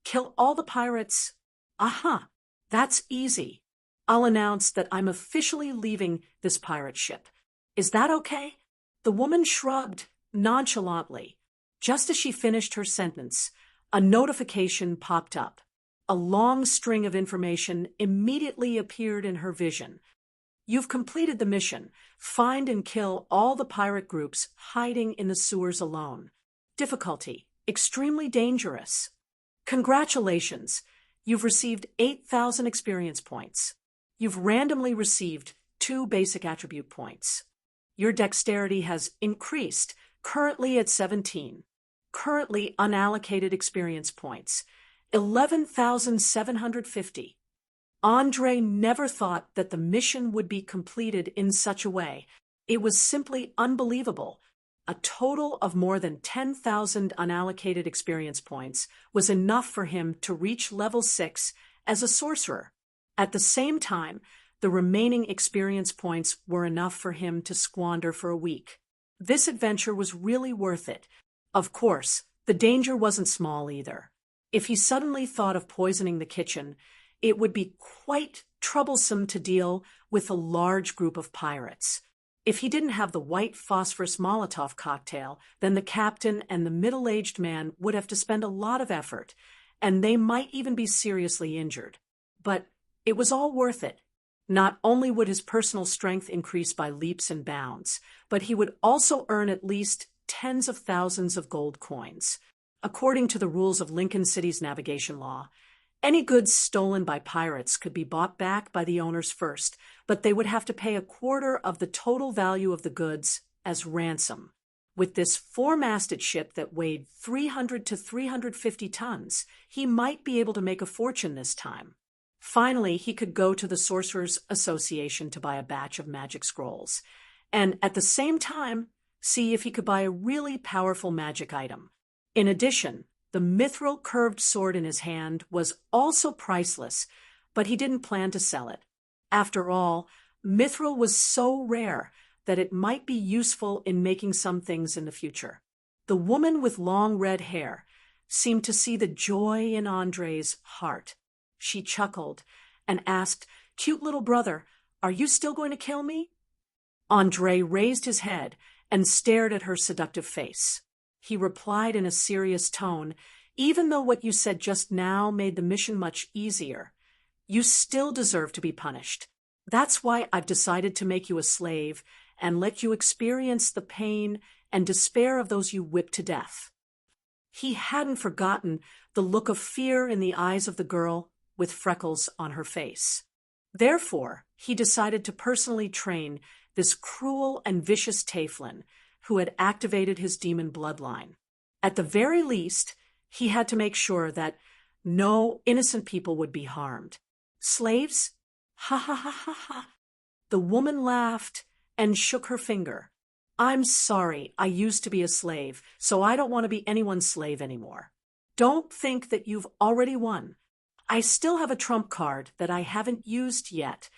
Kill all the pirates? Aha, that's easy. I'll announce that I'm officially leaving this pirate ship. Is that okay? The woman shrugged nonchalantly. Just as she finished her sentence, a notification popped up. A long string of information immediately appeared in her vision. You've completed the mission. Find and kill all the pirate groups hiding in the sewers alone. Difficulty: extremely dangerous. Congratulations! You've received 8,000 experience points. You've randomly received 2 basic attribute points. Your dexterity has increased, currently at 17. Currently unallocated experience points, 11,750. Andre never thought that the mission would be completed in such a way. It was simply unbelievable. A total of more than 10,000 unallocated experience points was enough for him to reach level 6 as a sorcerer. At the same time, the remaining experience points were enough for him to squander for a week. This adventure was really worth it. Of course, the danger wasn't small either. If he suddenly thought of poisoning the kitchen, it would be quite troublesome to deal with a large group of pirates. If he didn't have the white phosphorus Molotov cocktail, then the captain and the middle-aged man would have to spend a lot of effort, and they might even be seriously injured. But it was all worth it. Not only would his personal strength increase by leaps and bounds, but he would also earn at least tens of thousands of gold coins. According to the rules of Lincoln City's navigation law, any goods stolen by pirates could be bought back by the owners first, but they would have to pay a quarter of the total value of the goods as ransom. With this 4-masted ship that weighed 300 to 350 tons, he might be able to make a fortune this time. Finally, he could go to the Sorcerers' Association to buy a batch of magic scrolls, and at the same time, see if he could buy a really powerful magic item. In addition, the mithril curved sword in his hand was also priceless, but he didn't plan to sell it. After all, mithril was so rare that it might be useful in making some things in the future. The woman with long red hair seemed to see the joy in Andre's heart. She chuckled and asked, "Cute little brother, are you still going to kill me?" Andre raised his head and stared at her seductive face. He replied in a serious tone, "Even though what you said just now made the mission much easier, you still deserve to be punished. That's why I've decided to make you a slave and let you experience the pain and despair of those you whip to death." He hadn't forgotten the look of fear in the eyes of the girl with freckles on her face. Therefore, he decided to personally train this cruel and vicious Teflon who had activated his demon bloodline. At the very least, he had to make sure that no innocent people would be harmed. Slaves? Ha ha ha ha ha. The woman laughed and shook her finger. "I'm sorry, I used to be a slave, so I don't want to be anyone's slave anymore. Don't think that you've already won. I still have a trump card that I haven't used yet.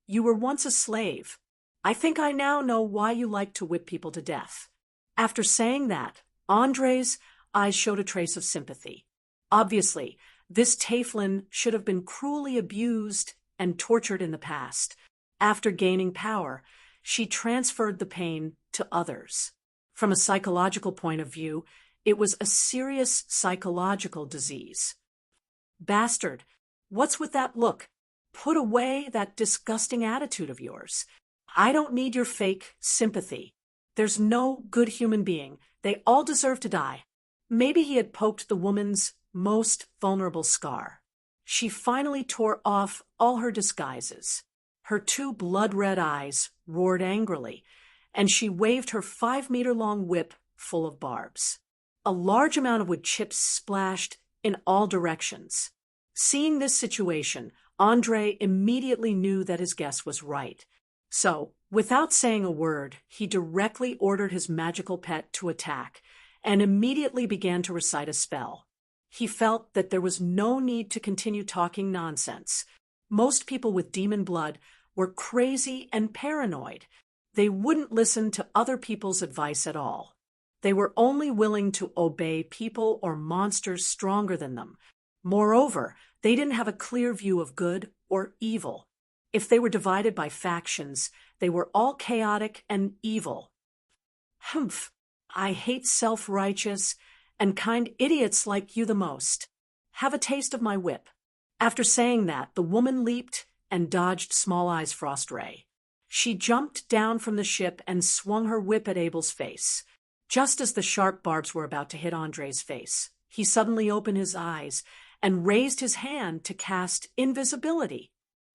You were once a slave. I think I now know why you like to whip people to death." After saying that, Andre's eyes showed a trace of sympathy. Obviously, this Teflon should have been cruelly abused and tortured in the past. After gaining power, she transferred the pain to others. From a psychological point of view, it was a serious psychological disease. "Bastard, what's with that look? Put away that disgusting attitude of yours. I don't need your fake sympathy. There's no good human being They all deserve to die. Maybe he had poked the woman's most vulnerable scar. She finally tore off all her disguises. Her two blood-red eyes roared angrily, and she waved her 5-meter-long whip full of barbs. A large amount of wood chips splashed in all directions. Seeing this situation, Andre immediately knew that his guess was right. So, without saying a word, he directly ordered his magical pet to attack, and immediately began to recite a spell. He felt that there was no need to continue talking nonsense. Most people with demon blood were crazy and paranoid. They wouldn't listen to other people's advice at all. They were only willing to obey people or monsters stronger than them. Moreover, they didn't have a clear view of good or evil. If they were divided by factions, they were all chaotic and evil. Humph! I hate self-righteous and kind idiots like you the most. Have a taste of my whip. After saying that, the woman leaped and dodged Small Eye's frost ray. She jumped down from the ship and swung her whip at Abel's face. Just as the sharp barbs were about to hit Andre's face, he suddenly opened his eyes and raised his hand to cast invisibility.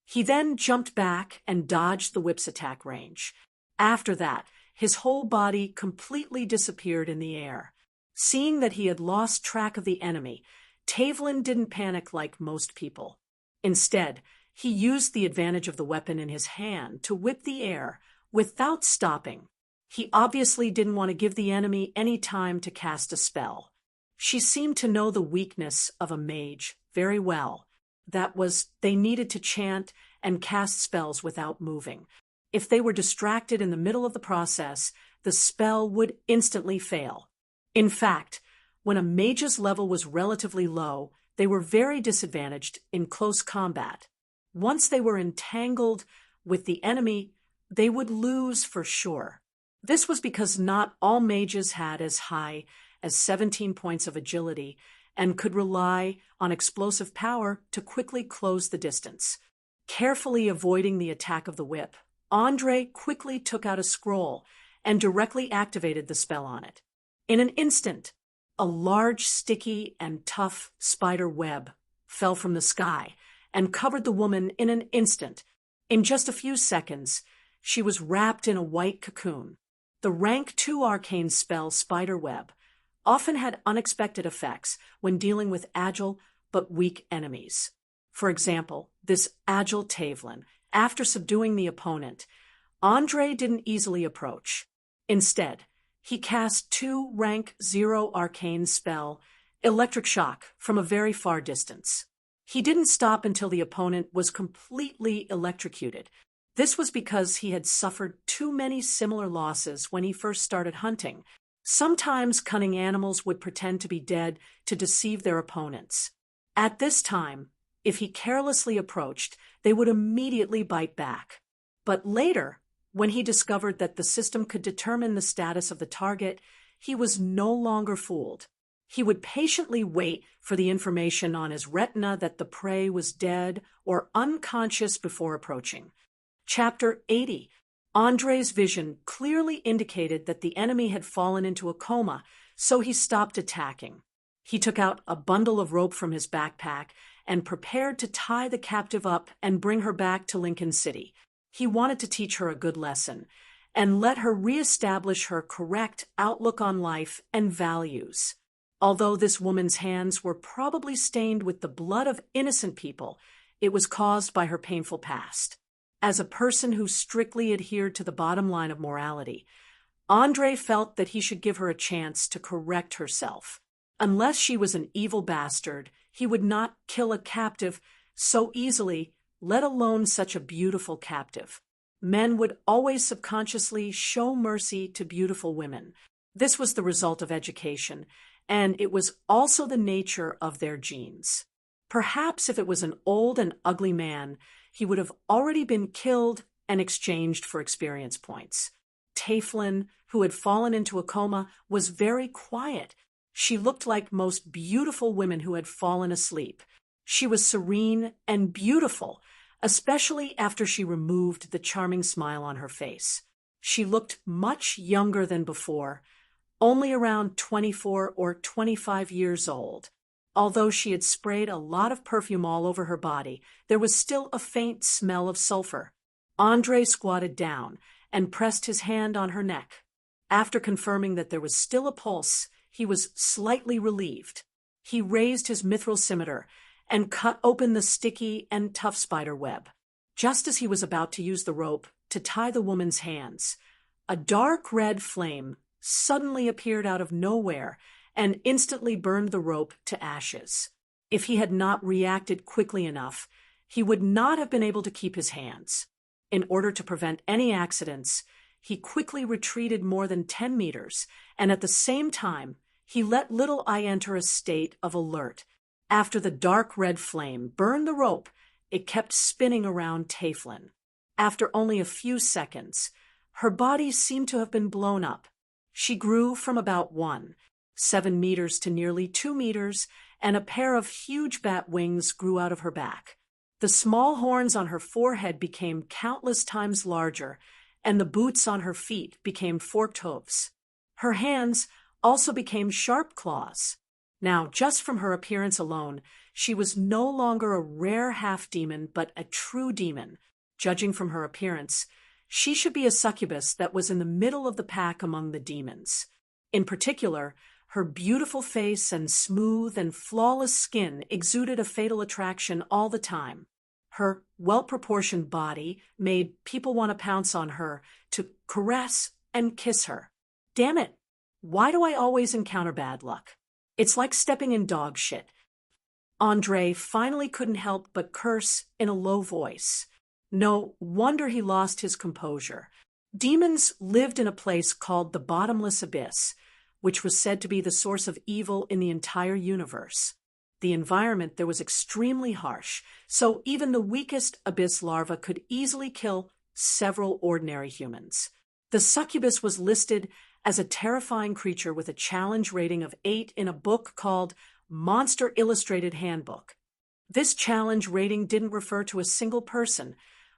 He then jumped back and dodged the whip's attack range. After that, his whole body completely disappeared in the air. Seeing that he had lost track of the enemy, Tavelin didn't panic like most people. Instead, he used the advantage of the weapon in his hand to whip the air without stopping. He obviously didn't want to give the enemy any time to cast a spell. She seemed to know the weakness of a mage very well. That was, they needed to chant and cast spells without moving. If they were distracted in the middle of the process, the spell would instantly fail. In fact, when a mage's level was relatively low, they were very disadvantaged in close combat. Once they were entangled with the enemy, they would lose for sure. This was because not all mages had as high as 17 points of agility and could rely on explosive power to quickly close the distance. Carefully avoiding the attack of the whip, Andre quickly took out a scroll and directly activated the spell on it. In an instant, a large, sticky, and tough spider web fell from the sky and covered the woman in an instant. In just a few seconds, she was wrapped in a white cocoon. The rank 2 arcane spell Spider Web often had unexpected effects when dealing with agile but weak enemies. For example, this agile Tavelin, after subduing the opponent, Andre didn't easily approach. Instead, he cast 2 rank 0 arcane spell Electric Shock from a very far distance. He didn't stop until the opponent was completely electrocuted. This was because he had suffered too many similar losses when he first started hunting. Sometimes cunning animals would pretend to be dead to deceive their opponents. At this time, if he carelessly approached, they would immediately bite back. But later, when he discovered that the system could determine the status of the target, he was no longer fooled. He would patiently wait for the information on his retina that the prey was dead or unconscious before approaching. Chapter 80. Andre's vision clearly indicated that the enemy had fallen into a coma, so he stopped attacking. He took out a bundle of rope from his backpack and prepared to tie the captive up and bring her back to Lincoln City. He wanted to teach her a good lesson and let her reestablish her correct outlook on life and values. Although this woman's hands were probably stained with the blood of innocent people, it was caused by her painful past. As a person who strictly adhered to the bottom line of morality, Andre felt that he should give her a chance to correct herself. Unless she was an evil bastard, he would not kill a captive so easily, let alone such a beautiful captive. Men would always subconsciously show mercy to beautiful women. This was the result of education, and it was also the nature of their genes. Perhaps if it was an old and ugly man, he would have already been killed and exchanged for experience points. Tavelin, who had fallen into a coma, was very quiet. She looked like most beautiful women who had fallen asleep. She was serene and beautiful, especially after she removed the charming smile on her face. She looked much younger than before, only around 24 or 25 years old. Although she had sprayed a lot of perfume all over her body, there was still a faint smell of sulfur. Andre squatted down and pressed his hand on her neck. After confirming that there was still a pulse, he was slightly relieved. He raised his mithril scimitar and cut open the sticky and tough spider web. Just as he was about to use the rope to tie the woman's hands, a dark red flame suddenly appeared out of nowhere and instantly burned the rope to ashes. If he had not reacted quickly enough, he would not have been able to keep his hands. In order to prevent any accidents, he quickly retreated more than 10 meters, and at the same time, he let Little Eye enter a state of alert. After the dark red flame burned the rope, it kept spinning around Taflin. After only a few seconds, her body seemed to have been blown up. She grew from about 7 meters to nearly 2 meters, and a pair of huge bat wings grew out of her back. The small horns on her forehead became countless times larger, and the boots on her feet became forked hooves. Her hands also became sharp claws. Now, just from her appearance alone, she was no longer a rare half-demon, but a true demon. Judging from her appearance, she should be a succubus that was in the middle of the pack among the demons. In particular, her beautiful face and smooth and flawless skin exuded a fatal attraction all the time. Her well-proportioned body made people want to pounce on her, to caress and kiss her. Damn it! Why do I always encounter bad luck? It's like stepping in dog shit. Andre finally couldn't help but curse in a low voice. No wonder he lost his composure. Demons lived in a place called the Bottomless Abyss, which was said to be the source of evil in the entire universe. The environment there was extremely harsh, so even the weakest abyss larva could easily kill several ordinary humans. The succubus was listed as a terrifying creature with a challenge rating of 8 in a book called Monster Illustrated Handbook. This challenge rating didn't refer to a single person,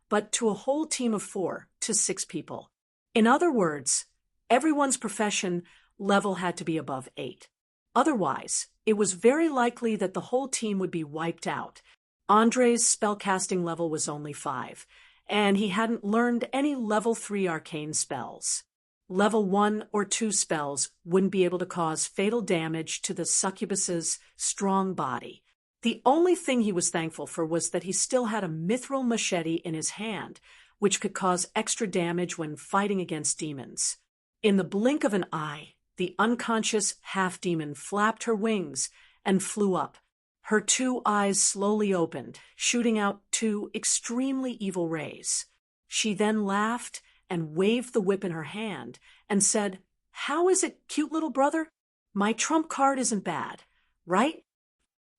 but to a whole team of 4 to 6 people. In other words, everyone's profession level had to be above 8. Otherwise, it was very likely that the whole team would be wiped out. Andre's spellcasting level was only 5, and he hadn't learned any level 3 arcane spells. Level 1 or 2 spells wouldn't be able to cause fatal damage to the succubus's strong body. The only thing he was thankful for was that he still had a mithril machete in his hand, which could cause extra damage when fighting against demons. In the blink of an eye, the unconscious half-demon flapped her wings and flew up. Her 2 eyes slowly opened, shooting out 2 extremely evil rays. She then laughed and waved the whip in her hand and said, "How is it, cute little brother? My trump card isn't bad, right?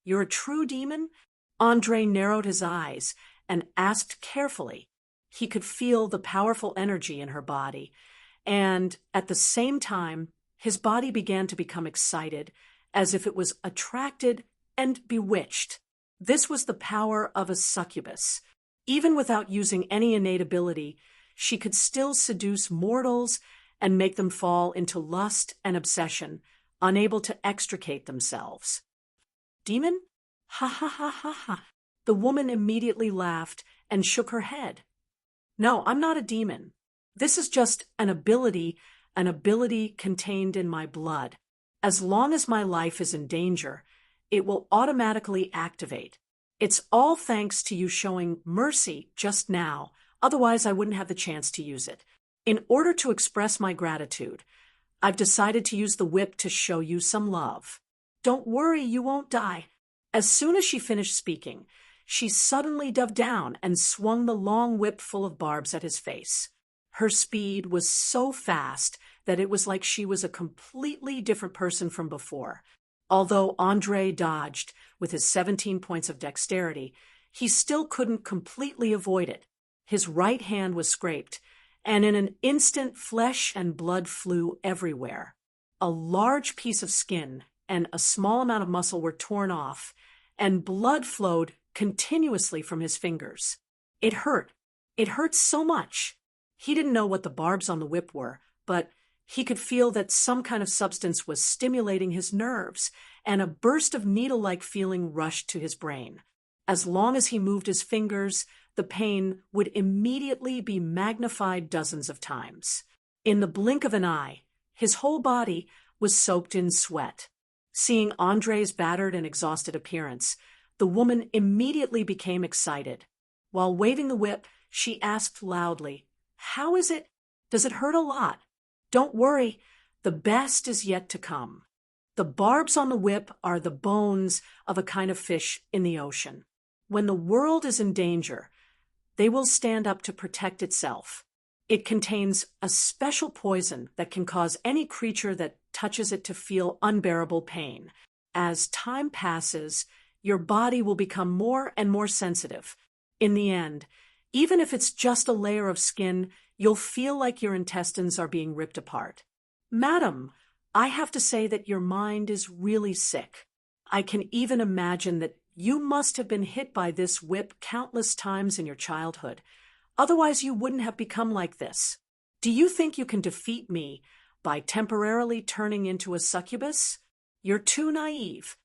You're a true demon?" Andre narrowed his eyes and asked carefully. He could feel the powerful energy in her body, and at the same time, his body began to become excited, as if it was attracted and bewitched. This was the power of a succubus. Even without using any innate ability, she could still seduce mortals and make them fall into lust and obsession, unable to extricate themselves. "Demon? Ha ha ha ha ha." The woman immediately laughed and shook her head. "No, I'm not a demon. This is just an ability contained in my blood. As long as my life is in danger, it will automatically activate. It's all thanks to you showing mercy just now, otherwise I wouldn't have the chance to use it. In order to express my gratitude, I've decided to use the whip to show you some love. Don't worry, you won't die." As soon as she finished speaking, she suddenly dove down and swung the long whip full of barbs at his face. Her speed was so fast that it was like she was a completely different person from before. Although Andre dodged with his 17 points of dexterity, he still couldn't completely avoid it. His right hand was scraped, and in an instant flesh and blood flew everywhere. A large piece of skin and a small amount of muscle were torn off, and blood flowed continuously from his fingers. It hurt. It hurt so much. He didn't know what the barbs on the whip were, but He could feel that some kind of substance was stimulating his nerves, and a burst of needle-like feeling rushed to his brain. As long as he moved his fingers, the pain would immediately be magnified dozens of times. In the blink of an eye, his whole body was soaked in sweat. Seeing Andre's battered and exhausted appearance, the woman immediately became excited. While waving the whip, she asked loudly, "How is it? Does it hurt a lot? Don't worry, the best is yet to come." The barbs on the whip are the bones of a kind of fish in the ocean. When the world is in danger, they will stand up to protect itself. It contains a special poison that can cause any creature that touches it to feel unbearable pain. As time passes, your body will become more and more sensitive. In the end, even if it's just a layer of skin, you'll feel like your intestines are being ripped apart. "Madam, I have to say that your mind is really sick. I can even imagine that you must have been hit by this whip countless times in your childhood. Otherwise, you wouldn't have become like this. Do you think you can defeat me by temporarily turning into a succubus? You're too naive."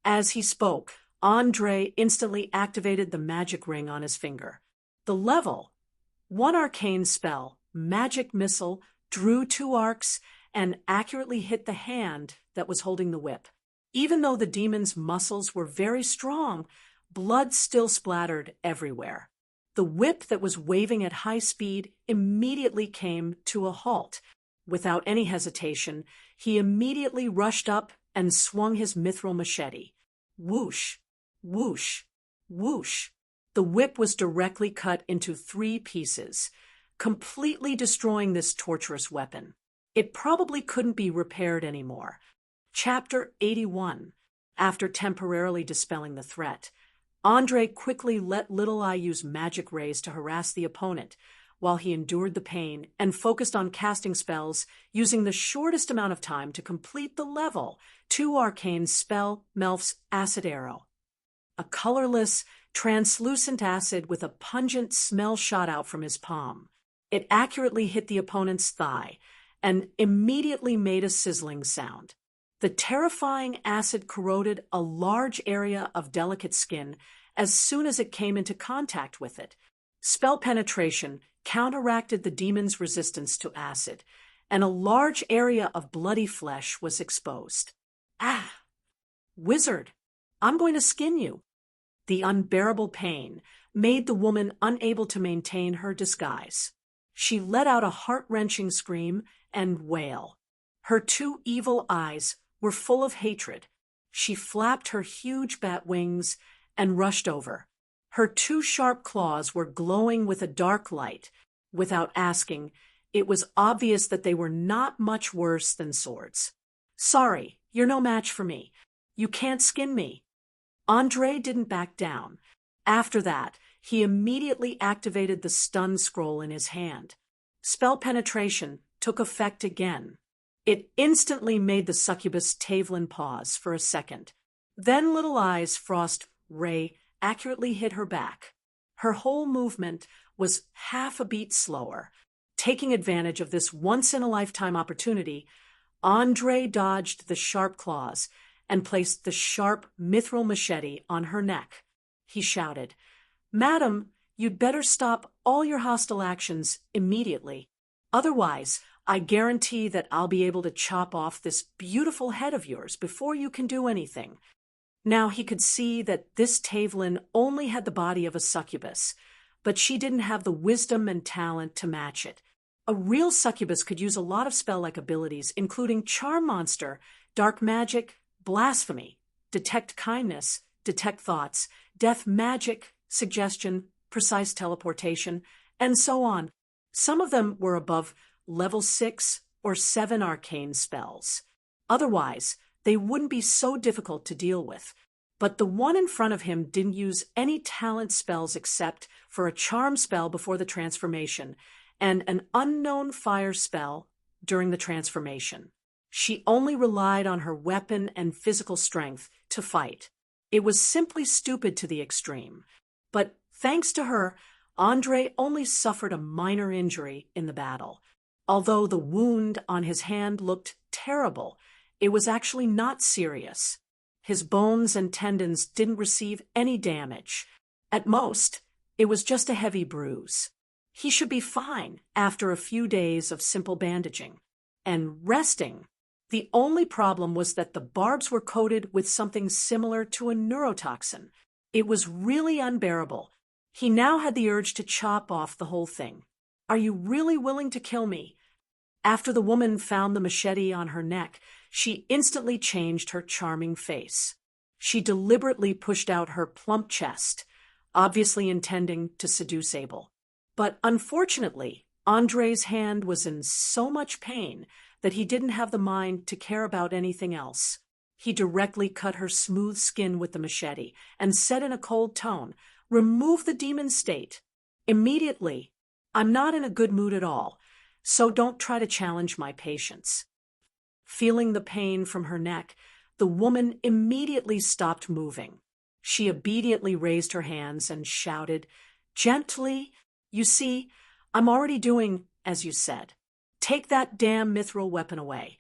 As he spoke, Andre instantly activated the magic ring on his finger. The level, one arcane spell, magic missile, drew 2 arcs and accurately hit the hand that was holding the whip. Even though the demon's muscles were very strong, blood still splattered everywhere. The whip that was waving at high speed immediately came to a halt. Without any hesitation, he immediately rushed up and swung his mithril machete. Whoosh, whoosh, whoosh. The whip was directly cut into 3 pieces, completely destroying this torturous weapon. It probably couldn't be repaired anymore. Chapter 81. After temporarily dispelling the threat, Andre quickly let Little Eye use magic rays to harass the opponent, while he endured the pain and focused on casting spells using the shortest amount of time to complete the level, 2 arcane spell, Melf's Acid Arrow. A colorless, translucent acid with a pungent smell shot out from his palm. It accurately hit the opponent's thigh and immediately made a sizzling sound. The terrifying acid corroded a large area of delicate skin as soon as it came into contact with it. Spell penetration counteracted the demon's resistance to acid, and a large area of bloody flesh was exposed. "Ah! Wizard, I'm going to skin you." The unbearable pain made the woman unable to maintain her disguise. She let out a heart-wrenching scream and wail. Her 2 evil eyes were full of hatred. She flapped her huge bat wings and rushed over. Her 2 sharp claws were glowing with a dark light. Without asking, it was obvious that they were not much worse than swords. "Sorry, you're no match for me. You can't skin me." Andre didn't back down. After that, he immediately activated the stun scroll in his hand. Spell penetration took effect again. It instantly made the succubus Tavelin pause for a second. Then Little Eye's frost ray accurately hit her back. Her whole movement was half a beat slower. Taking advantage of this once-in-a-lifetime opportunity, Andre dodged the sharp claws and placed the sharp mithril machete on her neck. He shouted, "Madam, you'd better stop all your hostile actions immediately. Otherwise, I guarantee that I'll be able to chop off this beautiful head of yours before you can do anything." Now he could see that this Tavelin only had the body of a succubus, but she didn't have the wisdom and talent to match it. A real succubus could use a lot of spell-like abilities, including Charm Monster, Dark Magic, Blasphemy, Detect Kindness, Detect Thoughts, Death Magic, Suggestion, Precise Teleportation, and so on. Some of them were above level 6 or 7 arcane spells. Otherwise, they wouldn't be so difficult to deal with. But the one in front of him didn't use any talent spells except for a charm spell before the transformation and an unknown fire spell during the transformation. She only relied on her weapon and physical strength to fight. It was simply stupid to the extreme. But thanks to her, Andre only suffered a minor injury in the battle. Although the wound on his hand looked terrible, it was actually not serious. His bones and tendons didn't receive any damage. At most, it was just a heavy bruise. He should be fine after a few days of simple bandaging and resting. The only problem was that the barbs were coated with something similar to a neurotoxin. It was really unbearable. He now had the urge to chop off the whole thing. "Are you really willing to kill me?" After the woman found the machete on her neck, she instantly changed her charming face. She deliberately pushed out her plump chest, obviously intending to seduce Abel. But unfortunately, Andre's hand was in so much pain that he didn't have the mind to care about anything else. He directly cut her smooth skin with the machete and said in a cold tone, "Remove the demon state immediately. I'm not in a good mood at all, so don't try to challenge my patience." Feeling the pain from her neck, the woman immediately stopped moving. She obediently raised her hands and shouted, "Gently, you see, I'm already doing as you said. Take that damn mithril weapon away."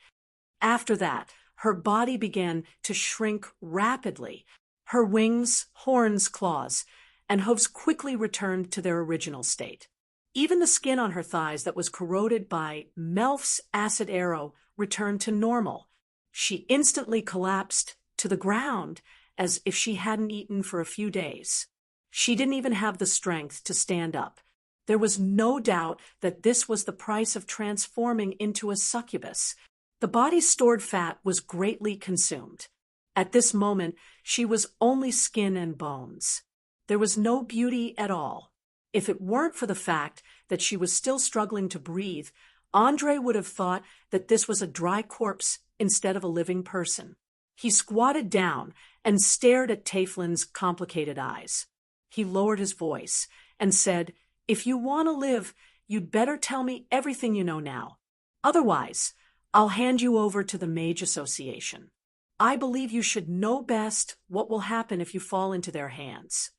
After that, her body began to shrink rapidly. Her wings, horns, claws, and hooves quickly returned to their original state. Even the skin on her thighs that was corroded by Melf's acid arrow returned to normal. She instantly collapsed to the ground as if she hadn't eaten for a few days. She didn't even have the strength to stand up. There was no doubt that this was the price of transforming into a succubus. The body's stored fat was greatly consumed. At this moment, she was only skin and bones. There was no beauty at all. If it weren't for the fact that she was still struggling to breathe, Andre would have thought that this was a dry corpse instead of a living person. He squatted down and stared at Taflin's complicated eyes. He lowered his voice and said, "If you want to live, you'd better tell me everything you know now. Otherwise, I'll hand you over to the Mage Association. I believe you should know best what will happen if you fall into their hands."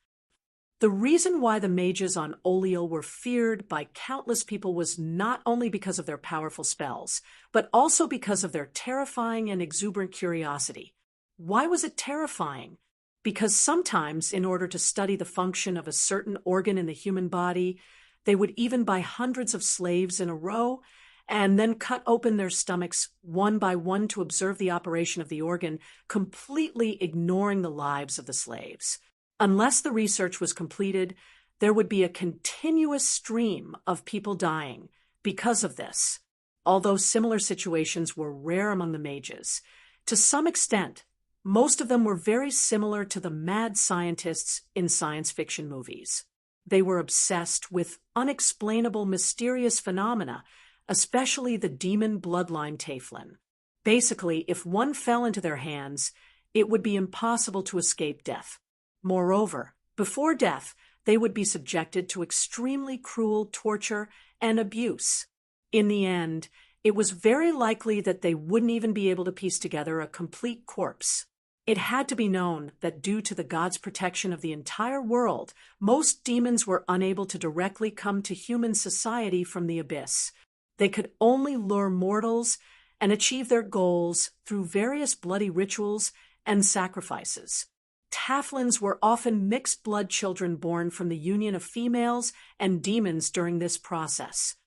The reason why the mages on Oliel were feared by countless people was not only because of their powerful spells, but also because of their terrifying and exuberant curiosity. Why was it terrifying? Because sometimes, in order to study the function of a certain organ in the human body, they would even buy hundreds of slaves in a row and then cut open their stomachs one by one to observe the operation of the organ, completely ignoring the lives of the slaves. Unless the research was completed, there would be a continuous stream of people dying because of this. Although similar situations were rare among the mages, to some extent, most of them were very similar to the mad scientists in science fiction movies. They were obsessed with unexplainable, mysterious phenomena, especially the demon bloodline Taflin. Basically, if one fell into their hands, it would be impossible to escape death. Moreover, before death, they would be subjected to extremely cruel torture and abuse. In the end, it was very likely that they wouldn't even be able to piece together a complete corpse. It had to be known that due to the god's protection of the entire world, most demons were unable to directly come to human society from the abyss. They could only lure mortals and achieve their goals through various bloody rituals and sacrifices. Taflins were often mixed-blood children born from the union of females and demons during this process.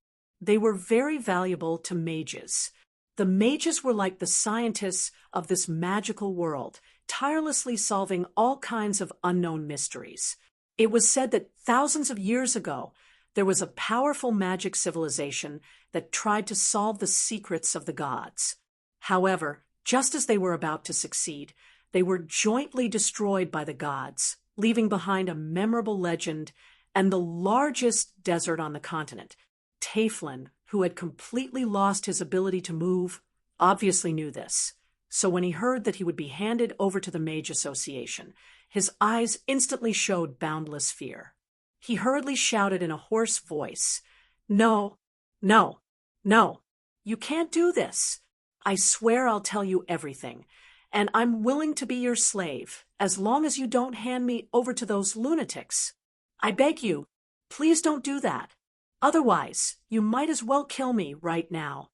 They were very valuable to mages. The mages were like the scientists of this magical world, tirelessly solving all kinds of unknown mysteries. It was said that thousands of years ago, there was a powerful magic civilization that tried to solve the secrets of the gods. However, just as they were about to succeed, they were jointly destroyed by the gods, leaving behind a memorable legend and the largest desert on the continent. Taflin, who had completely lost his ability to move, obviously knew this. So when he heard that he would be handed over to the Mage Association, his eyes instantly showed boundless fear. He hurriedly shouted in a hoarse voice, "No, no, no, you can't do this. I swear I'll tell you everything, and I'm willing to be your slave, as long as you don't hand me over to those lunatics. I beg you, please don't do that. Otherwise, you might as well kill me right now.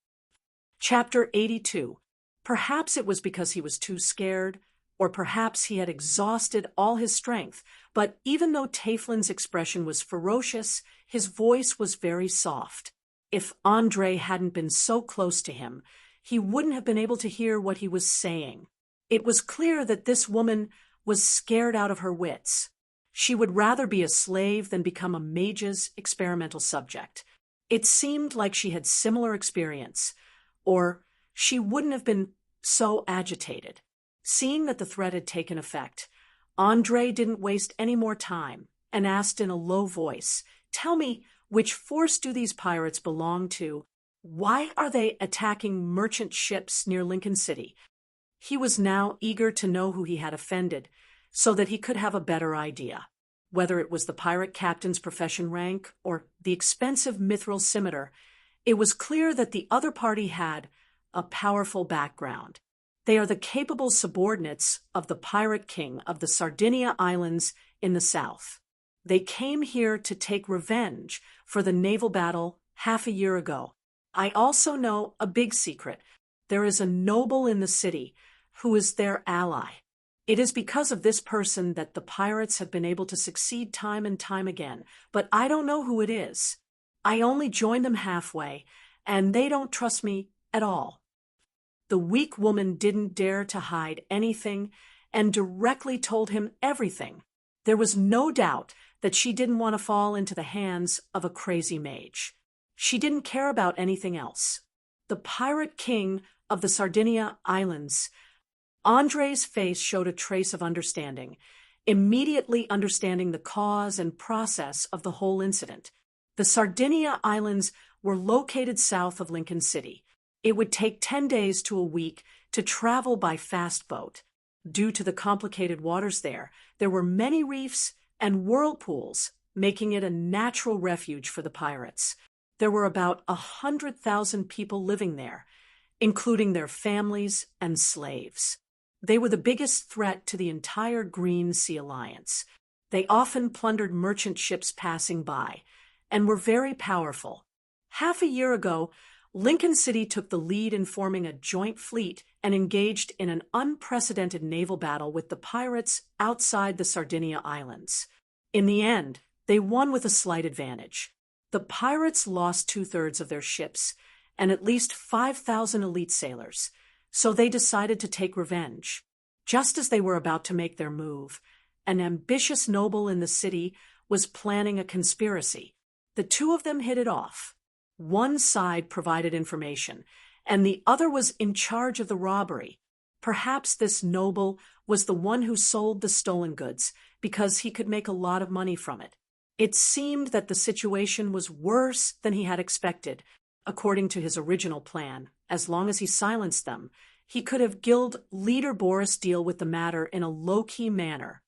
Chapter 82. Perhaps it was because he was too scared, or perhaps he had exhausted all his strength, but even though Taflin's expression was ferocious, his voice was very soft. If Andre hadn't been so close to him, he wouldn't have been able to hear what he was saying. It was clear that this woman was scared out of her wits. She would rather be a slave than become a mage's experimental subject. It seemed like she had similar experience, or she wouldn't have been so agitated. Seeing that the threat had taken effect, Andre didn't waste any more time and asked in a low voice, "Tell me, which force do these pirates belong to? Why are they attacking merchant ships near Lincoln City?" He was now eager to know who he had offended, so that he could have a better idea. Whether it was the pirate captain's profession rank or the expensive mithril scimitar, it was clear that the other party had a powerful background. They are the capable subordinates of the pirate king of the Sardinia Islands in the south. They came here to take revenge for the naval battle half a year ago. I also know a big secret. There is a noble in the city who is their ally. It is because of this person that the pirates have been able to succeed time and time again, but I don't know who it is. I only joined them halfway, and they don't trust me at all. The weak woman didn't dare to hide anything and directly told him everything. There was no doubt that she didn't want to fall into the hands of a crazy mage. She didn't care about anything else. The pirate king of the Sardinia Islands. Andre's face showed a trace of understanding, immediately understanding the cause and process of the whole incident. The Sardinia Islands were located south of Lincoln City. It would take 10 days to a week to travel by fast boat. Due to the complicated waters there were many reefs and whirlpools, making it a natural refuge for the pirates. There were about 100,000 people living there, including their families and slaves. They were the biggest threat to the entire Green Sea Alliance. They often plundered merchant ships passing by, and were very powerful. Half a year ago, Lincoln City took the lead in forming a joint fleet and engaged in an unprecedented naval battle with the pirates outside the Sardinia Islands. In the end, they won with a slight advantage. The pirates lost 2/3 of their ships and at least 5,000 elite sailors, so they decided to take revenge. Just as they were about to make their move, an ambitious noble in the city was planning a conspiracy. The two of them hit it off. One side provided information, and the other was in charge of the robbery. Perhaps this noble was the one who sold the stolen goods because he could make a lot of money from it. It seemed that the situation was worse than he had expected. According to his original plan, as long as he silenced them, he could have guild leader Boris deal with the matter in a low-key manner.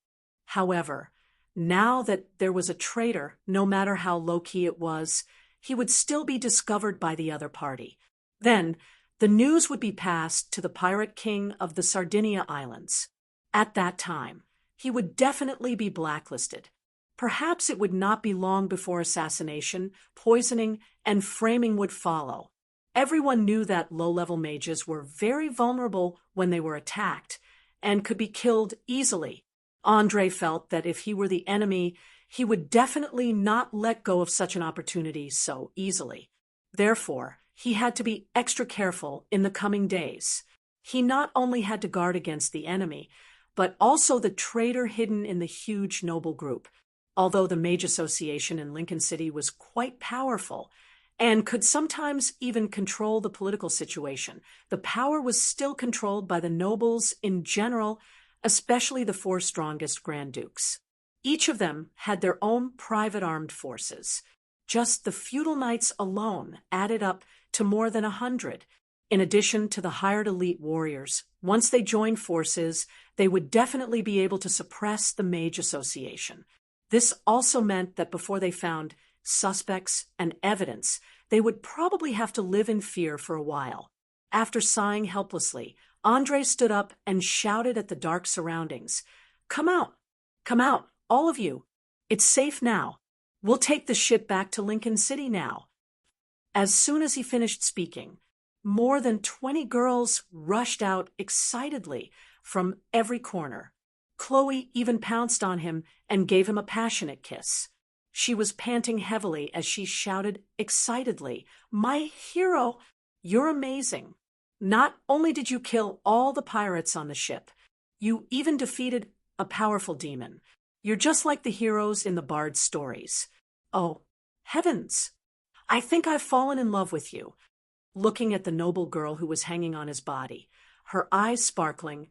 However, now that there was a traitor, no matter how low-key it was, he would still be discovered by the other party. Then, the news would be passed to the pirate king of the Sardinia Islands. At that time, he would definitely be blacklisted. Perhaps it would not be long before assassination, poisoning, and framing would follow. Everyone knew that low-level mages were very vulnerable when they were attacked, and could be killed easily. Andre felt that if he were the enemy, he would definitely not let go of such an opportunity so easily. Therefore, he had to be extra careful in the coming days. He not only had to guard against the enemy, but also the traitor hidden in the huge noble group. Although the Mage Association in Lincoln City was quite powerful and could sometimes even control the political situation, the power was still controlled by the nobles in general, especially the 4 strongest Grand Dukes. Each of them had their own private armed forces. Just the feudal knights alone added up to more than 100, in addition to the hired elite warriors. Once they joined forces, they would definitely be able to suppress the Mage Association. This also meant that before they found suspects and evidence, they would probably have to live in fear for a while. After sighing helplessly, Andre stood up and shouted at the dark surroundings, "Come out! Come out, all of you! It's safe now!" We'll take the ship back to Lincoln City now." As soon as he finished speaking, more than 20 girls rushed out excitedly from every corner. Chloe even pounced on him and gave him a passionate kiss. She was panting heavily as she shouted excitedly, "My hero, you're amazing. Not only did you kill all the pirates on the ship, you even defeated a powerful demon. You're just like the heroes in the bard's stories. Oh, heavens! I think I've fallen in love with you." Looking at the noble girl who was hanging on his body, her eyes sparkling,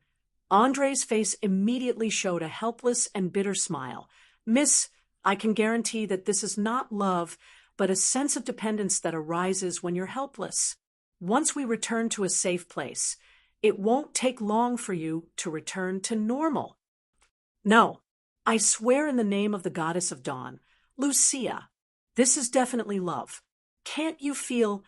Andre's face immediately showed a helpless and bitter smile. "Miss, I can guarantee that this is not love, but a sense of dependence that arises when you're helpless. Once we return to a safe place, it won't take long for you to return to normal." "No, I swear in the name of the goddess of dawn, Lucia, this is definitely love. Can't you feel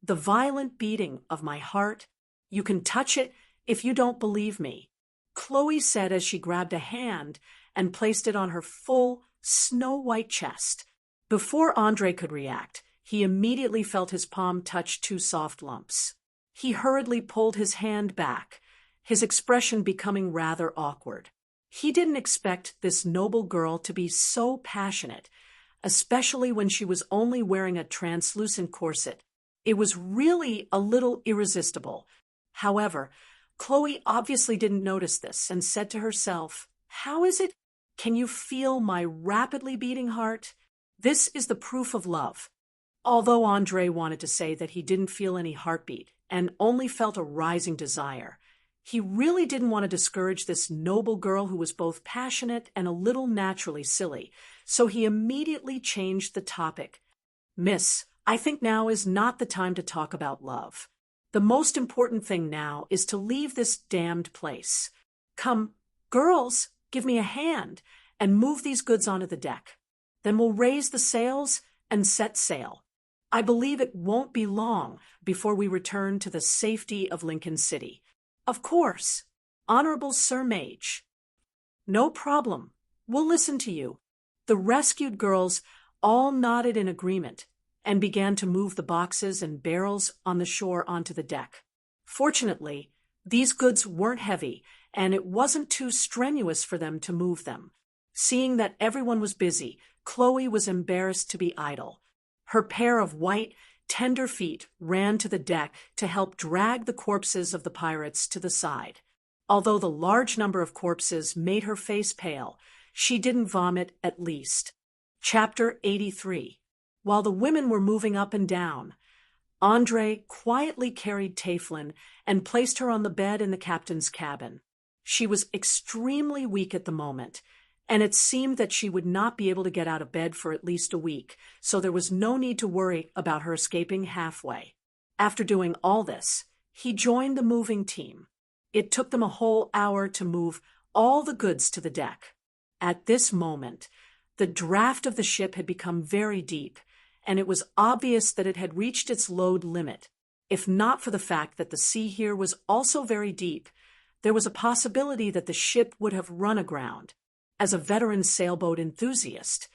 the violent beating of my heart? You can touch it if you don't believe me," Chloe said as she grabbed a hand and placed it on her full, snow-white chest. Before Andre could react, he immediately felt his palm touch two soft lumps. He hurriedly pulled his hand back, his expression becoming rather awkward. He didn't expect this noble girl to be so passionate, especially when she was only wearing a translucent corset. It was really a little irresistible. However, Chloe obviously didn't notice this and said to herself, "How is it? Can you feel my rapidly beating heart? This is the proof of love." Although Andre wanted to say that he didn't feel any heartbeat and only felt a rising desire, he really didn't want to discourage this noble girl who was both passionate and a little naturally silly, so he immediately changed the topic. "Miss, I think now is not the time to talk about love. The most important thing now is to leave this damned place. Come, girls, give me a hand and move these goods onto the deck. Then we'll raise the sails and set sail. I believe it won't be long before we return to the safety of Lincoln City. Of course, Honorable Sir Mage." "No problem. We'll listen to you." The rescued girls all nodded in agreement and began to move the boxes and barrels on the shore onto the deck. Fortunately, these goods weren't heavy, and it wasn't too strenuous for them to move them. Seeing that everyone was busy, Chloe was embarrassed to be idle. Her pair of white, tender feet ran to the deck to help drag the corpses of the pirates to the side. Although the large number of corpses made her face pale, she didn't vomit at least. Chapter 83. While the women were moving up and down, Andre quietly carried Taflin and placed her on the bed in the captain's cabin. She was extremely weak at the moment, and it seemed that she would not be able to get out of bed for at least a week, so there was no need to worry about her escaping halfway. After doing all this, he joined the moving team. It took them a whole hour to move all the goods to the deck. At this moment, the draft of the ship had become very deep, and it was obvious that it had reached its load limit. If not for the fact that the sea here was also very deep, there was a possibility that the ship would have run aground. As a veteran sailboat enthusiast,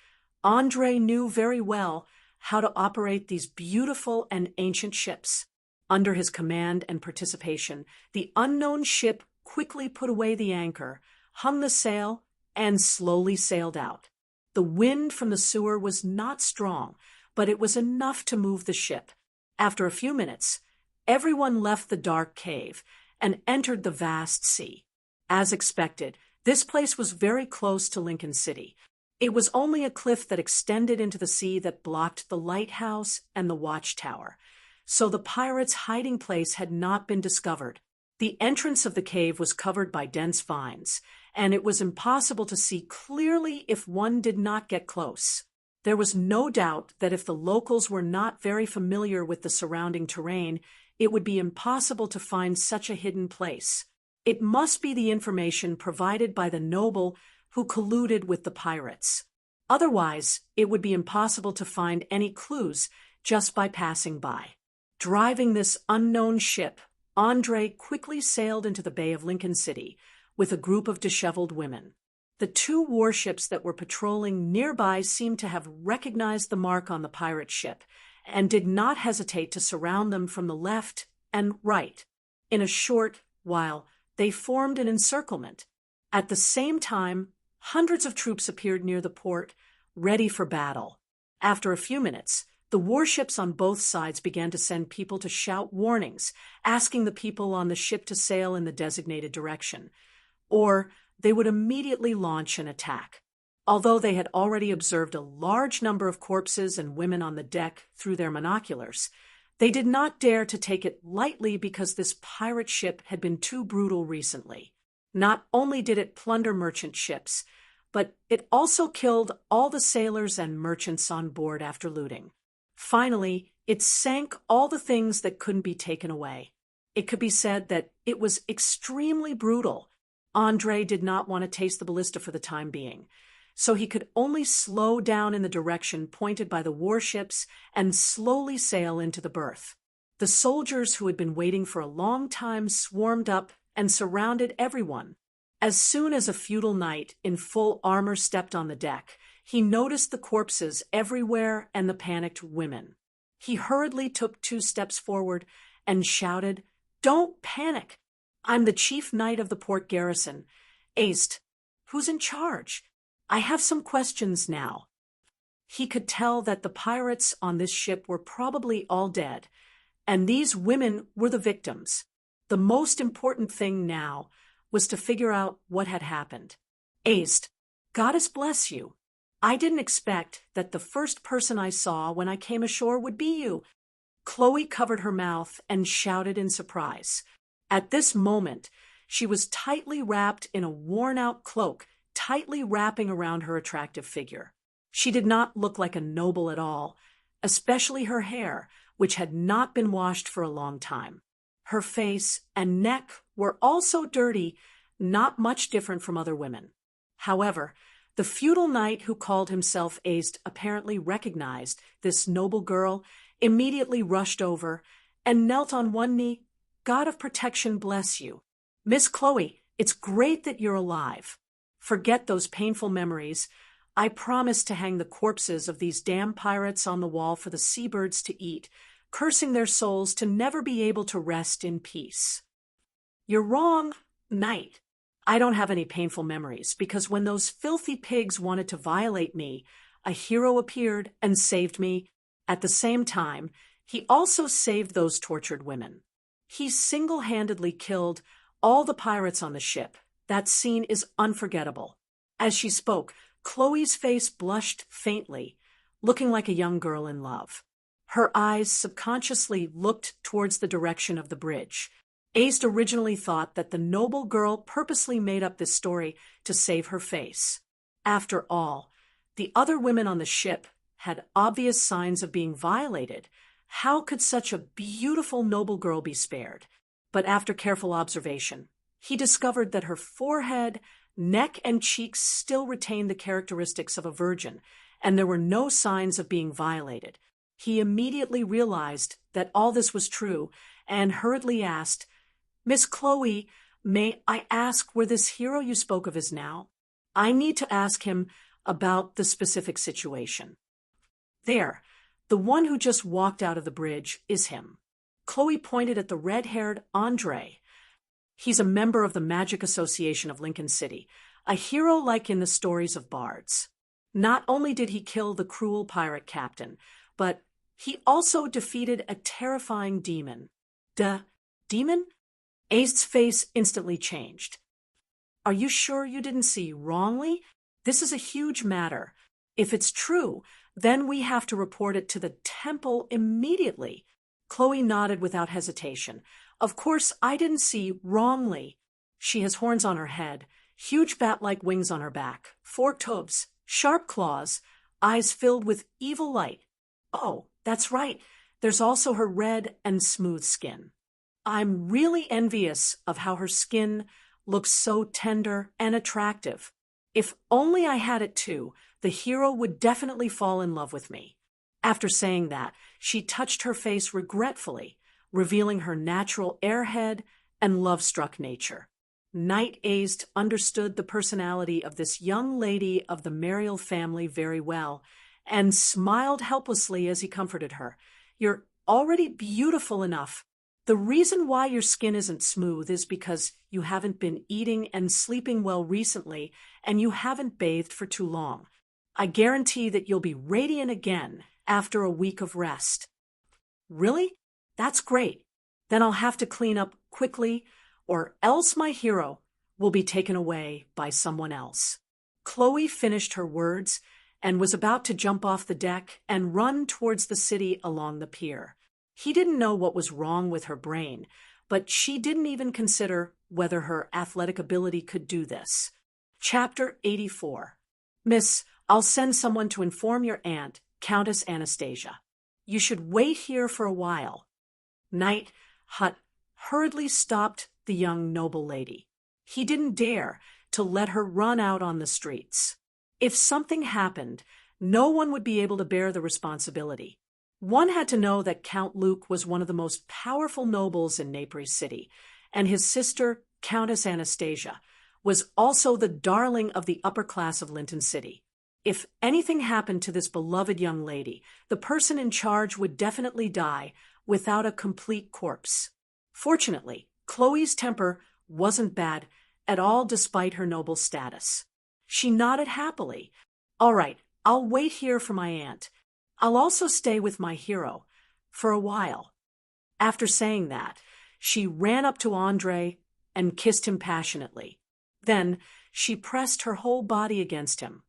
Andre knew very well how to operate these beautiful and ancient ships. Under his command and participation, the unknown ship quickly put away the anchor, hung the sail, and slowly sailed out. The wind from the sewer was not strong, but it was enough to move the ship. After a few minutes, everyone left the dark cave and entered the vast sea. As expected, this place was very close to Lincoln City. It was only a cliff that extended into the sea that blocked the lighthouse and the watchtower, so the pirates' hiding place had not been discovered. The entrance of the cave was covered by dense vines, and it was impossible to see clearly if one did not get close. There was no doubt that if the locals were not very familiar with the surrounding terrain, it would be impossible to find such a hidden place. It must be the information provided by the noble who colluded with the pirates. Otherwise, it would be impossible to find any clues just by passing by. Driving this unknown ship, Andre quickly sailed into the Bay of Lincoln City with a group of disheveled women. The two warships that were patrolling nearby seemed to have recognized the mark on the pirate ship and did not hesitate to surround them from the left and right. In a short while, they formed an encirclement. At the same time, hundreds of troops appeared near the port, ready for battle. After a few minutes, the warships on both sides began to send people to shout warnings, asking the people on the ship to sail in the designated direction, or they would immediately launch an attack. Although they had already observed a large number of corpses and women on the deck through their binoculars, they did not dare to take it lightly because this pirate ship had been too brutal recently. Not only did it plunder merchant ships, but it also killed all the sailors and merchants on board after looting. Finally, it sank all the things that couldn't be taken away. It could be said that it was extremely brutal. Andre did not want to taste the ballista for the time being, so he could only slow down in the direction pointed by the warships and slowly sail into the berth. The soldiers who had been waiting for a long time swarmed up and surrounded everyone. As soon as a feudal knight in full armor stepped on the deck, he noticed the corpses everywhere and the panicked women. He hurriedly took 2 steps forward and shouted, "Don't panic! I'm the chief knight of the port garrison, Aist. Who's in charge? I have some questions now." He could tell that the pirates on this ship were probably all dead, and these women were the victims. The most important thing now was to figure out what had happened. "Aist, Goddess bless you. I didn't expect that the first person I saw when I came ashore would be you." Chloe covered her mouth and shouted in surprise. At this moment, she was tightly wrapped in a worn-out cloak, tightly wrapping around her attractive figure. She did not look like a noble at all, especially her hair, which had not been washed for a long time. Her face and neck were also dirty, not much different from other women. However, the feudal knight who called himself Aist apparently recognized this noble girl, immediately rushed over, and knelt on one knee. "God of protection bless you. Miss Chloe, it's great that you're alive. Forget those painful memories. I promise to hang the corpses of these damn pirates on the wall for the seabirds to eat, cursing their souls to never be able to rest in peace." "You're wrong, knight. I don't have any painful memories, because when those filthy pigs wanted to violate me, a hero appeared and saved me. At the same time, he also saved those tortured women. He single-handedly killed all the pirates on the ship. That scene is unforgettable." As she spoke, Chloe's face blushed faintly, looking like a young girl in love. Her eyes subconsciously looked towards the direction of the bridge. Aist originally thought that the noble girl purposely made up this story to save her face. After all, the other women on the ship had obvious signs of being violated. How could such a beautiful noble girl be spared? But after careful observation, he discovered that her forehead, neck, and cheeks still retained the characteristics of a virgin, and there were no signs of being violated. He immediately realized that all this was true and hurriedly asked, "Miss Chloe, may I ask where this hero you spoke of is now? I need to ask him about the specific situation." "There, the one who just walked out of the bridge is him." Chloe pointed at the red-haired Andre. "He's a member of the Magic Association of Lincoln City, a hero like in the stories of bards. Not only did he kill the cruel pirate captain, but he also defeated a terrifying demon." Demon?" Aist's face instantly changed. "Are you sure you didn't see wrongly? This is a huge matter. If it's true, then we have to report it to the temple immediately." Chloe nodded without hesitation. "Of course, I didn't see wrongly. She has horns on her head, huge bat-like wings on her back, forked hooves, sharp claws, eyes filled with evil light. Oh, that's right. There's also her red and smooth skin. I'm really envious of how her skin looks so tender and attractive. If only I had it too, the hero would definitely fall in love with me." After saying that, she touched her face regretfully, revealing her natural airhead and love-struck nature. Knight Aist understood the personality of this young lady of the Mariel family very well, and smiled helplessly as he comforted her. "You're already beautiful enough. The reason why your skin isn't smooth is because you haven't been eating and sleeping well recently, and you haven't bathed for too long. I guarantee that you'll be radiant again after a week of rest." "Really? That's great. Then I'll have to clean up quickly, or else my hero will be taken away by someone else." Chloe finished her words and was about to jump off the deck and run towards the city along the pier. He didn't know what was wrong with her brain, but she didn't even consider whether her athletic ability could do this. Chapter 84. "Miss, I'll send someone to inform your aunt, Countess Anastasia. You should wait here for a while." Knight Hut hurriedly stopped the young noble lady. He didn't dare to let her run out on the streets. If something happened, no one would be able to bear the responsibility. One had to know that Count Luke was one of the most powerful nobles in Naples City, and his sister, Countess Anastasia, was also the darling of the upper class of Linton City. If anything happened to this beloved young lady, the person in charge would definitely die without a complete corpse. Fortunately, Chloe's temper wasn't bad at all despite her noble status. She nodded happily. "All right, I'll wait here for my aunt. I'll also stay with my hero for a while." After saying that, she ran up to Andre and kissed him passionately. Then she pressed her whole body against him,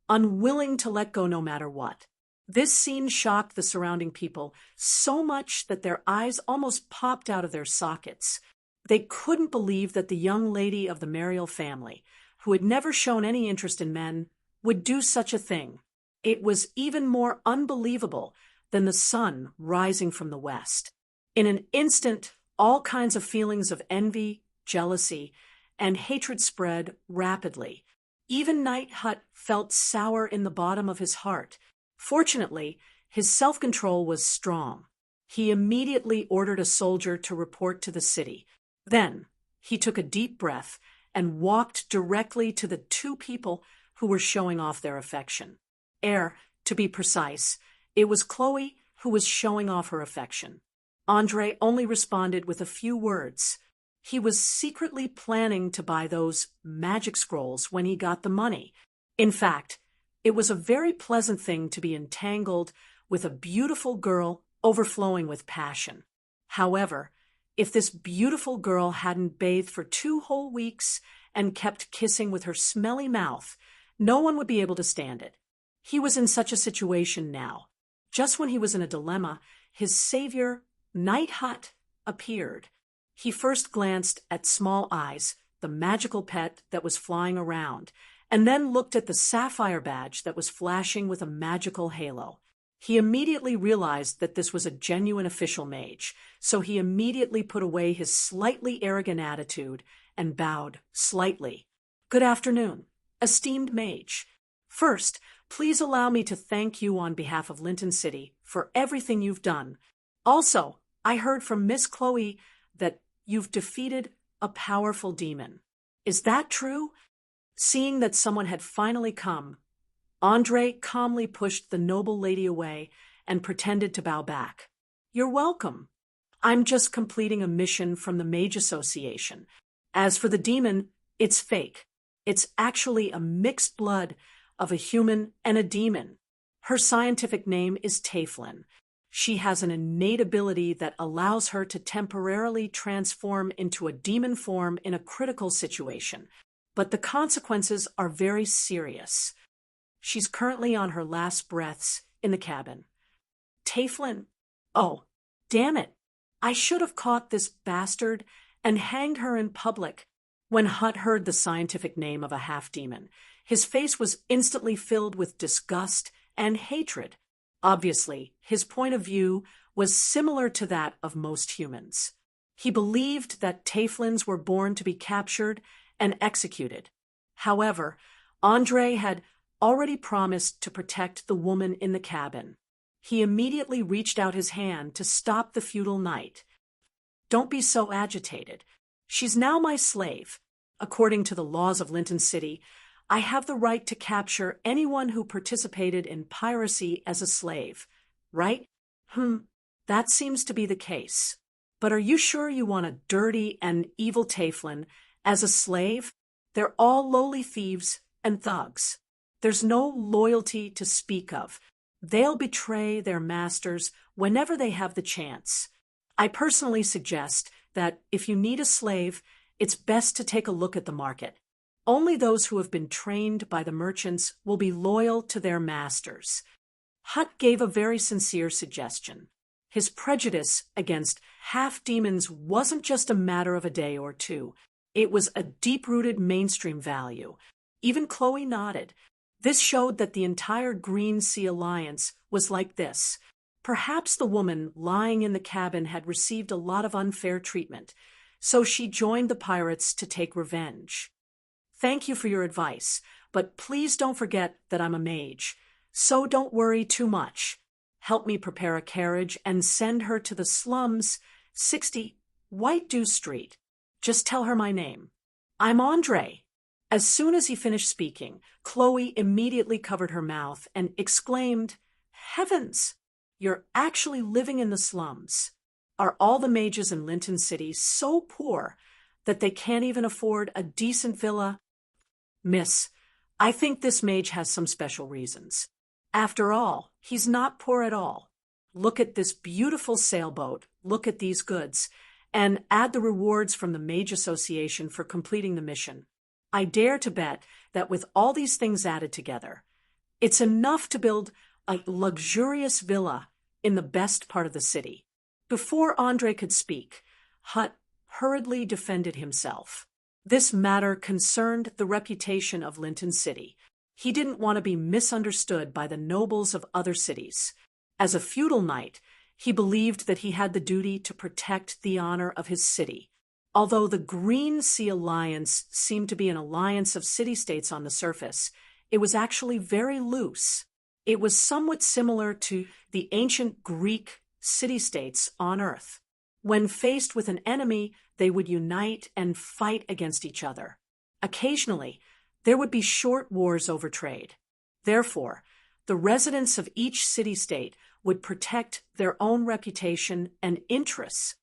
unwilling to let go no matter what. This scene shocked the surrounding people so much that their eyes almost popped out of their sockets. They couldn't believe that the young lady of the Mariel family, who had never shown any interest in men, would do such a thing. It was even more unbelievable than the sun rising from the west. In an instant, all kinds of feelings of envy, jealousy, and hatred spread rapidly. Even Knight Hut felt sour in the bottom of his heart. Fortunately, his self-control was strong. He immediately ordered a soldier to report to the city. Then, he took a deep breath and walked directly to the two people who were showing off their affection. To be precise, it was Chloe who was showing off her affection. Andre only responded with a few words. He was secretly planning to buy those magic scrolls when he got the money. In fact, it was a very pleasant thing to be entangled with a beautiful girl overflowing with passion. However, if this beautiful girl hadn't bathed for 2 whole weeks and kept kissing with her smelly mouth, no one would be able to stand it. He was in such a situation now. Just when he was in a dilemma, his savior, Knight Hut, appeared. He first glanced at Small Eyes, the magical pet that was flying around, and then looked at the sapphire badge that was flashing with a magical halo. He immediately realized that this was a genuine official mage, so he immediately put away his slightly arrogant attitude and bowed slightly. "Good afternoon, esteemed mage. First, please allow me to thank you on behalf of Linton City for everything you've done. Also, I heard from Miss Chloe that you've defeated a powerful demon. Is that true?" Seeing that someone had finally come, Andre calmly pushed the noble lady away and pretended to bow back. "You're welcome. I'm just completing a mission from the Mage Association. As for the demon, it's fake. It's actually a mixed blood of a human and a demon. Her scientific name is Taflin. She has an innate ability that allows her to temporarily transform into a demon form in a critical situation, but the consequences are very serious. She's currently on her last breaths in the cabin." "Taflin? Oh, damn it. I should have caught this bastard and hanged her in public." When Hut heard the scientific name of a half-demon, his face was instantly filled with disgust and hatred. Obviously, his point of view was similar to that of most humans. He believed that Taflins were born to be captured and executed. However, Andre had already promised to protect the woman in the cabin. He immediately reached out his hand to stop the feudal knight. "Don't be so agitated. She's now my slave. According to the laws of Linton City, I have the right to capture anyone who participated in piracy as a slave, right? That seems to be the case. But are you sure you want a dirty and evil Taflin as a slave? They're all lowly thieves and thugs. There's no loyalty to speak of. They'll betray their masters whenever they have the chance. I personally suggest that if you need a slave, it's best to take a look at the market. Only those who have been trained by the merchants will be loyal to their masters. Hutt gave a very sincere suggestion. His prejudice against half-demons wasn't just a matter of a day or two. It was a deep-rooted mainstream value. Even Chloe nodded. This showed that the entire Green Sea Alliance was like this. Perhaps the woman lying in the cabin had received a lot of unfair treatment, so she joined the pirates to take revenge. Thank you for your advice, but please don't forget that I'm a mage, so don't worry too much. Help me prepare a carriage and send her to the slums, 60 White Dew Street. Just tell her my name. I'm Andre. As soon as he finished speaking, Chloe immediately covered her mouth and exclaimed, Heavens! You're actually living in the slums. Are all the mages in Linton City so poor that they can't even afford a decent villa? Miss, I think this mage has some special reasons. After all, he's not poor at all. Look at this beautiful sailboat, look at these goods, and add the rewards from the Mage Association for completing the mission. I dare to bet that with all these things added together, it's enough to build a luxurious villa in the best part of the city. Before Andre could speak, Hutt hurriedly defended himself. This matter concerned the reputation of Linton City. He didn't want to be misunderstood by the nobles of other cities. As a feudal knight, he believed that he had the duty to protect the honor of his city. Although the Green Sea Alliance seemed to be an alliance of city-states on the surface, it was actually very loose. It was somewhat similar to the ancient Greek city-states on Earth. When faced with an enemy, they would unite and fight against each other. Occasionally, there would be short wars over trade. Therefore, the residents of each city-state would protect their own reputation and interests.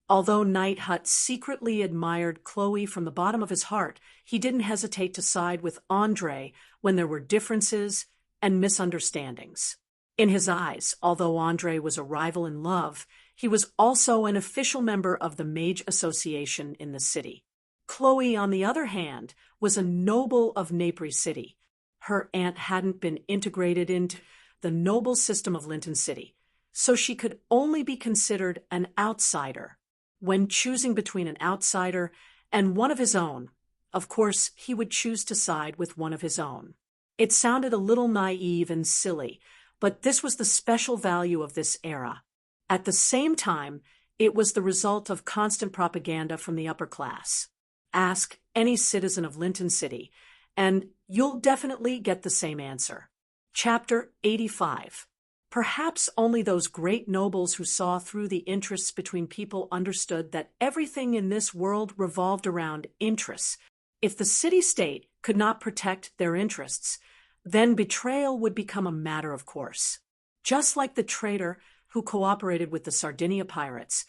Although Knight Hutt secretly admired Chloe from the bottom of his heart, he didn't hesitate to side with Andre when there were differences and misunderstandings. In his eyes, although Andre was a rival in love, he was also an official member of the Mage Association in the city. Chloe, on the other hand, was a noble of Napri City. Her aunt hadn't been integrated into the noble system of Linton City, so she could only be considered an outsider. When choosing between an outsider and one of his own, of course, he would choose to side with one of his own. It sounded a little naive and silly, but this was the special value of this era. At the same time, it was the result of constant propaganda from the upper class. Ask any citizen of Linton City, and you'll definitely get the same answer. Chapter 85. Perhaps only those great nobles who saw through the interests between people understood that everything in this world revolved around interests. If the city-state could not protect their interests, then betrayal would become a matter of course. Just like the traitor who cooperated with the Sardinia pirates,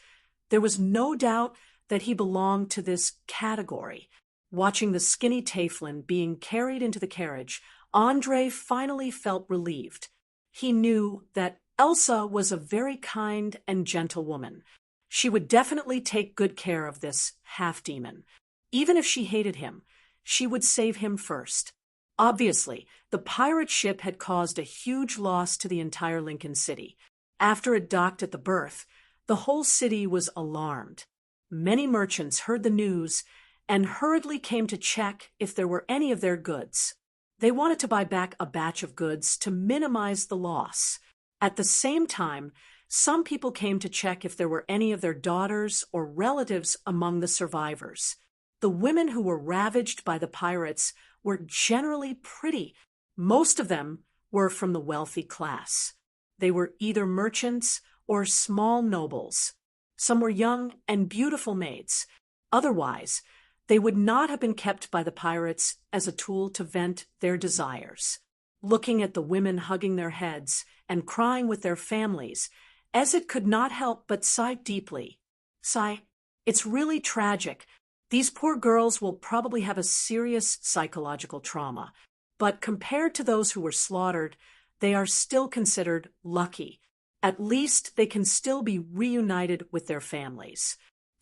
there was no doubt that he belonged to this category. Watching the skinny Taflin being carried into the carriage, Andre finally felt relieved. He knew that Elsa was a very kind and gentle woman. She would definitely take good care of this half-demon. Even if she hated him, she would save him first. Obviously, the pirate ship had caused a huge loss to the entire Lincoln City. After it docked at the berth, the whole city was alarmed. Many merchants heard the news and hurriedly came to check if there were any of their goods. They wanted to buy back a batch of goods to minimize the loss. At the same time, some people came to check if there were any of their daughters or relatives among the survivors. The women who were ravaged by the pirates were generally pretty. Most of them were from the wealthy class. They were either merchants or small nobles. Some were young and beautiful maids. Otherwise, They would not have been kept by the pirates as a tool to vent their desires. Looking at the women hugging their heads and crying with their families, Ezet could not help but sigh deeply. Sigh, it's really tragic. These poor girls will probably have a serious psychological trauma, but compared to those who were slaughtered, they are still considered lucky. At least they can still be reunited with their families.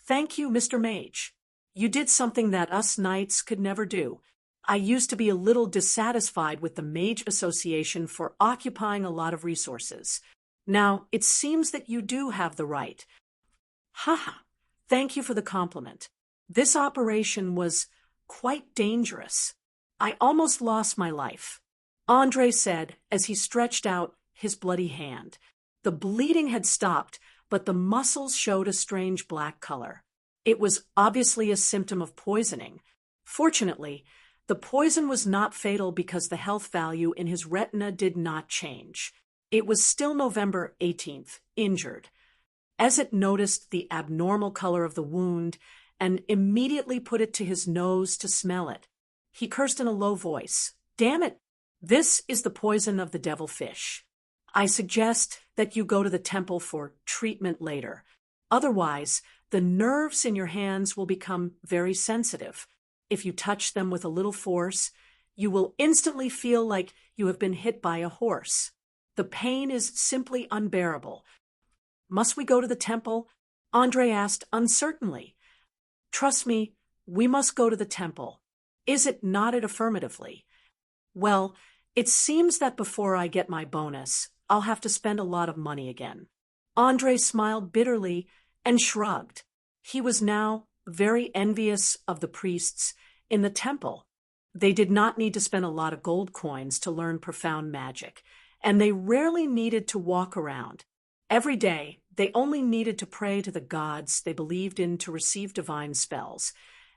Thank you, Mr. Mage. You did something that us knights could never do. I used to be a little dissatisfied with the Mage Association for occupying a lot of resources. Now, it seems that you do have the right. Haha, thank you for the compliment. This operation was quite dangerous. I almost lost my life, Andre said as he stretched out his bloody hand. The bleeding had stopped, but the muscles showed a strange black color. It was obviously a symptom of poisoning. Fortunately, the poison was not fatal because the health value in his retina did not change. It was still November 18th, injured. Ezet noticed the abnormal color of the wound and immediately put it to his nose to smell it. He cursed in a low voice. Damn it! This is the poison of the devilfish. I suggest that you go to the temple for treatment later. Otherwise, the nerves in your hands will become very sensitive. If you touch them with a little force, you will instantly feel like you have been hit by a horse. The pain is simply unbearable. Must we go to the temple? Andre asked uncertainly. Trust me, we must go to the temple. Ezet nodded affirmatively. Well, it seems that before I get my bonus, I'll have to spend a lot of money again. Andre smiled bitterly and shrugged. He was now very envious of the priests in the temple. They did not need to spend a lot of gold coins to learn profound magic, and they rarely needed to walk around. Every day, they only needed to pray to the gods they believed in to receive divine spells,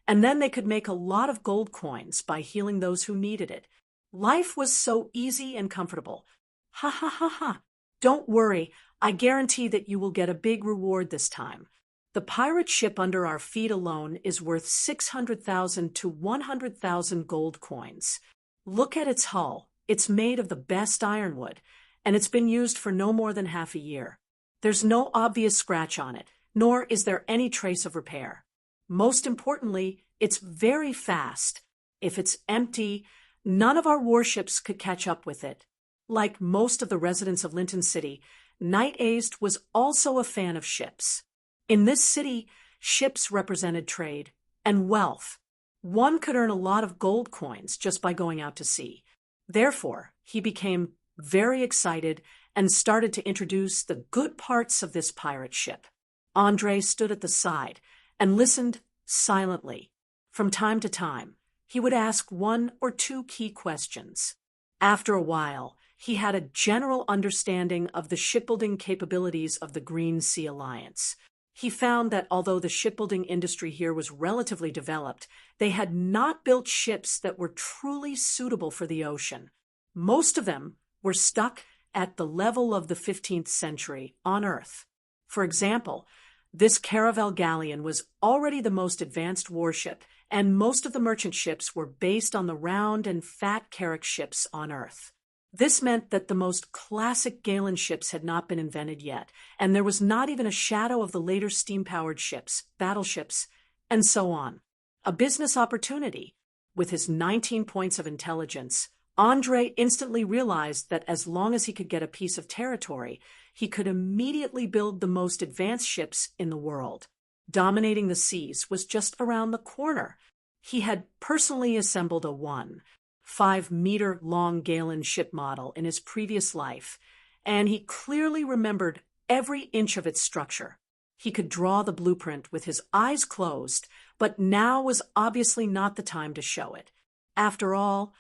and then they could make a lot of gold coins by healing those who needed it. Life was so easy and comfortable. Ha ha ha ha. Don't worry, I guarantee that you will get a big reward this time. The pirate ship under our feet alone is worth 600,000 to 100,000 gold coins. Look at its hull. It's made of the best ironwood, and it's been used for no more than half a year. There's no obvious scratch on it, nor is there any trace of repair. Most importantly, it's very fast. If it's empty, none of our warships could catch up with it. Like most of the residents of Linton City, Knight Aist was also a fan of ships. In this city, ships represented trade and wealth. One could earn a lot of gold coins just by going out to sea. Therefore, he became very excited and started to introduce the good parts of this pirate ship. Andre stood at the side and listened silently. From time to time, he would ask one or two key questions. After a while, he had a general understanding of the shipbuilding capabilities of the Green Sea Alliance. He found that although the shipbuilding industry here was relatively developed, they had not built ships that were truly suitable for the ocean. Most of them were stuck at the level of the 15th century on Earth. For example, this caravel galleon was already the most advanced warship, and most of the merchant ships were based on the round and fat carrack ships on Earth. This meant that the most classic Galen ships had not been invented yet, and there was not even a shadow of the later steam-powered ships, battleships, and so on. A business opportunity. With his 19 points of intelligence, Andre instantly realized that as long as he could get a piece of territory, he could immediately build the most advanced ships in the world. Dominating the seas was just around the corner. He had personally assembled a 1.5-meter-long Galen ship model in his previous life, and he clearly remembered every inch of its structure. He could draw the blueprint with his eyes closed, but now was obviously not the time to show it. After all,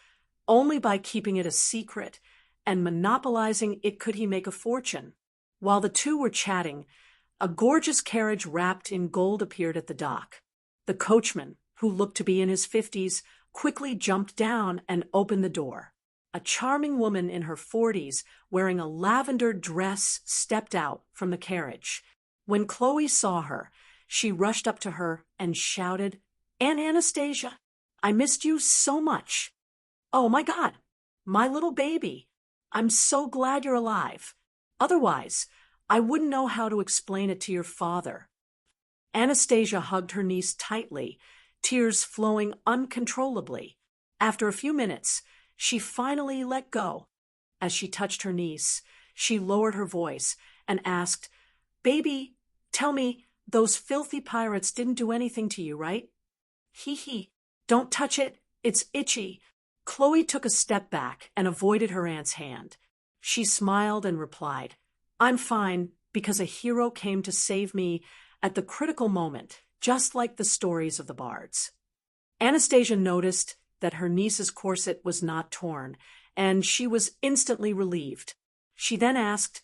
only by keeping it a secret and monopolizing it could he make a fortune. While the two were chatting, a gorgeous carriage wrapped in gold appeared at the dock. The coachman, who looked to be in his 50s, quickly jumped down and opened the door. A charming woman in her 40s, wearing a lavender dress, stepped out from the carriage. When Chloe saw her, she rushed up to her and shouted, Aunt Anastasia, I missed you so much. Oh my God, my little baby. I'm so glad you're alive. Otherwise, I wouldn't know how to explain it to your father." Anastasia hugged her niece tightly, tears flowing uncontrollably. After a few minutes, she finally let go. As she touched her niece, she lowered her voice and asked, "Baby, tell me, those filthy pirates didn't do anything to you, right?" "Hee hee, don't touch it, it's itchy." Chloe took a step back and avoided her aunt's hand. She smiled and replied, "I'm fine because a hero came to save me at the critical moment, just like the stories of the bards." Anastasia noticed that her niece's corset was not torn, and she was instantly relieved. She then asked,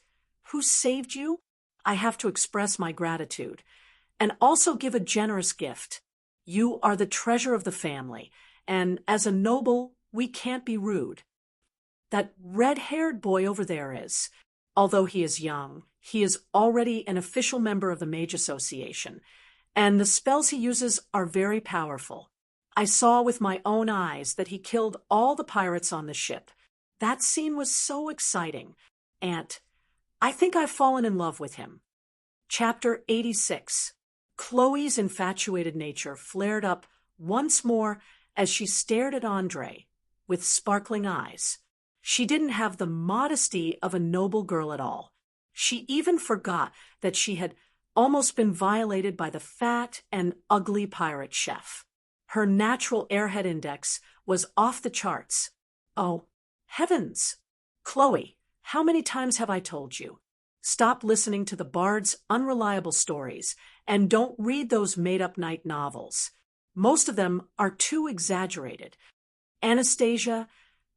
"Who saved you? I have to express my gratitude, and also give a generous gift. You are the treasure of the family, and as a noble, we can't be rude. That red-haired boy over there is. Although he is young, he is already an official member of the Mage Association, and the spells he uses are very powerful. I saw with my own eyes that he killed all the pirates on the ship. That scene was so exciting. Aunt, I think I've fallen in love with him." Chapter 86. Chloe's infatuated nature flared up once more as she stared at Andre with sparkling eyes. She didn't have the modesty of a noble girl at all. She even forgot that she had almost been violated by the fat and ugly pirate chef. Her natural airhead index was off the charts. Oh, heavens! "Chloe, how many times have I told you? Stop listening to the bard's unreliable stories and don't read those made-up night novels. Most of them are too exaggerated." Anastasia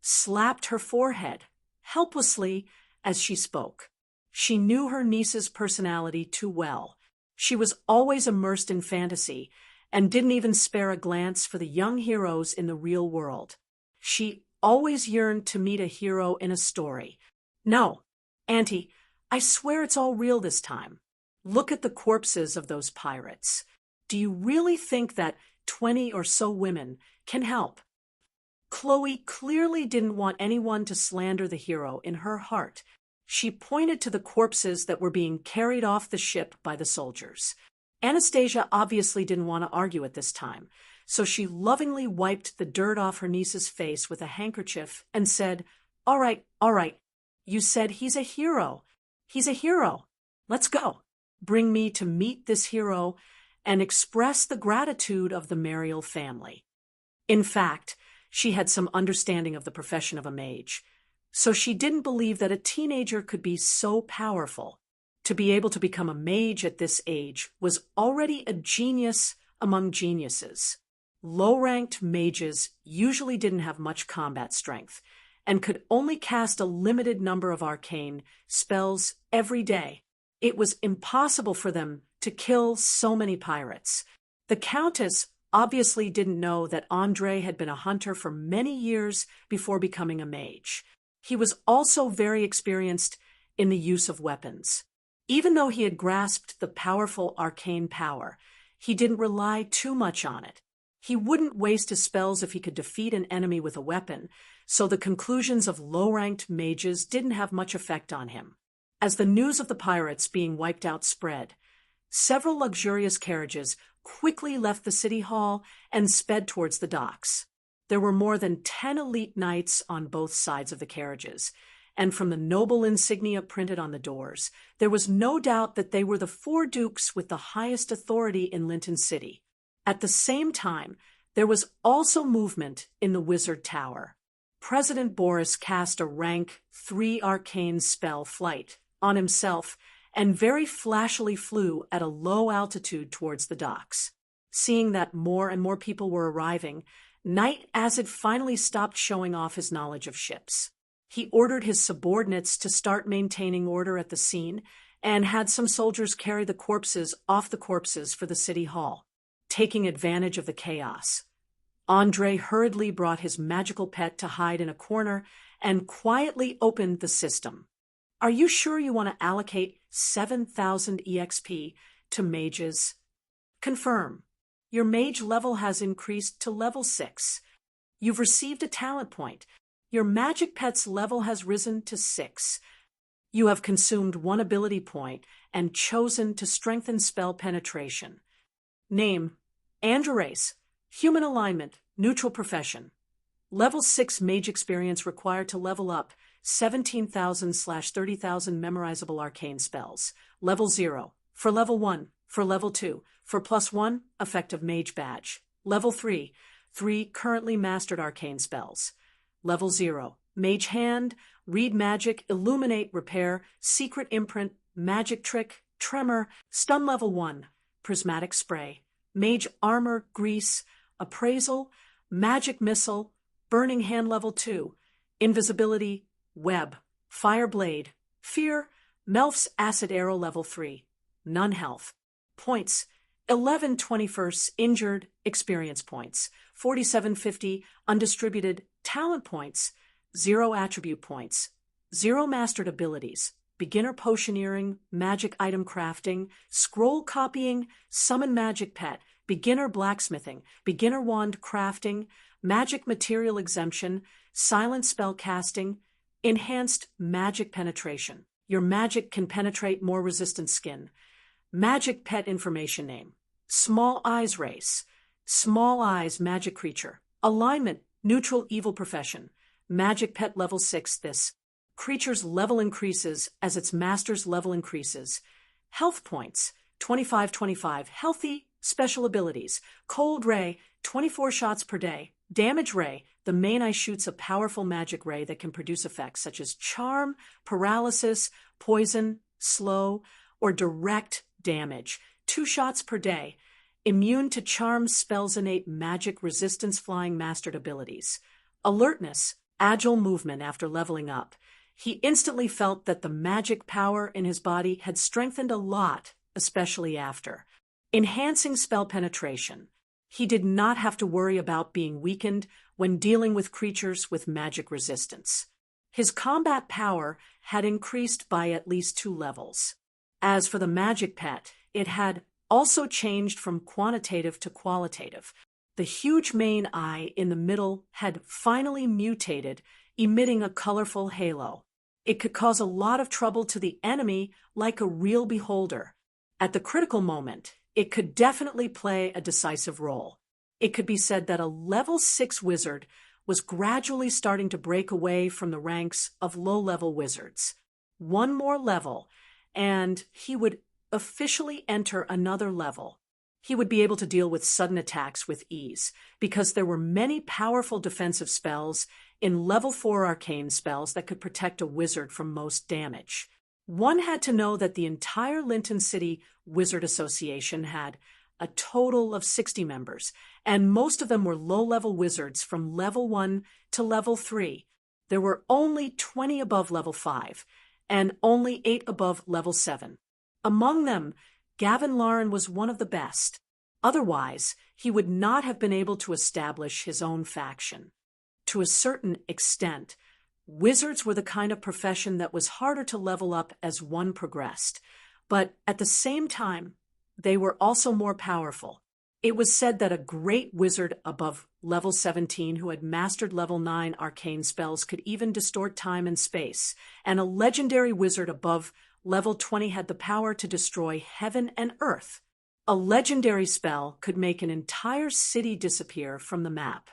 slapped her forehead helplessly as she spoke. She knew her niece's personality too well. She was always immersed in fantasy and didn't even spare a glance for the young heroes in the real world. She always yearned to meet a hero in a story. "No, Auntie, I swear it's all real this time. Look at the corpses of those pirates. Do you really think that 20 or so women can help?" Chloe clearly didn't want anyone to slander the hero in her heart. She pointed to the corpses that were being carried off the ship by the soldiers. Anastasia obviously didn't want to argue at this time, so she lovingly wiped the dirt off her niece's face with a handkerchief and said, all right, you said he's a hero. He's a hero. Let's go. Bring me to meet this hero and express the gratitude of the Mariel family." In fact, she had some understanding of the profession of a mage, so she didn't believe that a teenager could be so powerful. To be able to become a mage at this age was already a genius among geniuses. Low-ranked mages usually didn't have much combat strength and could only cast a limited number of arcane spells every day. It was impossible for them to kill so many pirates. The Countess obviously didn't know that Andre had been a hunter for many years before becoming a mage. He was also very experienced in the use of weapons. Even though he had grasped the powerful arcane power, he didn't rely too much on it. He wouldn't waste his spells if he could defeat an enemy with a weapon, so the conclusions of low-ranked mages didn't have much effect on him. As the news of the pirates being wiped out spread, several luxurious carriages quickly left the city hall and sped towards the docks. There were more than 10 elite knights on both sides of the carriages, and from the noble insignia printed on the doors, there was no doubt that they were the 4 dukes with the highest authority in Linton City. At the same time, there was also movement in the Wizard Tower. President Boris cast a rank 3 arcane spell Flight on himself and very flashily flew at a low altitude towards the docks. Seeing that more and more people were arriving, Knight Azid finally stopped showing off his knowledge of ships. He ordered his subordinates to start maintaining order at the scene and had some soldiers carry the corpses off the corpses for the city hall, taking advantage of the chaos. Andre hurriedly brought his magical pet to hide in a corner and quietly opened the system. "Are you sure you want to allocate 7,000 EXP to mages?" "Confirm." Your mage level has increased to level 6. You've received a talent point. Your magic pet's level has risen to 6. You have consumed 1 ability point and chosen to strengthen spell penetration. Name: Andrew race, human alignment, neutral profession. Level 6 mage experience required to level up 17,000/30,000 memorizable arcane spells. Level 0. For level 1. For level 2. For +1, effective mage badge. Level 3. 3 currently mastered arcane spells. Level 0. Mage hand, read magic, illuminate, repair, secret imprint, magic trick, tremor. Stun level 1. Prismatic spray. Mage armor, grease, appraisal, magic missile, burning hand level 2. Invisibility, web, fire blade, fear, Melf's acid arrow level 3. None health. Points: 11/21 injured, experience points, 4750 undistributed talent points, 0 attribute points, 0 mastered abilities, beginner potioneering, magic item crafting, scroll copying, summon magic pet, beginner blacksmithing, beginner wand crafting, magic material exemption, silent spell casting, enhanced magic penetration. Your magic can penetrate more resistant skin. Magic pet information name: Small Eyes race. Small Eyes magic creature. Alignment: neutral evil profession. Magic pet level 6. This creature's level increases as its master's level increases. Health points: 25/25. Healthy. Special abilities: Cold Ray, 24 shots per day. Damage Ray: the main eye shoots a powerful magic ray that can produce effects such as charm, paralysis, poison, slow, or direct damage. 2 shots per day. Immune to charm, spells, innate magic, resistance, flying, mastered abilities. Alertness: agile movement after leveling up. He instantly felt that the magic power in his body had strengthened a lot, especially after. Enhancing spell penetration. He did not have to worry about being weakened when dealing with creatures with magic resistance. His combat power had increased by at least 2 levels. As for the magic pet, it had also changed from quantitative to qualitative. The huge main eye in the middle had finally mutated, emitting a colorful halo. It could cause a lot of trouble to the enemy like a real beholder. At the critical moment, it could definitely play a decisive role. It could be said that a level 6 wizard was gradually starting to break away from the ranks of low-level wizards. One more level, and he would officially enter another level. He would be able to deal with sudden attacks with ease, because there were many powerful defensive spells in level 4 arcane spells that could protect a wizard from most damage. One had to know that the entire Linton City Wizard Association had a total of 60 members, and most of them were low-level wizards from level 1 to level 3. There were only 20 above level 5, and only 8 above level 7. Among them, Gavin Lauren was one of the best. Otherwise, he would not have been able to establish his own faction. To a certain extent, wizards were the kind of profession that was harder to level up as one progressed, but at the same time, they were also more powerful. It was said that a great wizard above level 17 who had mastered level 9 arcane spells could even distort time and space, and a legendary wizard above level 20 had the power to destroy heaven and earth. A legendary spell could make an entire city disappear from the map.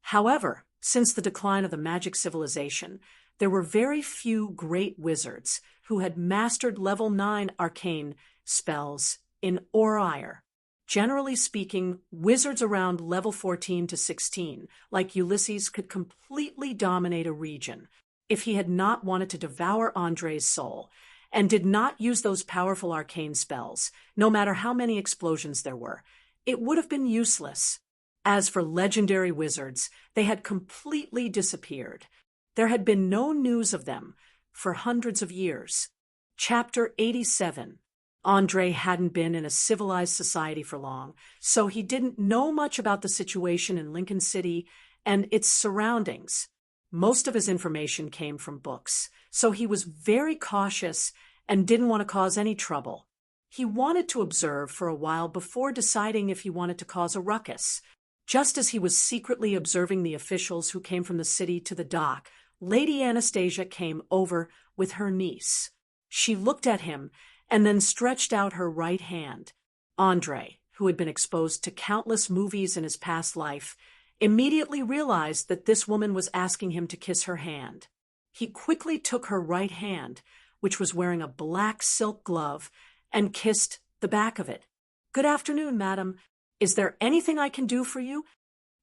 However, since the decline of the magic civilization, there were very few great wizards who had mastered level 9 arcane spells in Orire. Generally speaking, wizards around level 14 to 16, like Ulysses, could completely dominate a region if he had not wanted to devour Andre's soul, and did not use those powerful arcane spells, no matter how many explosions there were. It would have been useless. As for legendary wizards, they had completely disappeared. There had been no news of them for hundreds of years. Chapter 87. Andre hadn't been in a civilized society for long, so he didn't know much about the situation in Lincoln City and its surroundings. Most of his information came from books, so he was very cautious and didn't want to cause any trouble. He wanted to observe for a while before deciding if he wanted to cause a ruckus. Just as he was secretly observing the officials who came from the city to the dock, Lady Anastasia came over with her niece. She looked at him and then stretched out her right hand. Andre, who had been exposed to countless movies in his past life, immediately realized that this woman was asking him to kiss her hand. He quickly took her right hand, which was wearing a black silk glove, and kissed the back of it. "Good afternoon, madam. Is there anything I can do for you?"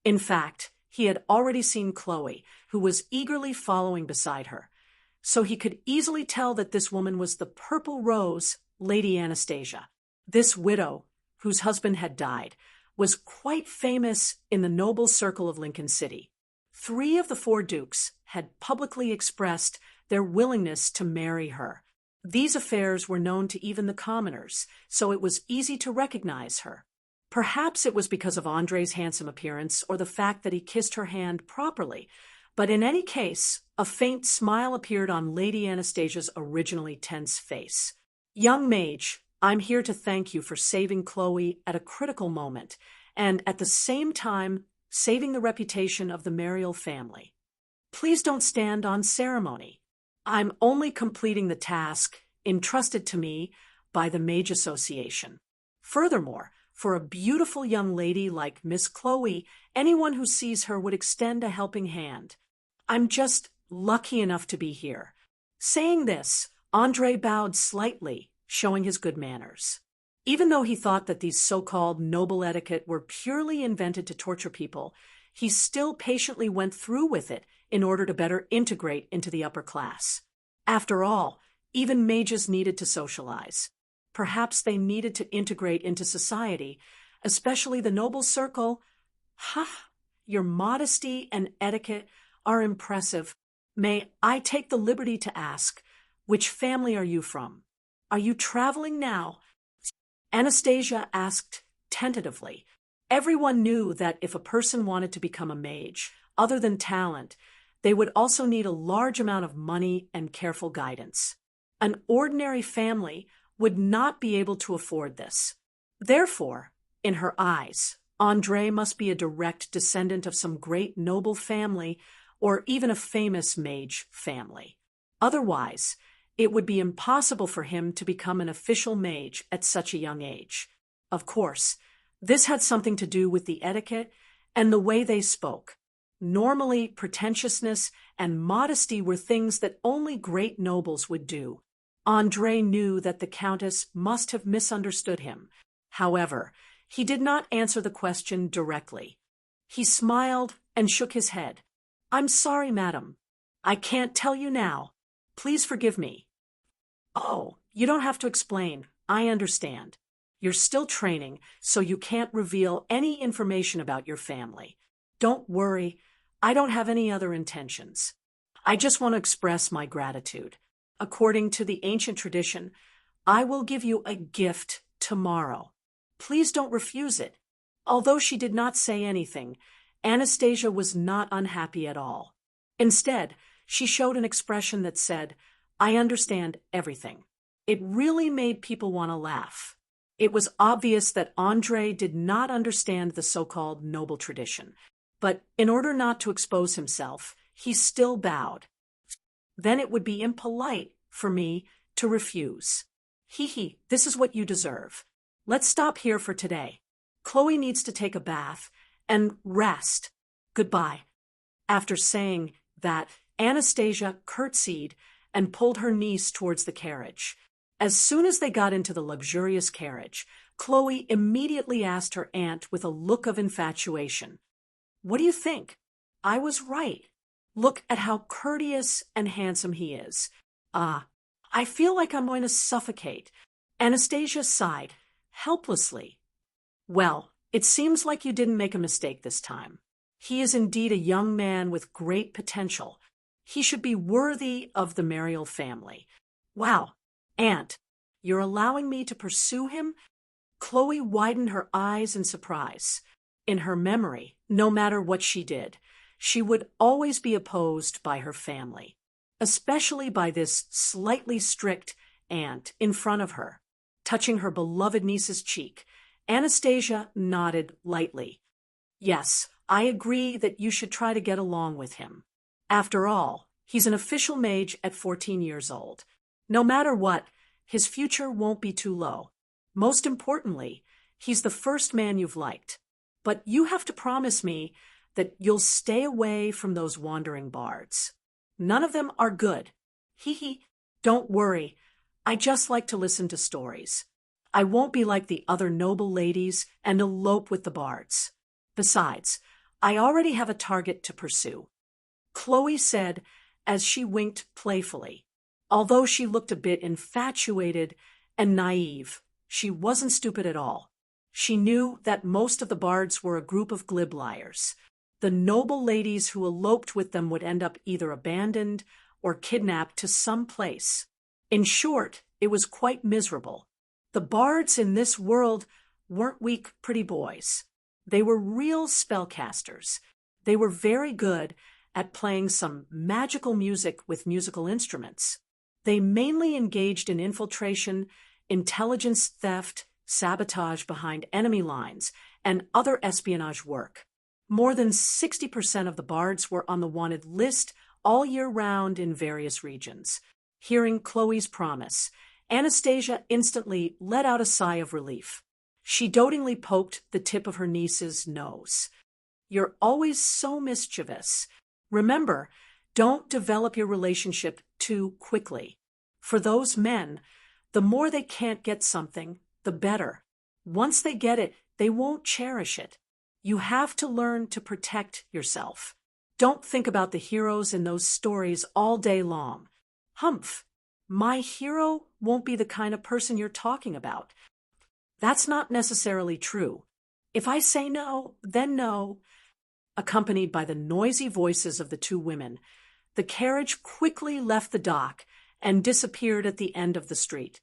In fact, he had already seen Chloe, who was eagerly following beside her, so he could easily tell that this woman was the Purple Rose, Lady Anastasia. This widow, whose husband had died, was quite famous in the noble circle of Lincoln City. 3 of the 4 dukes had publicly expressed their willingness to marry her. These affairs were known to even the commoners, so it was easy to recognize her. Perhaps it was because of Andre's handsome appearance or the fact that he kissed her hand properly, but in any case, a faint smile appeared on Lady Anastasia's originally tense face. "Young mage, I'm here to thank you for saving Chloe at a critical moment, and at the same time, saving the reputation of the Mariel family. Please don't stand on ceremony. I'm only completing the task entrusted to me by the Mage Association. Furthermore, for a beautiful young lady like Miss Chloe, anyone who sees her would extend a helping hand. I'm just lucky enough to be here." Saying this, Andre bowed slightly, showing his good manners. Even though he thought that these so-called noble etiquette were purely invented to torture people, he still patiently went through with it in order to better integrate into the upper class. After all, even mages needed to socialize. Perhaps they needed to integrate into society, especially the noble circle. "Ha! Your modesty and etiquette are impressive. May I take the liberty to ask, which family are you from? Are you traveling now?" Anastasia asked tentatively. Everyone knew that if a person wanted to become a mage, other than talent, they would also need a large amount of money and careful guidance. An ordinary family would not be able to afford this. Therefore, in her eyes, Andre must be a direct descendant of some great noble family or even a famous mage family. Otherwise, it would be impossible for him to become an official mage at such a young age. Of course, this had something to do with the etiquette and the way they spoke. Normally, pretentiousness and modesty were things that only great nobles would do. Andre knew that the Countess must have misunderstood him. However, he did not answer the question directly. He smiled and shook his head. "I'm sorry, madam. I can't tell you now. Please forgive me." "Oh, you don't have to explain. I understand. You're still training, so you can't reveal any information about your family. Don't worry. I don't have any other intentions. I just want to express my gratitude. According to the ancient tradition, I will give you a gift tomorrow. Please don't refuse it." Although she did not say anything, Anastasia was not unhappy at all. Instead, she showed an expression that said, "I understand everything." It really made people want to laugh. It was obvious that Andre did not understand the so-called noble tradition, but in order not to expose himself, he still bowed. "Then it would be impolite for me to refuse. Hee, this is what you deserve. Let's stop here for today. Chloe needs to take a bath and rest. Goodbye." After saying that, Anastasia curtsied and pulled her niece towards the carriage. As soon as they got into the luxurious carriage, Chloe immediately asked her aunt with a look of infatuation, "What do you think? I was right. Look at how courteous and handsome he is. I feel like I'm going to suffocate." Anastasia sighed, helplessly. "Well, it seems like you didn't make a mistake this time. He is indeed a young man with great potential. He should be worthy of the Mariel family. Wow, Aunt, you're allowing me to pursue him?" Chloe widened her eyes in surprise. In her memory, no matter what she did, she would always be opposed by her family, especially by this slightly strict aunt in front of her. touching her beloved niece's cheek. Anastasia nodded lightly. Yes, I agree that you should try to get along with him. After all, he's an official mage at 14 years old. No matter what, his future won't be too low. Most importantly, he's the first man you've liked. But you have to promise me that you'll stay away from those wandering bards. None of them are good. Hee hee. Don't worry. I just like to listen to stories. I won't be like the other noble ladies and elope with the bards. Besides, I already have a target to pursue. Chloe said as she winked playfully. Although she looked a bit infatuated and naive, she wasn't stupid at all. She knew that most of the bards were a group of glib liars. The noble ladies who eloped with them would end up either abandoned or kidnapped to some place. In short, it was quite miserable. The bards in this world weren't weak, pretty boys. They were real spellcasters. They were very good at playing some magical music with musical instruments. They mainly engaged in infiltration, intelligence theft, sabotage behind enemy lines, and other espionage work. More than 60% of the bards were on the wanted list all year round in various regions. Hearing Chloe's promise, Anastasia instantly let out a sigh of relief. She dotingly poked the tip of her niece's nose. You're always so mischievous. Remember, don't develop your relationship too quickly. For those men, the more they can't get something, the better. Once they get it, they won't cherish it. You have to learn to protect yourself. Don't think about the heroes in those stories all day long. Humph, my hero won't be the kind of person you're talking about. That's not necessarily true. If I say no, then no. Accompanied by the noisy voices of the two women, the carriage quickly left the dock and disappeared at the end of the street.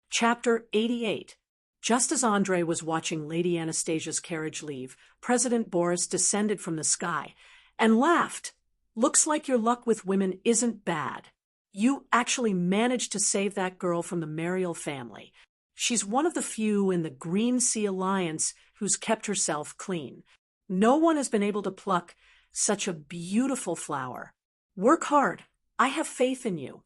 Chapter 88. Just as Andrei was watching Lady Anastasia's carriage leave, President Boris descended from the sky and laughed. Looks like your luck with women isn't bad. You actually managed to save that girl from the Mariel family. She's one of the few in the Green Sea Alliance who's kept herself clean. No one has been able to pluck such a beautiful flower. Work hard. I have faith in you.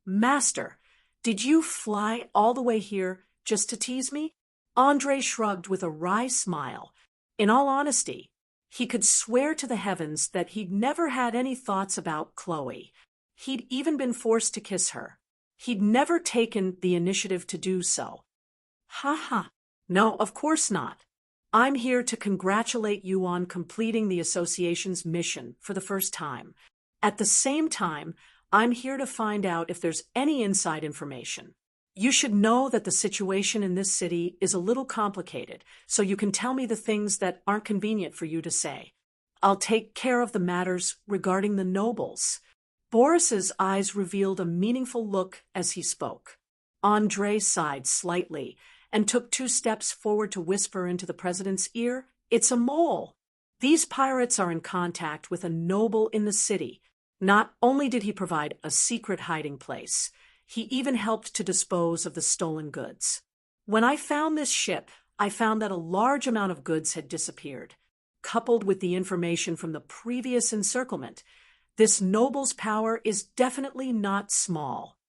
Master, did you fly all the way here just to tease me? Andrei shrugged with a wry smile. In all honesty, he could swear to the heavens that he'd never had any thoughts about Chloe. He'd even been forced to kiss her. He'd never taken the initiative to do so. Ha ha. No, of course not. I'm here to congratulate you on completing the association's mission for the first time. At the same time, I'm here to find out if there's any inside information. You should know that the situation in this city is a little complicated, so you can tell me the things that aren't convenient for you to say. I'll take care of the matters regarding the nobles. Boris's eyes revealed a meaningful look as he spoke. Andrei sighed slightly and took 2 steps forward to whisper into the president's ear, "It's a mole. These pirates are in contact with a noble in the city. Not only did he provide a secret hiding place, he even helped to dispose of the stolen goods. When I found this ship, I found that a large amount of goods had disappeared. Coupled with the information from the previous encirclement, this noble's power is definitely not small."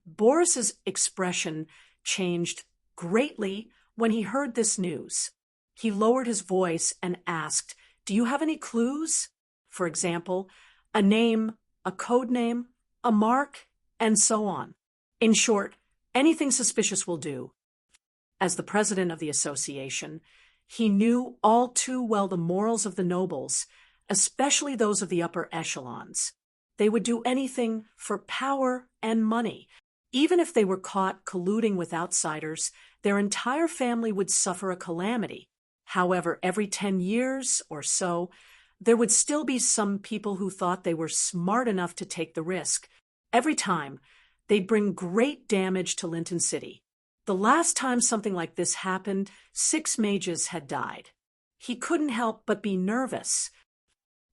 Boris's expression changed greatly when he heard this news. He lowered his voice and asked, "Do you have any clues? For example, a name, a code name, a mark, and so on. In short, anything suspicious will do." As the president of the association, he knew all too well the morals of the nobles, especially those of the upper echelons. They would do anything for power and money. Even if they were caught colluding with outsiders, their entire family would suffer a calamity. However, every 10 years or so, there would still be some people who thought they were smart enough to take the risk. Every time, they'd bring great damage to Linton City. The last time something like this happened, 6 mages had died. He couldn't help but be nervous.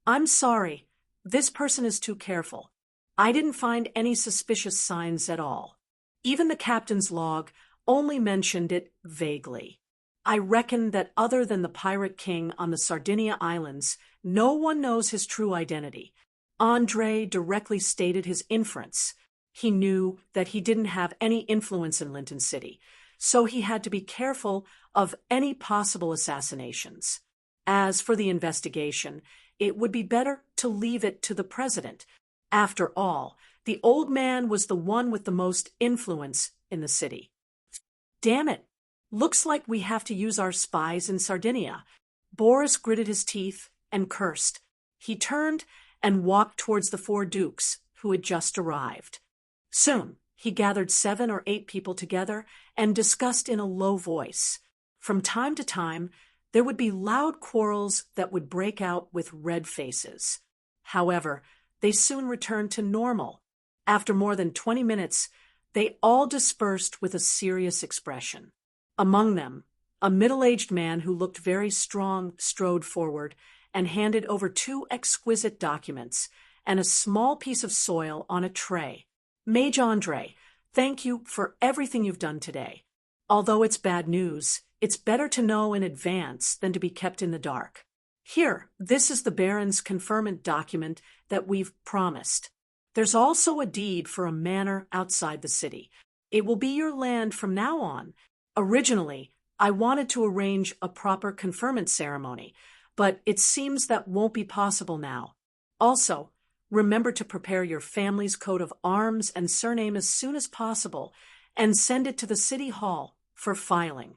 "I'm sorry, this person is too careful. I didn't find any suspicious signs at all. Even the captain's log only mentioned it vaguely. I reckon that other than the pirate king on the Sardinia Islands, no one knows his true identity. Andre directly stated his inference. He knew that he didn't have any influence in Linton City, so he had to be careful of any possible assassinations. As for the investigation, it would be better to leave it to the president. After all, the old man was the one with the most influence in the city. Damn it! Looks like we have to use our spies in Sardinia. Boris gritted his teeth and cursed. He turned and walked towards the 4 dukes who had just arrived. Soon, he gathered 7 or 8 people together and discussed in a low voice. From time to time, there would be loud quarrels that would break out with red faces. However, they soon returned to normal. After more than 20 minutes, they all dispersed with a serious expression. Among them, a middle-aged man who looked very strong strode forward and handed over 2 exquisite documents and a small piece of soil on a tray. Mage Andre, thank you for everything you've done today. Although it's bad news, it's better to know in advance than to be kept in the dark. Here, this is the Baron's conferment document that we've promised. There's also a deed for a manor outside the city. It will be your land from now on. Originally, I wanted to arrange a proper conferment ceremony, but it seems that won't be possible now. Also, remember to prepare your family's coat of arms and surname as soon as possible and send it to the city hall for filing.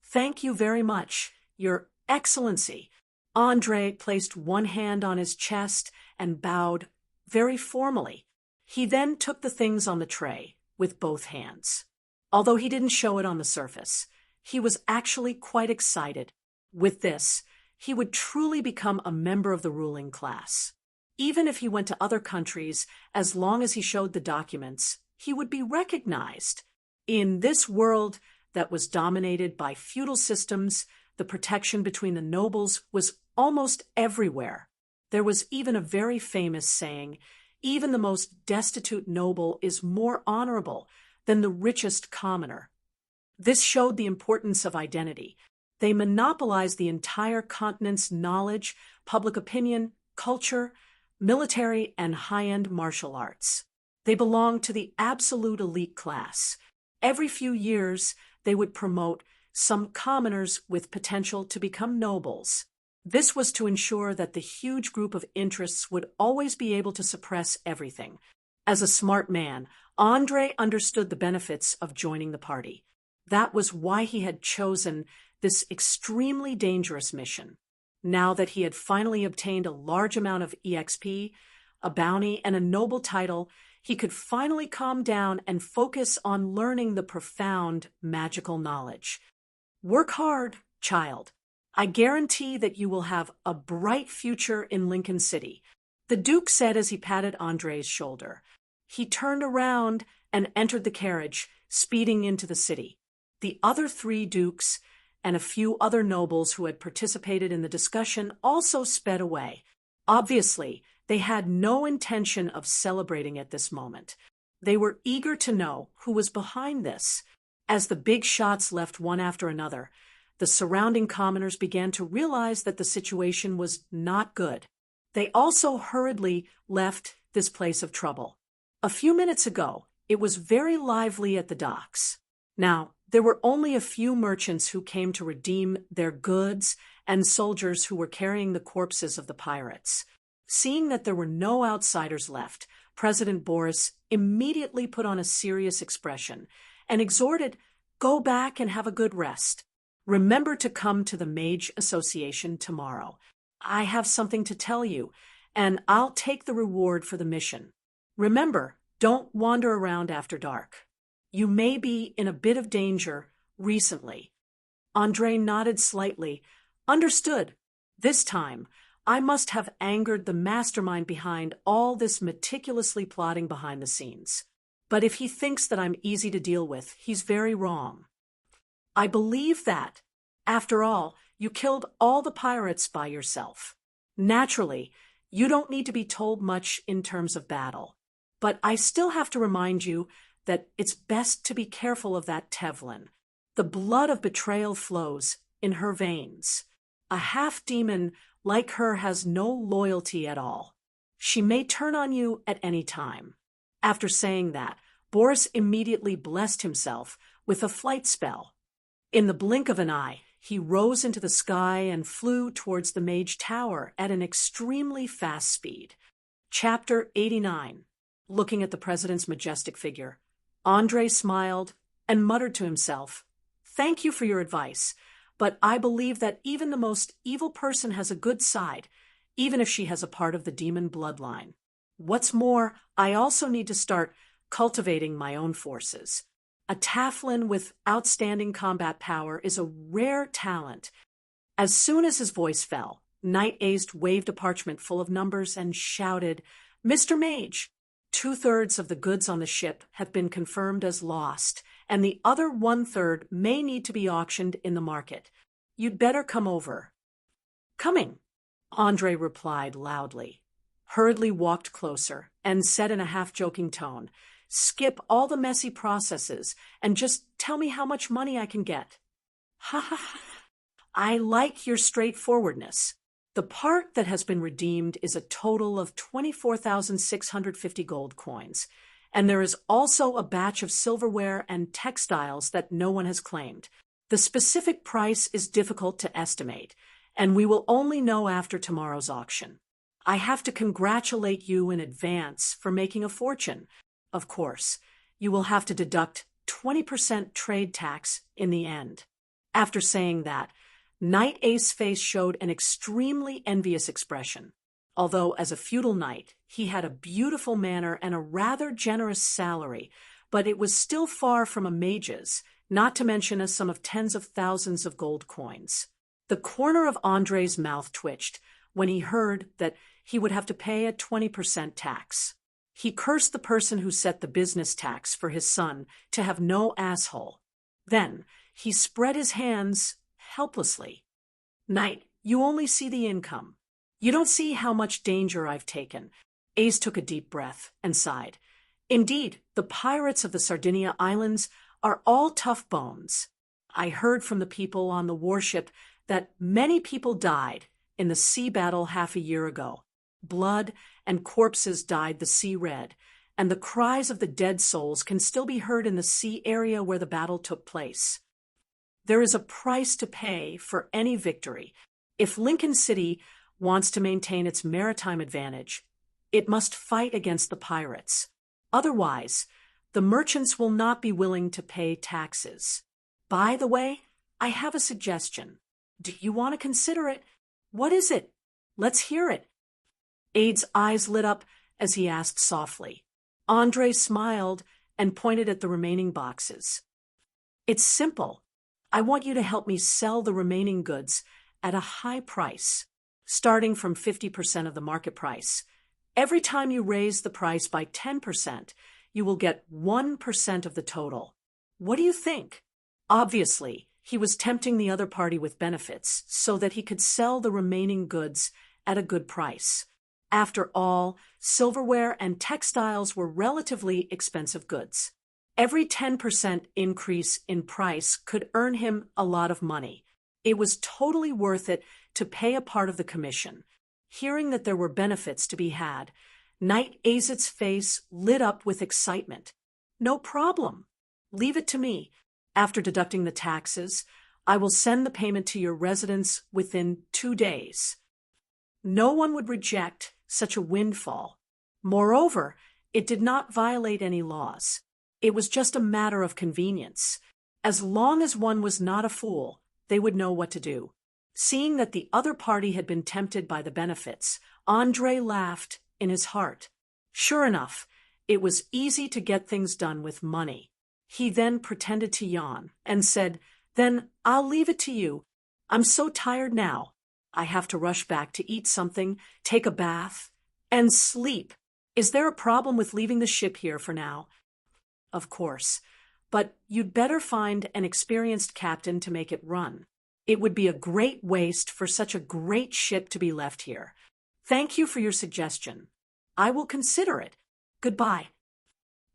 Thank you very much, Your Excellency. Andre placed one hand on his chest and bowed very formally. He then took the things on the tray with both hands. Although he didn't show it on the surface, he was actually quite excited. With this, he would truly become a member of the ruling class. Even if he went to other countries, as long as he showed the documents, he would be recognized. In this world that was dominated by feudal systems, the protection between the nobles was almost everywhere. There was even a very famous saying, even the most destitute noble is more honorable than the richest commoner. This showed the importance of identity. They monopolized the entire continent's knowledge, public opinion, culture, military, and high-end martial arts. They belonged to the absolute elite class. Every few years, they would promote some commoners with potential to become nobles. This was to ensure that the huge group of interests would always be able to suppress everything. As a smart man, Andre understood the benefits of joining the party. That was why he had chosen this extremely dangerous mission. Now that he had finally obtained a large amount of EXP, a bounty, and a noble title, he could finally calm down and focus on learning the profound magical knowledge. Work hard, child. I guarantee that you will have a bright future in Lincoln City, the Duke said as he patted Andre's shoulder. He turned around and entered the carriage, speeding into the city. The other 3 dukes and a few other nobles who had participated in the discussion also sped away. Obviously, they had no intention of celebrating at this moment. They were eager to know who was behind this. As the big shots left one after another, the surrounding commoners began to realize that the situation was not good. They also hurriedly left this place of trouble. A few minutes ago, it was very lively at the docks. Now, there were only a few merchants who came to redeem their goods and soldiers who were carrying the corpses of the pirates. Seeing that there were no outsiders left, President Boris immediately put on a serious expression and exhorted, "Go back and have a good rest. Remember to come to the Mage Association tomorrow. I have something to tell you, and I'll take the reward for the mission. Remember, don't wander around after dark. You may be in a bit of danger recently." Andre nodded slightly. Understood. This time, I must have angered the mastermind behind all this meticulously plotting behind the scenes. But if he thinks that I'm easy to deal with, he's very wrong. I believe that. After all, you killed all the pirates by yourself. Naturally, you don't need to be told much in terms of battle. But I still have to remind you that it's best to be careful of that Tevlin. The blood of betrayal flows in her veins. A half-demon like her has no loyalty at all. She may turn on you at any time. After saying that, Boris immediately blessed himself with a flight spell. In the blink of an eye, he rose into the sky and flew towards the Mage Tower at an extremely fast speed. Chapter 89. Looking at the president's majestic figure, Andrei smiled and muttered to himself, "Thank you for your advice, but I believe that even the most evil person has a good side, even if she has a part of the demon bloodline. What's more, I also need to start cultivating my own forces. A Taflin with outstanding combat power is a rare talent." As soon as his voice fell, Knight Ace waved a parchment full of numbers and shouted, "Mr. Mage, 2/3 of the goods on the ship have been confirmed as lost, and the other 1/3 may need to be auctioned in the market. You'd better come over." "Coming," Andrei replied loudly, hurriedly walked closer, and said in a half-joking tone, "Skip all the messy processes and just tell me how much money I can get." "Ha ha ha. I like your straightforwardness. The part that has been redeemed is a total of 24,650 gold coins, and there is also a batch of silverware and textiles that no one has claimed. The specific price is difficult to estimate, and we will only know after tomorrow's auction. I have to congratulate you in advance for making a fortune. Of course, you will have to deduct 20% trade tax in the end." After saying that, Knight Ace's face showed an extremely envious expression. Although as a feudal knight, he had a beautiful manner and a rather generous salary, but it was still far from a mage's, not to mention a sum of tens of thousands of gold coins. The corner of Andrei's mouth twitched when he heard that he would have to pay a 20% tax. He cursed the person who set the business tax for his son to have no asshole. Then he spread his hands helplessly. "Knight, you only see the income. You don't see how much danger I've taken." Ace took a deep breath and sighed. "Indeed, the pirates of the Sardinia Islands are all tough bones. I heard from the people on the warship that many people died in the sea battle half a year ago. Blood and corpses dyed the sea red, and the cries of the dead souls can still be heard in the sea area where the battle took place. There is a price to pay for any victory. If Lincoln City wants to maintain its maritime advantage, it must fight against the pirates. Otherwise, the merchants will not be willing to pay taxes. By the way, I have a suggestion. Do you want to consider it? What is it? Let's hear it." Ade's eyes lit up as he asked softly. Andrei smiled and pointed at the remaining boxes. "It's simple. I want you to help me sell the remaining goods at a high price, starting from 50% of the market price. Every time you raise the price by 10%, you will get 1% of the total. What do you think?" Obviously, he was tempting the other party with benefits so that he could sell the remaining goods at a good price. After all, silverware and textiles were relatively expensive goods. Every 10% increase in price could earn him a lot of money. It was totally worth it to pay a part of the commission. Hearing that there were benefits to be had, Knight Ace's face lit up with excitement. "No problem. Leave it to me. After deducting the taxes, I will send the payment to your residence within 2 days." No one would reject such a windfall. Moreover, it did not violate any laws. It was just a matter of convenience. As long as one was not a fool, they would know what to do. Seeing that the other party had been tempted by the benefits, Andrei laughed in his heart. Sure enough, it was easy to get things done with money. He then pretended to yawn and said, "Then I'll leave it to you. I'm so tired now. I have to rush back to eat something, take a bath, and sleep. Is there a problem with leaving the ship here for now?" "Of course, but you'd better find an experienced captain to make it run. It would be a great waste for such a great ship to be left here. Thank you for your suggestion. I will consider it. Goodbye."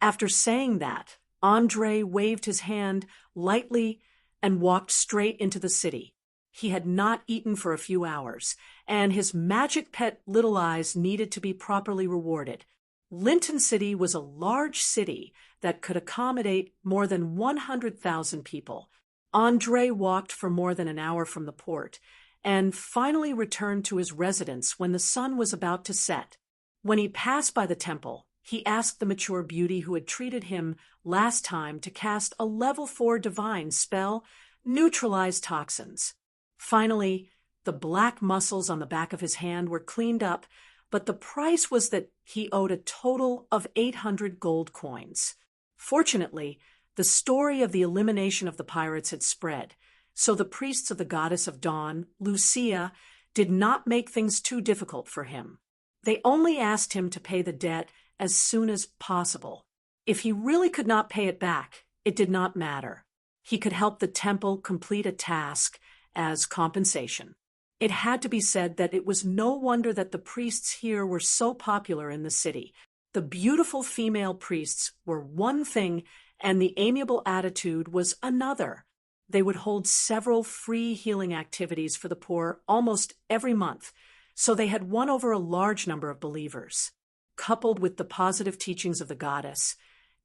After saying that, Andre waved his hand lightly and walked straight into the city. He had not eaten for a few hours, and his magic pet Little Eyes needed to be properly rewarded. Linton City was a large city that could accommodate more than 100,000 people. Andre walked for more than an hour from the port, and finally returned to his residence when the sun was about to set. When he passed by the temple, he asked the mature beauty who had treated him last time to cast a level 4 divine spell, Neutralize Toxins. Finally, the black muscles on the back of his hand were cleaned up, but the price was that he owed a total of 800 gold coins. Fortunately, the story of the elimination of the pirates had spread, so the priests of the goddess of dawn, Lucia, did not make things too difficult for him. They only asked him to pay the debt as soon as possible. If he really could not pay it back, it did not matter. He could help the temple complete a task as compensation. It had to be said that it was no wonder that the priests here were so popular in the city. The beautiful female priests were one thing, and the amiable attitude was another. They would hold several free healing activities for the poor almost every month, so they had won over a large number of believers. Coupled with the positive teachings of the goddess,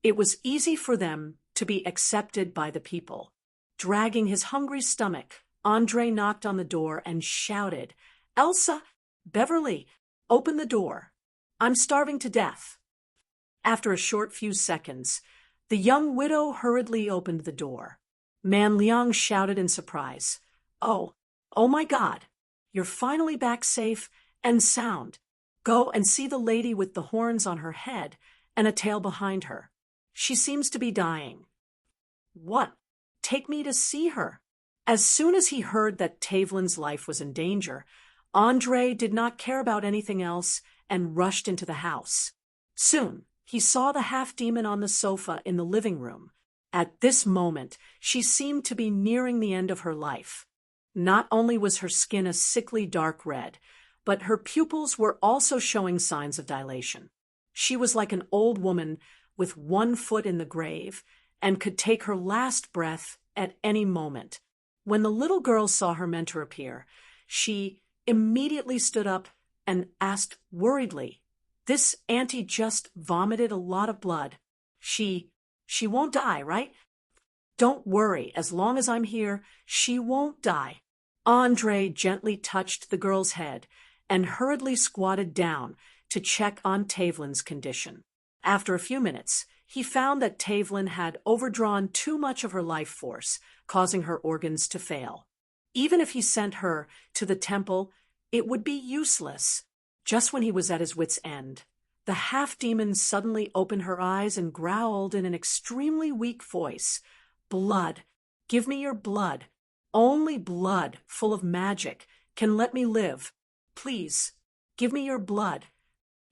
it was easy for them to be accepted by the people. Dragging his hungry stomach, Andre knocked on the door and shouted, "Elsa! Beverly! Open the door! I'm starving to death!" After a short few seconds, the young widow hurriedly opened the door. Man Liang shouted in surprise, Oh my God! You're finally back safe and sound. Go and see the lady with the horns on her head and a tail behind her. She seems to be dying." "What? Take me to see her." As soon as he heard that Tavlin's life was in danger, Andre did not care about anything else and rushed into the house. Soon, he saw the half-demon on the sofa in the living room. At this moment, she seemed to be nearing the end of her life. Not only was her skin a sickly dark red, but her pupils were also showing signs of dilation. She was like an old woman with one foot in the grave and could take her last breath at any moment. When the little girl saw her mentor appear, she immediately stood up and asked worriedly, "This auntie just vomited a lot of blood. She won't die, right?" "Don't worry, as long as I'm here, she won't die." Andre gently touched the girl's head and hurriedly squatted down to check on Tavlin's condition. After a few minutes, he found that Tavlin had overdrawn too much of her life force, causing her organs to fail. Even if he sent her to the temple, it would be useless. Just when he was at his wit's end, the half-demon suddenly opened her eyes and growled in an extremely weak voice, "Blood! Give me your blood! Only blood, full of magic, can let me live. Please, give me your blood."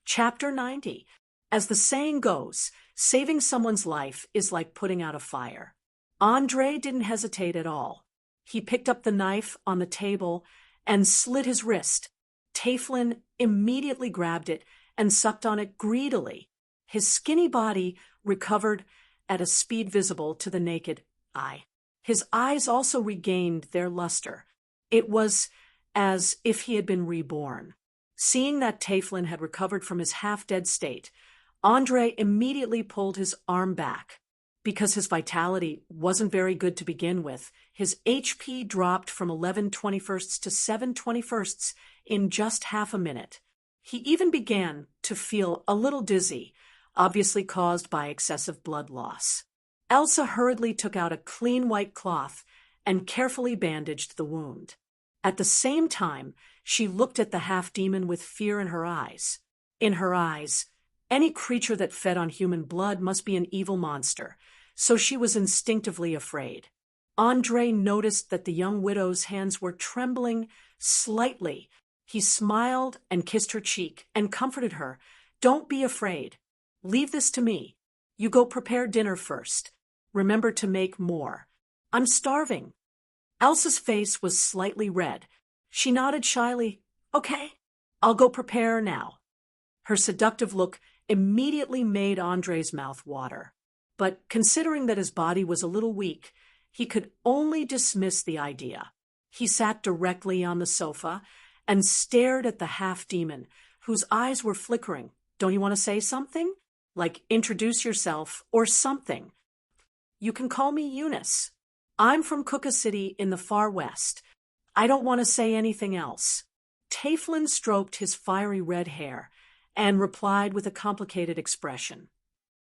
Chapter 90. As the saying goes, saving someone's life is like putting out a fire. Andre didn't hesitate at all. He picked up the knife on the table and slit his wrist. Tavlin immediately grabbed it and sucked on it greedily. His skinny body recovered at a speed visible to the naked eye. His eyes also regained their luster. It was as if he had been reborn. Seeing that Tavlin had recovered from his half-dead state, Andre immediately pulled his arm back. Because his vitality wasn't very good to begin with, his HP dropped from 11/21 to 7/21 in just half a minute. He even began to feel a little dizzy, obviously caused by excessive blood loss. Elsa hurriedly took out a clean white cloth and carefully bandaged the wound. At the same time, she looked at the half-demon with fear in her eyes. In her eyes, any creature that fed on human blood must be an evil monster, so she was instinctively afraid. Andre noticed that the young widow's hands were trembling slightly. He smiled and kissed her cheek and comforted her. "Don't be afraid. Leave this to me. You go prepare dinner first. Remember to make more. I'm starving." Elsa's face was slightly red. She nodded shyly. "Okay, I'll go prepare now." Her seductive look immediately made Andre's mouth water. But considering that his body was a little weak, he could only dismiss the idea. He sat directly on the sofa and stared at the half-demon, whose eyes were flickering. "Don't you want to say something? Like introduce yourself or something?" "You can call me Eunice. I'm from Kuka City in the far west. I don't want to say anything else." Taflin stroked his fiery red hair and replied with a complicated expression.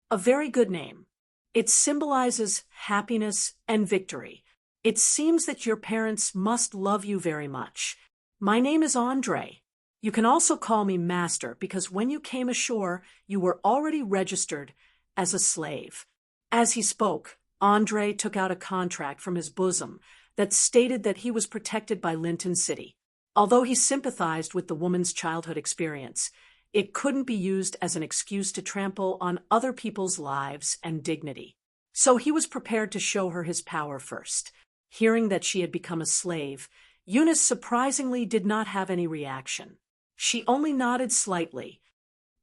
"A very good name. It symbolizes happiness and victory. It seems that your parents must love you very much. My name is Andre. You can also call me Master because when you came ashore, you were already registered as a slave." As he spoke, Andre took out a contract from his bosom that stated that he was protected by Linton City. Although he sympathized with the woman's childhood experience, it couldn't be used as an excuse to trample on other people's lives and dignity. So he was prepared to show her his power first. Hearing that she had become a slave, Eunice surprisingly did not have any reaction. She only nodded slightly.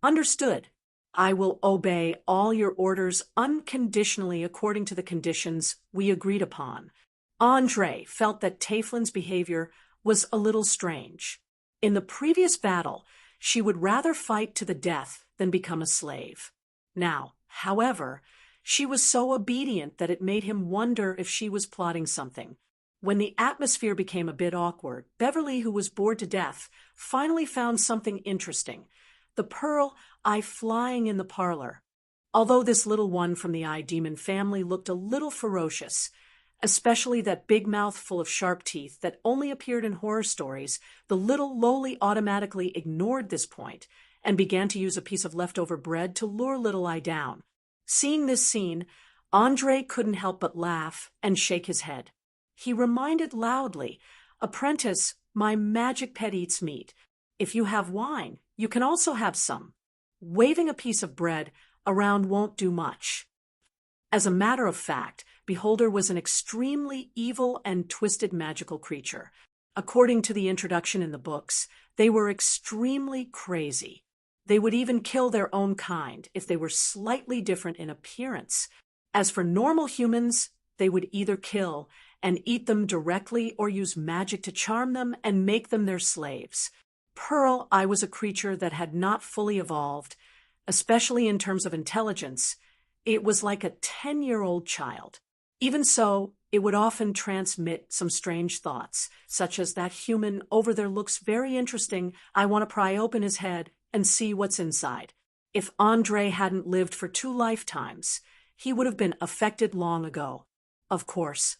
"Understood. I will obey all your orders unconditionally according to the conditions we agreed upon." Andre felt that Taflin's behavior was a little strange. In the previous battle, she would rather fight to the death than become a slave. Now, however, she was so obedient that it made him wonder if she was plotting something. When the atmosphere became a bit awkward, Beverly, who was bored to death, finally found something interesting: the pearl eye flying in the parlor. Although this little one from the eye demon family looked a little ferocious, especially that big mouth full of sharp teeth that only appeared in horror stories, the little lowly automatically ignored this point and began to use a piece of leftover bread to lure Little Eye down. Seeing this scene, Andre couldn't help but laugh and shake his head. He reminded loudly, "Apprentice, my magic pet eats meat. If you have wine, you can also have some." Waving a piece of bread around won't do much. As a matter of fact, Beholder was an extremely evil and twisted magical creature. According to the introduction in the books, they were extremely crazy. They would even kill their own kind if they were slightly different in appearance. As for normal humans, they would either kill and eat them directly or use magic to charm them and make them their slaves. Pearl Eye was a creature that had not fully evolved, especially in terms of intelligence. It was like a 10-year-old child. Even so, it would often transmit some strange thoughts, such as that human over there looks very interesting. I want to pry open his head and see what's inside. If Andre hadn't lived for 2 lifetimes, he would have been affected long ago. Of course,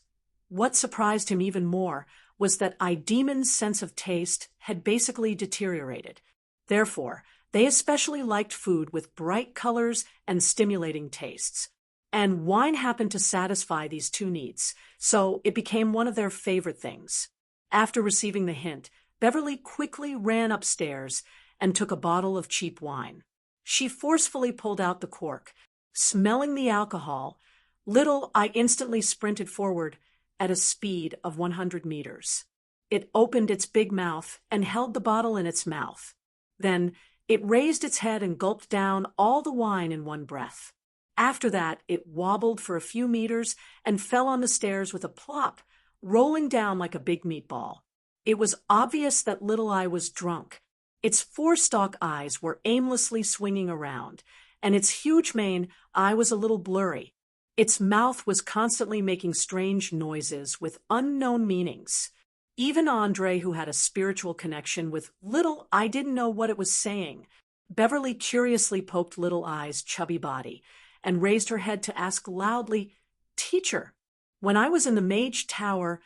what surprised him even more was that Demon's sense of taste had basically deteriorated. Therefore, they especially liked food with bright colors and stimulating tastes. And wine happened to satisfy these 2 needs, so it became one of their favorite things. After receiving the hint, Beverly quickly ran upstairs and took a bottle of cheap wine. She forcefully pulled out the cork. Smelling the alcohol, Little Eye instantly sprinted forward at a speed of 100 meters. It opened its big mouth and held the bottle in its mouth. Then it raised its head and gulped down all the wine in one breath. After that, it wobbled for a few meters and fell on the stairs with a plop, rolling down like a big meatball. It was obvious that Little Eye was drunk. Its 4-stalk eyes were aimlessly swinging around, and its huge mane eye was a little blurry. Its mouth was constantly making strange noises with unknown meanings. Even Andre, who had a spiritual connection with Little Eye, didn't know what it was saying. Beverly curiously poked Little Eye's chubby body and raised her head to ask loudly, "Teacher, when I was in the Mage Tower,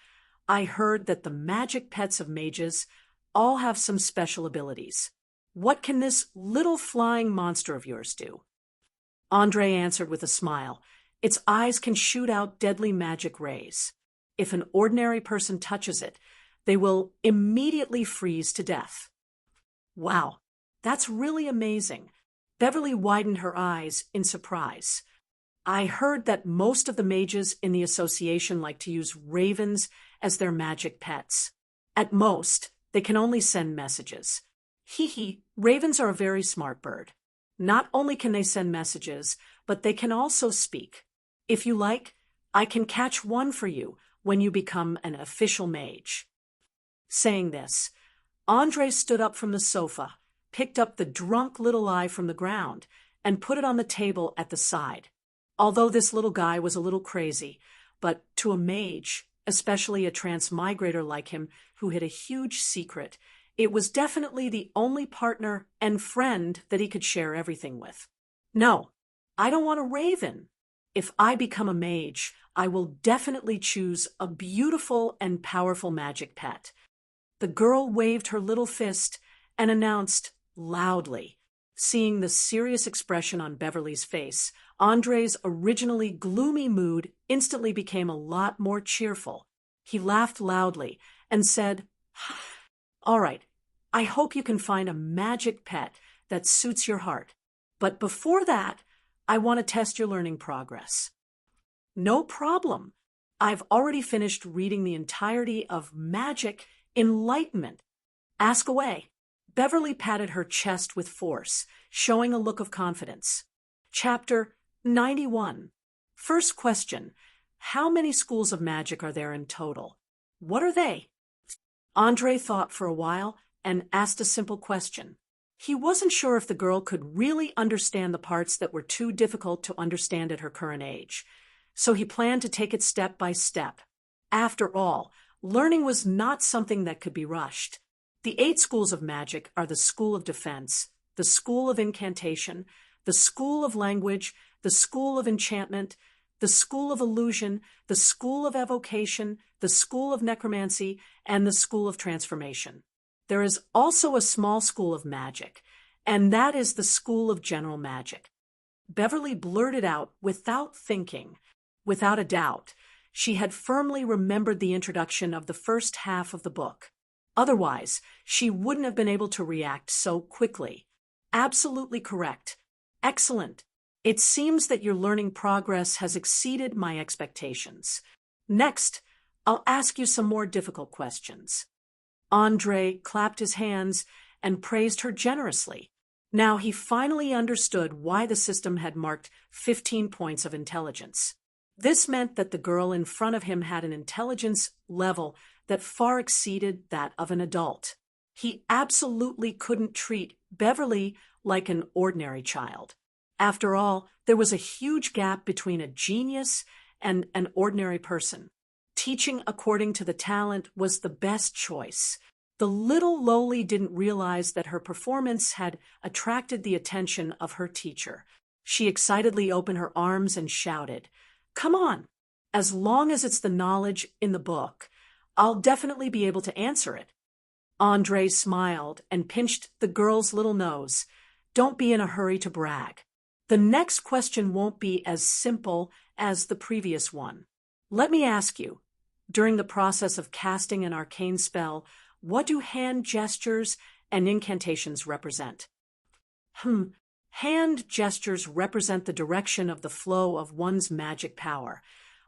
I heard that the magic pets of mages all have some special abilities. What can this little flying monster of yours do?" Andre answered with a smile. "Its eyes can shoot out deadly magic rays. If an ordinary person touches it, they will immediately freeze to death." Wow, that's really amazing. Beverly widened her eyes in surprise. "I heard that most of the mages in the association like to use ravens as their magic pets. At most, they can only send messages. Hee hee, ravens are a very smart bird." Not only can they send messages, but they can also speak. If you like, I can catch one for you when you become an official mage." Saying this, Andre stood up from the sofa, picked up the drunk little eye from the ground, and put it on the table at the side. Although this little guy was a little crazy, but to a mage, especially a transmigrator like him who hid a huge secret, it was definitely the only partner and friend that he could share everything with. "No, I don't want a raven. If I become a mage, I will definitely choose a beautiful and powerful magic pet." The girl waved her little fist and announced loudly. Seeing the serious expression on Beverly's face, Andre's originally gloomy mood instantly became a lot more cheerful. He laughed loudly and said, "All right, I hope you can find a magic pet that suits your heart. But before that, I want to test your learning progress." "No problem. I've already finished reading the entirety of Magic Enlightenment. Ask away." Beverly patted her chest with force, showing a look of confidence. Chapter 91. First question: how many schools of magic are there in total? What are they? Andre thought for a while and asked a simple question. He wasn't sure if the girl could really understand the parts that were too difficult to understand at her current age, so he planned to take it step by step. After all, learning was not something that could be rushed. The 8 schools of magic are the School of Defense, the School of Incantation, the School of Language, the School of Enchantment, the School of Illusion, the School of Evocation, the School of Necromancy, and the School of Transformation. There is also a small school of magic, and that is the School of General Magic. Beverly blurted out without thinking. Without a doubt, she had firmly remembered the introduction of the first half of the book. Otherwise, she wouldn't have been able to react so quickly. Absolutely correct. Excellent. It seems that your learning progress has exceeded my expectations. Next, I'll ask you some more difficult questions. Andre clapped his hands and praised her generously. Now he finally understood why the system had marked 15 points of intelligence. This meant that the girl in front of him had an intelligence level that far exceeded that of an adult. He absolutely couldn't treat Beverly like an ordinary child. After all, there was a huge gap between a genius and an ordinary person. Teaching according to the talent was the best choice. The little lowly didn't realize that her performance had attracted the attention of her teacher. She excitedly opened her arms and shouted, "Come on! As long as it's the knowledge in the book, I'll definitely be able to answer it." Andre smiled and pinched the girl's little nose. "Don't be in a hurry to brag. The next question won't be as simple as the previous one. Let me ask you, during the process of casting an arcane spell, what do hand gestures and incantations represent?" Hand gestures represent the direction of the flow of one's magic power,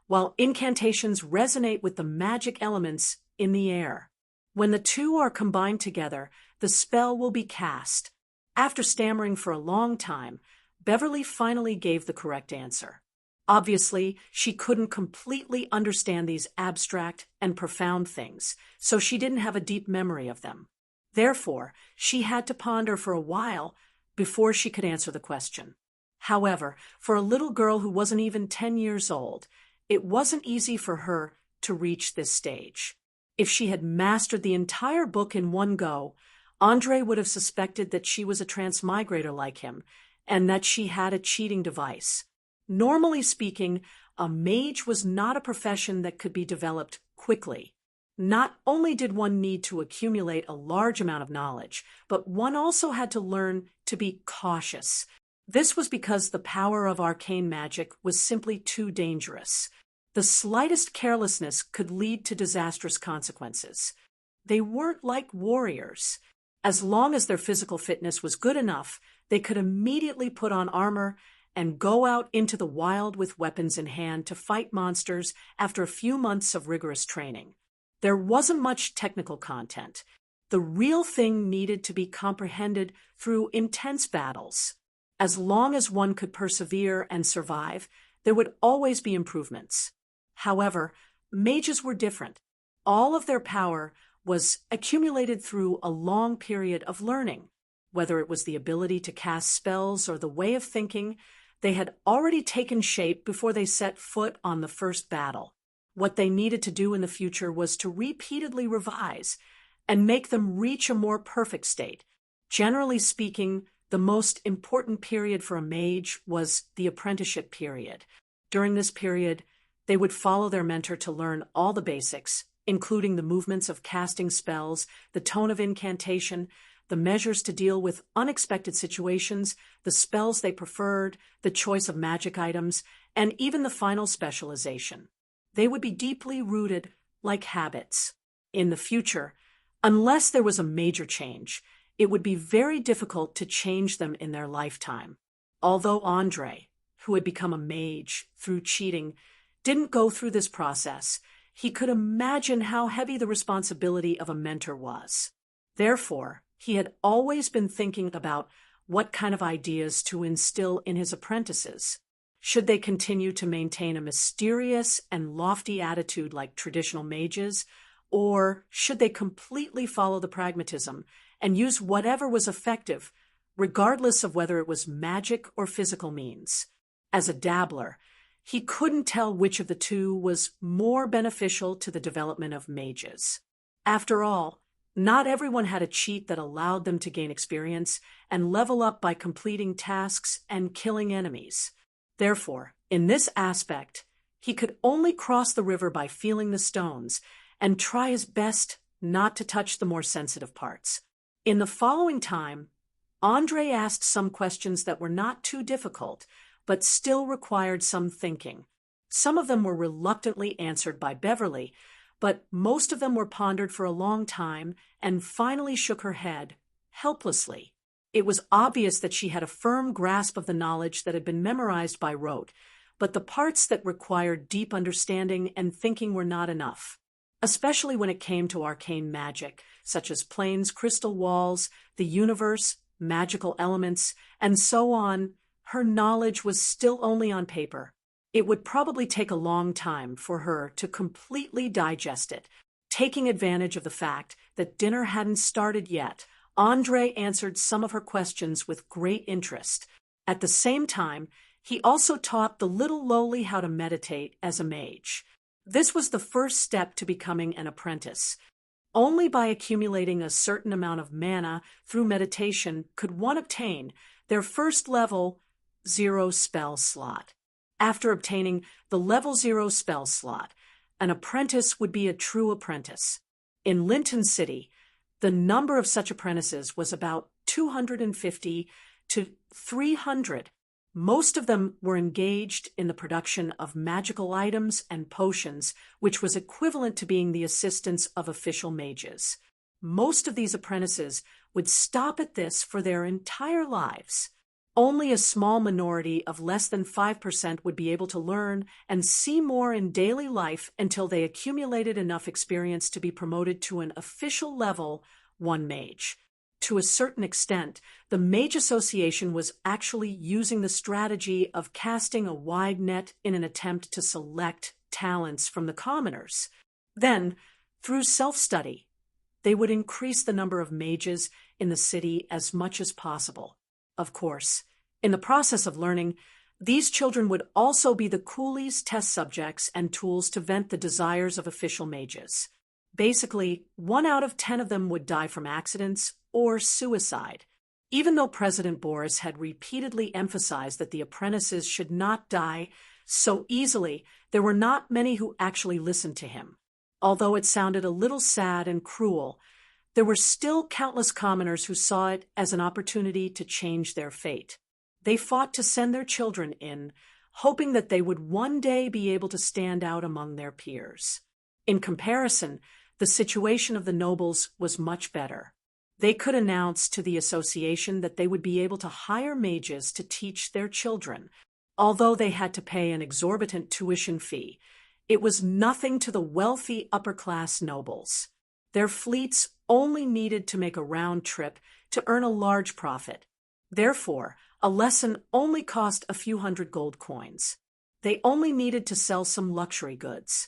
while incantations resonate with the magic elements in the air. When the two are combined together, the spell will be cast. After stammering for a long time, Beverly finally gave the correct answer. Obviously, she couldn't completely understand these abstract and profound things, so she didn't have a deep memory of them. Therefore, she had to ponder for a while before she could answer the question. However, for a little girl who wasn't even 10 years old, it wasn't easy for her to reach this stage. If she had mastered the entire book in one go, Andre would have suspected that she was a transmigrator like him, and that she had a cheating device. Normally speaking, a mage was not a profession that could be developed quickly. Not only did one need to accumulate a large amount of knowledge, but one also had to learn to be cautious. This was because the power of arcane magic was simply too dangerous. The slightest carelessness could lead to disastrous consequences. They weren't like warriors. As long as their physical fitness was good enough, they could immediately put on armor and go out into the wild with weapons in hand to fight monsters after a few months of rigorous training. There wasn't much technical content. The real thing needed to be comprehended through intense battles. As long as one could persevere and survive, there would always be improvements. However, mages were different. All of their power was accumulated through a long period of learning. Whether it was the ability to cast spells or the way of thinking, they had already taken shape before they set foot on the first battle. What they needed to do in the future was to repeatedly revise and make them reach a more perfect state. Generally speaking, the most important period for a mage was the apprenticeship period. During this period, they would follow their mentor to learn all the basics, including the movements of casting spells, the tone of incantation, the measures to deal with unexpected situations, the spells they preferred, the choice of magic items, and even the final specialization. They would be deeply rooted like habits. In the future, unless there was a major change, it would be very difficult to change them in their lifetime. Although Andre, who had become a mage through cheating, didn't go through this process, he could imagine how heavy the responsibility of a mentor was. Therefore, he had always been thinking about what kind of ideas to instill in his apprentices. Should they continue to maintain a mysterious and lofty attitude like traditional mages, or should they completely follow the pragmatism and use whatever was effective, regardless of whether it was magic or physical means? As a dabbler, he couldn't tell which of the two was more beneficial to the development of mages. After all, not everyone had a cheat that allowed them to gain experience and level up by completing tasks and killing enemies. Therefore, in this aspect, he could only cross the river by feeling the stones and try his best not to touch the more sensitive parts. In the following time, Andre asked some questions that were not too difficult, but still required some thinking. Some of them were reluctantly answered by Beverly, but most of them were pondered for a long time and finally shook her head, helplessly. It was obvious that she had a firm grasp of the knowledge that had been memorized by rote, but the parts that required deep understanding and thinking were not enough, especially when it came to arcane magic, such as planes, crystal walls, the universe, magical elements, and so on. Her knowledge was still only on paper. It would probably take a long time for her to completely digest it. Taking advantage of the fact that dinner hadn't started yet, Andre answered some of her questions with great interest. At the same time, he also taught the little lowly how to meditate as a mage. This was the first step to becoming an apprentice. Only by accumulating a certain amount of mana through meditation could one obtain their first level 0 spell slot. After obtaining the level 0 spell slot, an apprentice would be a true apprentice. In Linton City, the number of such apprentices was about 250 to 300. Most of them were engaged in the production of magical items and potions, which was equivalent to being the assistants of official mages. Most of these apprentices would stop at this for their entire lives. Only a small minority of less than 5% would be able to learn and see more in daily life until they accumulated enough experience to be promoted to an official level 1 mage. To a certain extent, the Mage Association was actually using the strategy of casting a wide net in an attempt to select talents from the commoners. Then, through self-study, they would increase the number of mages in the city as much as possible. Of course, in the process of learning, these children would also be the coolies, test subjects, and tools to vent the desires of official mages. Basically, 1 out of 10 of them would die from accidents or suicide. Even though President Boris had repeatedly emphasized that the apprentices should not die so easily, there were not many who actually listened to him. Although it sounded a little sad and cruel, there were still countless commoners who saw it as an opportunity to change their fate. They fought to send their children in, hoping that they would one day be able to stand out among their peers. In comparison, the situation of the nobles was much better. They could announce to the association that they would be able to hire mages to teach their children. Although they had to pay an exorbitant tuition fee, it was nothing to the wealthy upper-class nobles. Their fleets only needed to make a round trip to earn a large profit. Therefore, a lesson only cost a few hundred gold coins. They only needed to sell some luxury goods.